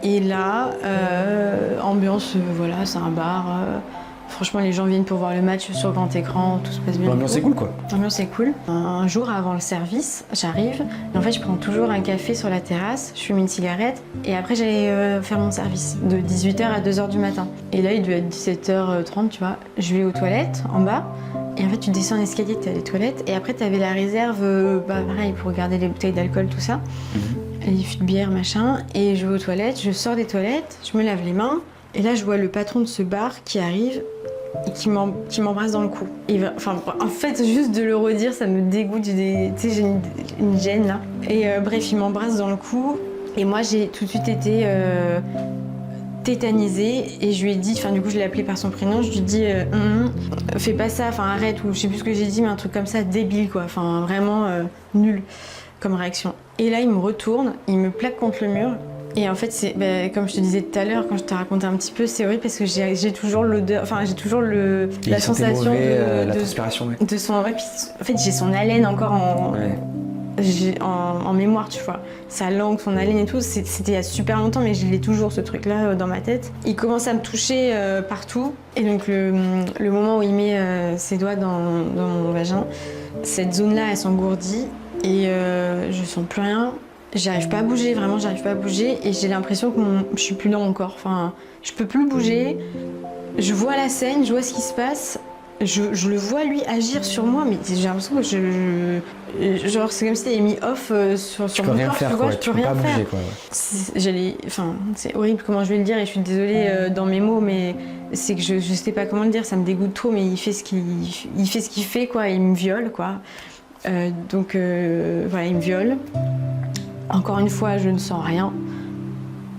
[SPEAKER 2] Et là, ambiance, voilà, c'est un bar. Franchement, les gens viennent pour voir le match sur grand écran, tout se passe bien.
[SPEAKER 1] L'ambiance est cool, quoi.
[SPEAKER 2] L'ambiance est cool. Un jour avant le service, j'arrive, et en fait, je prends toujours un café sur la terrasse, je fume une cigarette, et après, j'allais faire mon service de 18h à 2h du matin. Et là, il devait être 17h30, tu vois. Je vais aux toilettes, en bas, et en fait, tu descends un escalier, t'as les toilettes, et après, t'avais la réserve, pareil, pour garder les bouteilles d'alcool, tout ça, les fûts de bière, machin, et je vais aux toilettes, je sors des toilettes, je me lave les mains, et là, je vois le patron de ce bar qui arrive, et qui m'embrasse dans le cou. En fait, juste de le redire, ça me dégoûte. Tu sais, j'ai une gêne là. Et bref, il m'embrasse dans le cou. Et moi, j'ai tout de suite été tétanisée. Et je lui ai dit, du coup, je l'ai appelé par son prénom. Je lui ai dit, fais pas ça, arrête. Ou je sais plus ce que j'ai dit, mais un truc comme ça, débile, quoi. Vraiment nul comme réaction. Et là, il me retourne, il me plaque contre le mur. Et en fait, c'est comme je te disais tout à l'heure, quand je te racontais un petit peu, c'est horrible parce que j'ai toujours l'odeur, j'ai toujours la sensation
[SPEAKER 1] la transpiration,
[SPEAKER 2] de son. Ouais, puis, en fait, j'ai son haleine encore en mémoire, tu vois. Sa langue, son haleine et tout, c'était il y a super longtemps, mais je l'ai toujours, ce truc-là, dans ma tête. Il commence à me toucher partout. Et donc, le moment où il met ses doigts dans mon vagin, cette zone-là, elle s'engourdit et je sens plus rien. J'arrive pas à bouger, vraiment, j'arrive pas à bouger. Et j'ai l'impression que je suis plus dans mon corps. Enfin, je peux plus bouger. Je vois la scène, je vois ce qui se passe. Je le vois lui agir sur moi, mais j'ai l'impression que genre c'est comme si t'avais mis off sur mon corps,
[SPEAKER 1] faire,
[SPEAKER 2] tu vois,
[SPEAKER 1] quoi.
[SPEAKER 2] je peux rien faire.
[SPEAKER 1] Bouger, quoi.
[SPEAKER 2] C'est horrible comment je vais le dire et je suis désolée dans mes mots, mais c'est que je sais pas comment le dire, ça me dégoûte trop, mais il fait ce qu'il fait, quoi, il me viole, quoi. Donc voilà, il me viole. Encore une fois, je ne sens rien.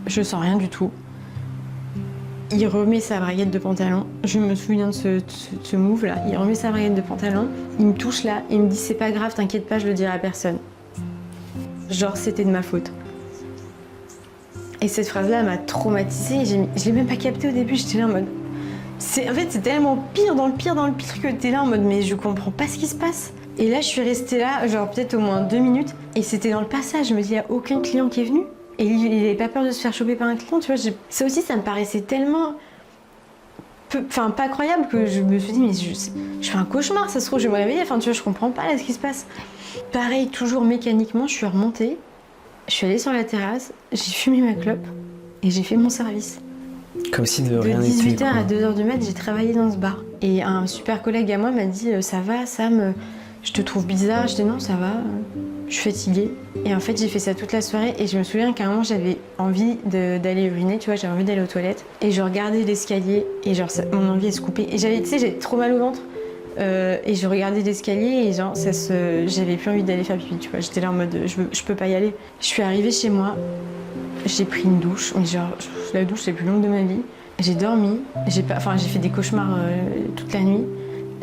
[SPEAKER 2] Je sens rien du tout. Il remet sa braguette de pantalon. Je me souviens de ce move là. Il remet sa braguette de pantalon. Il me touche là. Il me dit c'est pas grave, t'inquiète pas, je le dirai à personne. Genre c'était de ma faute. Et cette phrase là m'a traumatisée. Je l'ai même pas capté au début. J'étais là en mode. En fait c'est tellement pire dans le pire que t'es là en mode mais je comprends pas ce qui se passe. Et là je suis restée là genre peut-être au moins 2 minutes. Et c'était dans le passage. Je me dis il y a aucun client qui est venu. Et il n'avait pas peur de se faire choper par un client, tu vois. Ça aussi, ça me paraissait tellement... pas croyable que je me suis dit, mais je fais un cauchemar, ça se trouve, je vais me réveiller. Enfin, tu vois, je comprends pas là ce qui se passe. Pareil, toujours mécaniquement, je suis remontée. Je suis allée sur la terrasse, j'ai fumé ma clope et j'ai fait mon service.
[SPEAKER 1] Comme si de rien n'était.
[SPEAKER 2] De 18h à 2h du mat', j'ai travaillé dans ce bar. Et un super collègue à moi m'a dit, ça va, Sam, je te trouve bizarre. Je dis non, ça va. Je suis fatiguée. Et en fait, j'ai fait ça toute la soirée. Et je me souviens qu'à un moment, j'avais envie d'aller uriner, tu vois, j'avais envie d'aller aux toilettes. Et je regardais l'escalier et genre, mon envie, elle se coupait. Et j'avais trop mal au ventre. Et je regardais l'escalier et genre, j'avais plus envie d'aller faire pipi, tu vois. J'étais là en mode, je peux pas y aller. Je suis arrivée chez moi, j'ai pris une douche. Mais genre, la douche, c'est la plus longue de ma vie. J'ai dormi. J'ai fait des cauchemars toute la nuit.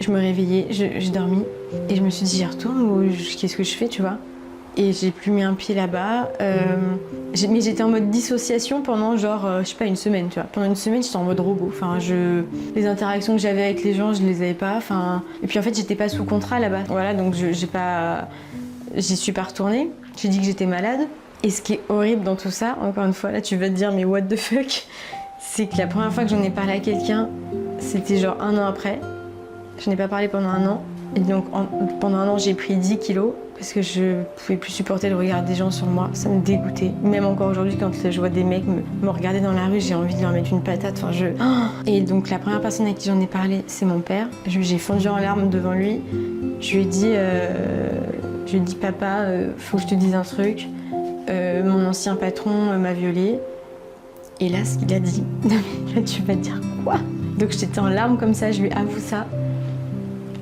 [SPEAKER 2] Je me réveillais, j'ai dormi. Et je me suis dit, j'y retourne ou qu'est-ce que je fais, tu vois. Et j'ai plus mis un pied là-bas. Mais j'étais en mode dissociation pendant genre, je sais pas, une semaine, tu vois. Pendant une semaine, j'étais en mode robot. Enfin, les interactions que j'avais avec les gens, je les avais pas. Enfin, et puis en fait, j'étais pas sous contrat là-bas. Voilà, donc j'y suis pas retournée. J'ai dit que j'étais malade. Et ce qui est horrible dans tout ça, encore une fois, là, tu vas te dire, mais what the fuck, c'est que la première fois que j'en ai parlé à quelqu'un, c'était genre 1 an après. Je n'ai pas parlé pendant 1 an. Et donc pendant 1 an, j'ai pris 10 kilos parce que je pouvais plus supporter le regard des gens sur moi. Ça me dégoûtait. Même encore aujourd'hui, quand je vois des mecs me regarder dans la rue, j'ai envie de leur mettre une patate. Enfin, Et donc la première personne à qui j'en ai parlé, c'est mon père. J'ai fondu en larmes devant lui. Je lui ai dit papa, faut que je te dise un truc. Mon ancien patron m'a violée. Et là, ce qu'il a dit, là tu vas te dire quoi? Donc j'étais en larmes comme ça, je lui avoue ça.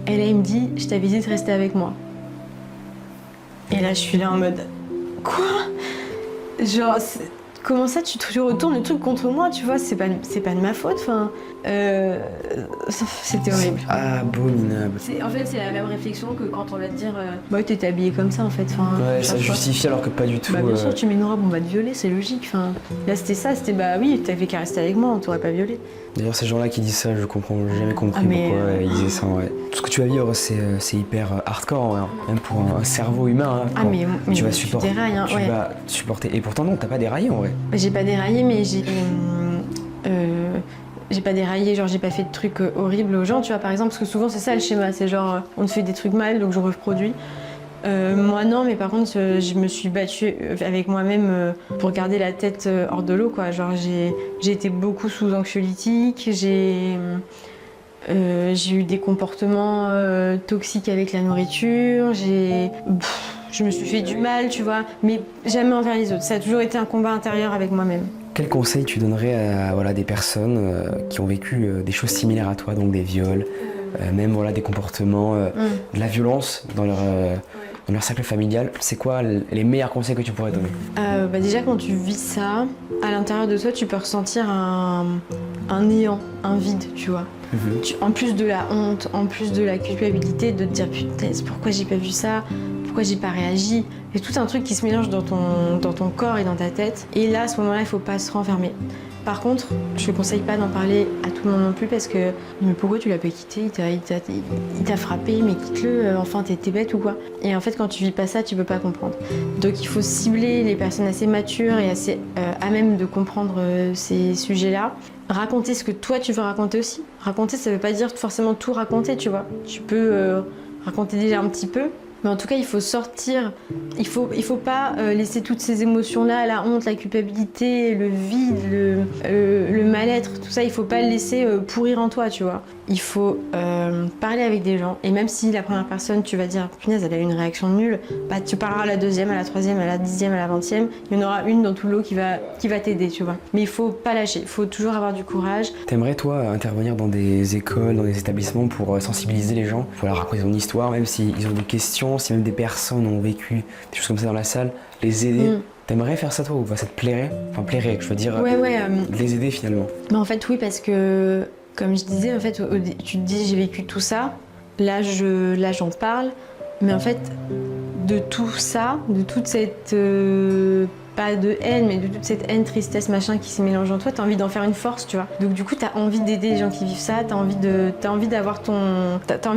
[SPEAKER 2] Et là, il me dit, je t'avais dit de rester avec moi. Et là, je suis là en mode, quoi? Genre, comment ça, tu retournes le truc contre moi, tu vois? C'est pas de ma faute, enfin... c'était horrible.
[SPEAKER 1] C'est abominable.
[SPEAKER 2] En fait, c'est la même réflexion que quand on va te dire, bah, t'es habillée comme ça, en fait. Enfin,
[SPEAKER 1] ouais, ça justifie alors que pas du tout.
[SPEAKER 2] Bah, bien sûr, tu mets une robe, on va te violer, c'est logique. Enfin, là, c'était bah oui, t'avais qu'à rester avec moi, on t'aurait pas violé.
[SPEAKER 1] D'ailleurs, ces gens-là qui disent ça, je comprends, j'ai jamais compris pourquoi ils disaient ça. Ouais. Tout ce que tu vas vivre, c'est hyper hardcore, hein. Même pour un cerveau humain. Hein,
[SPEAKER 2] mais
[SPEAKER 1] tu vas supporter.
[SPEAKER 2] Dérailles, hein,
[SPEAKER 1] tu vas supporter. Et pourtant, non, t'as pas déraillé en vrai.
[SPEAKER 2] J'ai pas déraillé, mais j'ai pas déraillé, genre j'ai pas fait de trucs horribles aux gens, tu vois, par exemple, parce que souvent c'est ça le schéma, c'est genre on te fait des trucs mal, donc je reproduis. Moi non, mais par contre je me suis battue avec moi-même pour garder la tête hors de l'eau, quoi. Genre j'ai été beaucoup sous anxiolytique, j'ai eu des comportements toxiques avec la nourriture, je me suis fait du mal, tu vois, mais jamais envers les autres. Ça a toujours été un combat intérieur avec moi-même.
[SPEAKER 1] Quel conseil tu donnerais à des personnes qui ont vécu des choses similaires à toi, donc des viols, même des comportements, de la violence dans leur cercle familial? C'est quoi les meilleurs conseils que tu pourrais donner?
[SPEAKER 2] Déjà, quand tu vis ça, à l'intérieur de toi, tu peux ressentir un néant, un vide, tu vois. En plus de la honte, en plus de la culpabilité, de te dire putain, pourquoi j'ai pas vu ça? Pourquoi j'ai pas réagi? Il y a tout un truc qui se mélange dans ton corps et dans ta tête. Et là, à ce moment-là, il faut pas se renfermer. Par contre, je ne conseille pas d'en parler à tout le monde non plus parce que mais pourquoi tu l'as pas quitté, il t'a frappé, mais quitte-le, enfin t'es bête ou quoi. Et en fait quand tu vis pas ça, tu peux pas comprendre. Donc il faut cibler les personnes assez matures et assez à même de comprendre ces sujets-là. Raconter ce que toi tu veux raconter aussi. Raconter, ça veut pas dire forcément tout raconter, tu vois. Tu peux raconter déjà un petit peu. Mais en tout cas, il faut sortir, il faut pas laisser toutes ces émotions-là, la honte, la culpabilité, le vide, le mal-être, tout ça, il faut pas le laisser pourrir en toi, tu vois. Il faut parler avec des gens, et même si la première personne, tu vas dire, punaise, elle a eu une réaction nulle, bah tu parleras à la deuxième, à la troisième, à la 10e, à la 20e, il y en aura une dans tout l'eau qui va t'aider, tu vois. Mais il faut pas lâcher, il faut toujours avoir du courage.
[SPEAKER 1] T'aimerais, toi, intervenir dans des écoles, dans des établissements pour sensibiliser les gens, pour leur raconter ton histoire, même s'ils ont des questions, si même des personnes ont vécu des choses comme ça dans la salle, les aider. T'aimerais faire ça toi ou ça te plairait? Enfin plairait, je veux dire, les aider finalement.
[SPEAKER 2] Mais en fait oui, parce que comme je disais, en fait, tu te dis j'ai vécu tout ça, là j'en parle, mais en fait de tout ça, de toute cette pas de haine, mais de toute cette haine, tristesse, machin qui s'est mélangée en toi, t'as envie d'en faire une force, tu vois. Donc du coup, t'as envie d'aider les gens qui vivent ça, t'as envie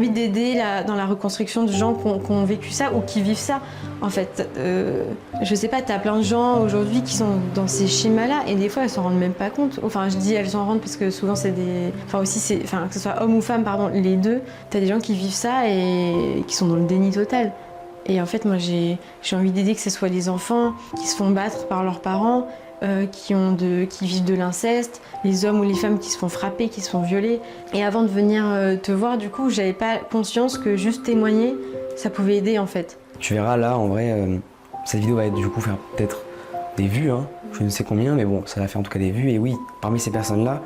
[SPEAKER 2] d'aider dans la reconstruction de gens qui ont vécu ça ou qui vivent ça. En fait, je sais pas, t'as plein de gens aujourd'hui qui sont dans ces schémas-là et des fois, elles s'en rendent même pas compte. Enfin, je dis elles s'en rendent parce que souvent c'est des... Enfin aussi, que ce soit homme ou femme, pardon, les deux, t'as des gens qui vivent ça et qui sont dans le déni total. Et en fait, moi, j'ai envie d'aider que ce soit les enfants qui se font battre par leurs parents, qui vivent de l'inceste, les hommes ou les femmes qui se font frapper, qui se font violer. Et avant de venir te voir, du coup, j'avais pas conscience que juste témoigner, ça pouvait aider, en fait.
[SPEAKER 1] Tu verras là, en vrai, cette vidéo va du coup faire peut-être des vues, hein, je ne sais combien, mais bon, ça va faire en tout cas des vues. Et oui, parmi ces personnes-là,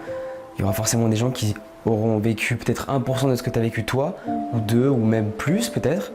[SPEAKER 1] il y aura forcément des gens qui auront vécu peut-être 1% de ce que tu as vécu toi, ou 2, ou même plus peut-être,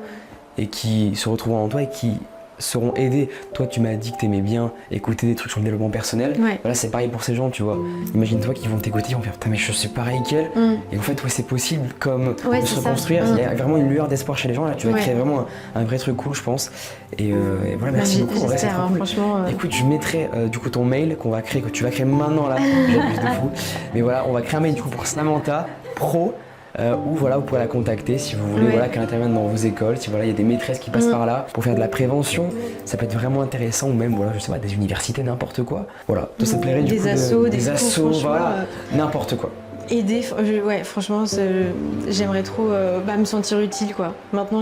[SPEAKER 1] et qui se retrouveront en toi et qui seront aidés. Toi, tu m'as dit que t'aimais bien écouter des trucs sur le développement personnel.
[SPEAKER 2] Ouais.
[SPEAKER 1] Voilà, c'est pareil pour ces gens, tu vois. Imagine-toi qu'ils vont t'écouter, ils vont faire putain, mais je suis pareil qu'elle. Et en fait, ouais, c'est possible comme de se reconstruire. Il y a vraiment une lueur d'espoir chez les gens. Là, tu vas créer vraiment un vrai truc cool, je pense. Et voilà, merci beaucoup. En vrai, c'est trop cool.
[SPEAKER 2] Franchement.
[SPEAKER 1] Écoute, je mettrai du coup ton mail que tu vas créer maintenant là. J'abuse de fou. Mais voilà, on va créer un mail du coup pour Samantha Pro. Ou voilà, vous pouvez la contacter si vous voulez qu'elle intervienne dans vos écoles, si voilà, il y a des maîtresses qui passent par là pour faire de la prévention, ça peut être vraiment intéressant, ou même voilà, je sais pas, des universités, n'importe quoi. Voilà, toi ça te plairait du coup des assos, voilà, n'importe quoi.
[SPEAKER 2] Aider, franchement, j'aimerais trop me sentir utile quoi. Maintenant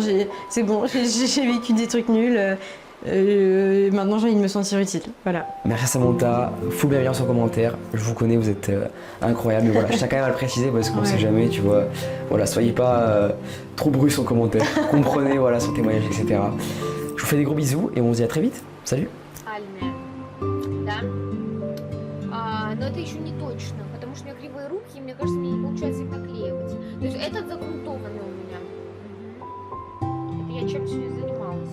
[SPEAKER 2] c'est bon, j'ai vécu des trucs nuls. Maintenant j'ai envie de me sentir utile, voilà.
[SPEAKER 1] Merci Samantha, full bienveillance en commentaire, je vous connais, vous êtes incroyable, mais voilà, je tiens quand même à le préciser parce qu'on sait jamais, tu vois, voilà, soyez pas trop brusques en commentaire, comprenez voilà, son témoignage, etc. Je vous fais des gros bisous et on se dit à très vite, salut.
[SPEAKER 3] Да? Но это еще не точно, потому что у меня кривые руки, и мне кажется, мне не получается их наклеивать. То есть этот загрунтованный у меня. Это я чем сегодня занималась.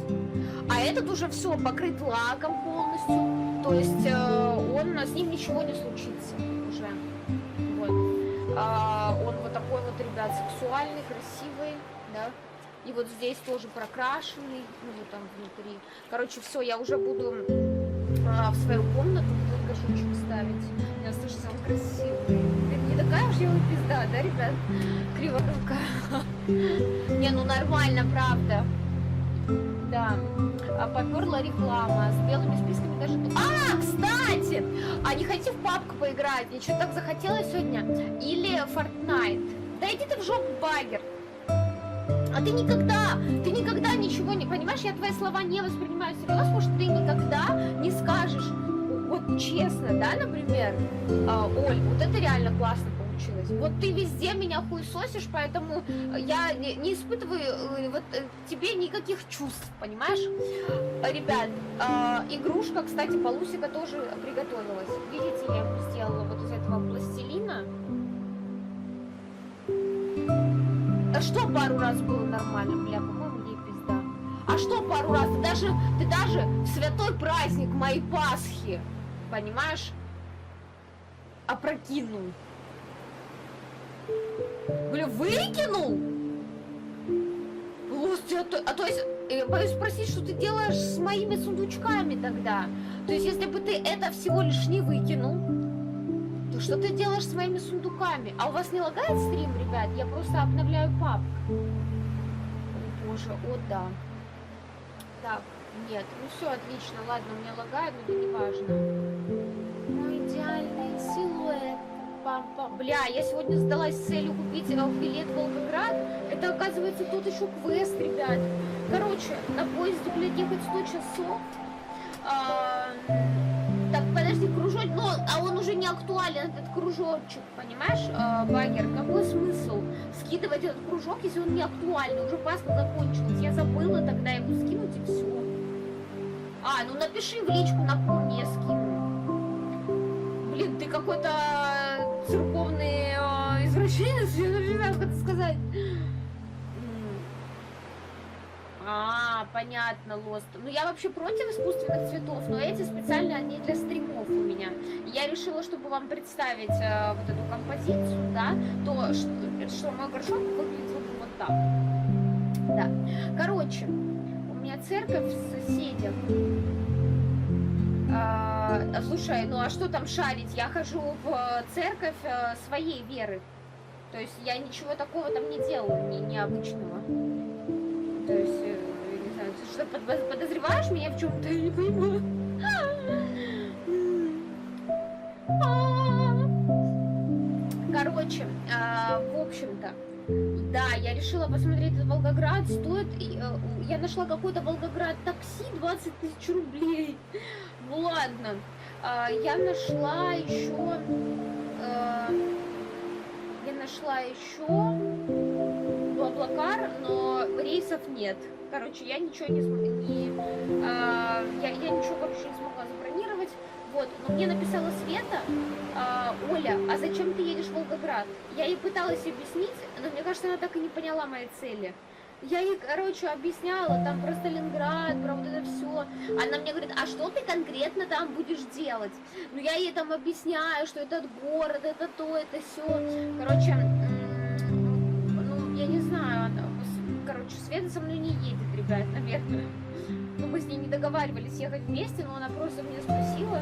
[SPEAKER 3] А этот уже все покрыт лаком полностью, то есть с ним ничего не случится уже. Вот. Он вот такой вот, ребят, сексуальный, красивый, да. И вот здесь тоже прокрашенный, ну вот там внутри. Короче, все, я уже буду в свою комнату горшочек ставить. Мне слышится, он красивый. Это не такая уж его пизда, да, ребят? Криворука. Не, ну нормально, правда. Да. Поперла реклама с белыми списками даже... кстати! А не хотите в папку поиграть? Мне что-то так захотелось сегодня. Или Fortnite. Да иди ты в жопу, багер. А ты никогда ничего не... Понимаешь, я твои слова не воспринимаю всерьез, потому что ты никогда не скажешь, вот честно, да, например, Оль, вот это реально классно получилось. Вот ты везде меня хуесосишь, поэтому я не испытываю вот тебе никаких чувств, понимаешь? Ребят, игрушка, кстати, Полусика тоже приготовилась. Видите, я сделала вот из этого пластилина. А что пару раз было нормально, бля, по-моему, ей пизда. А что пару раз? Ты даже в святой праздник моей Пасхи, понимаешь, опрокинул. Бля, выкинул? Господи, то есть, я боюсь спросить, что ты делаешь с моими сундучками тогда? То есть, если бы ты это всего лишь не выкинул, Что ты делаешь с моими сундуками? А у вас не лагает стрим, ребят? Я просто обновляю папку. О боже, о да. Так, нет, ну все отлично, ладно, у меня лагает, но это не важно. Мой идеальный силуэт. Пам-пам. Бля, я сегодня сдалась с целью купить билет в Волгоград. Это, оказывается, тут еще квест, ребят. Короче, на поезде, блядь, ехать 100 часов. Так, подожди, кружочек, ну, а он уже не актуален, этот кружочек, понимаешь, Багер? Какой смысл скидывать этот кружок, если он не актуальный? Уже Пасха закончилась, я забыла тогда его скинуть и все. А, ну напиши в личку, напомни, я скину. Блин, ты какой-то церковный извращенец, я не знаю, как это сказать. А, понятно, Лост. Ну, я вообще против искусственных цветов, но эти специально они для стримов у меня. Я решила, чтобы вам представить вот эту композицию, да, то, что мой горшок выглядит вот так. Да. Короче, у меня церковь в соседях. Слушай, ну а что там шарить? Я хожу в церковь своей веры. То есть я ничего такого там не делаю, необычного. То есть, не знаю, ты что, подозреваешь меня в чем-то? Я не понимаю. Короче, в общем-то, да, я решила посмотреть этот Волгоград. Стоит, я нашла какой-то Волгоград такси 20 тысяч рублей. Ну ладно, я нашла еще... Блаблакар, но рейсов нет. Короче, я ничего я ничего вообще не смогла забронировать. Вот, но мне написала Света: Оля, а зачем ты едешь в Волгоград? Я ей пыталась объяснить, но мне кажется, она так и не поняла моей цели. Я ей, короче, объясняла там про Сталинград, про вот это все. Она мне говорит: а что ты конкретно там будешь делать? Ну, я ей там объясняю, что этот город, это то, это все. Короче, ну, я не знаю, короче, Света со мной не едет, ребят, наверное. Ну, мы с ней не договаривались ехать вместе, но она просто меня спросила: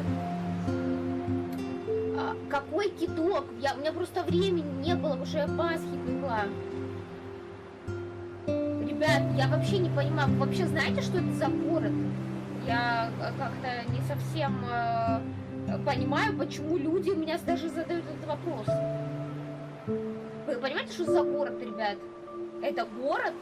[SPEAKER 3] какой кидок? У меня просто времени не было, потому что я Пасхи была. Ребят, я вообще не понимаю, вы вообще знаете, что это за город? Я как-то не совсем понимаю, почему люди у меня даже задают этот вопрос. Вы понимаете, что за город, ребят? Это город...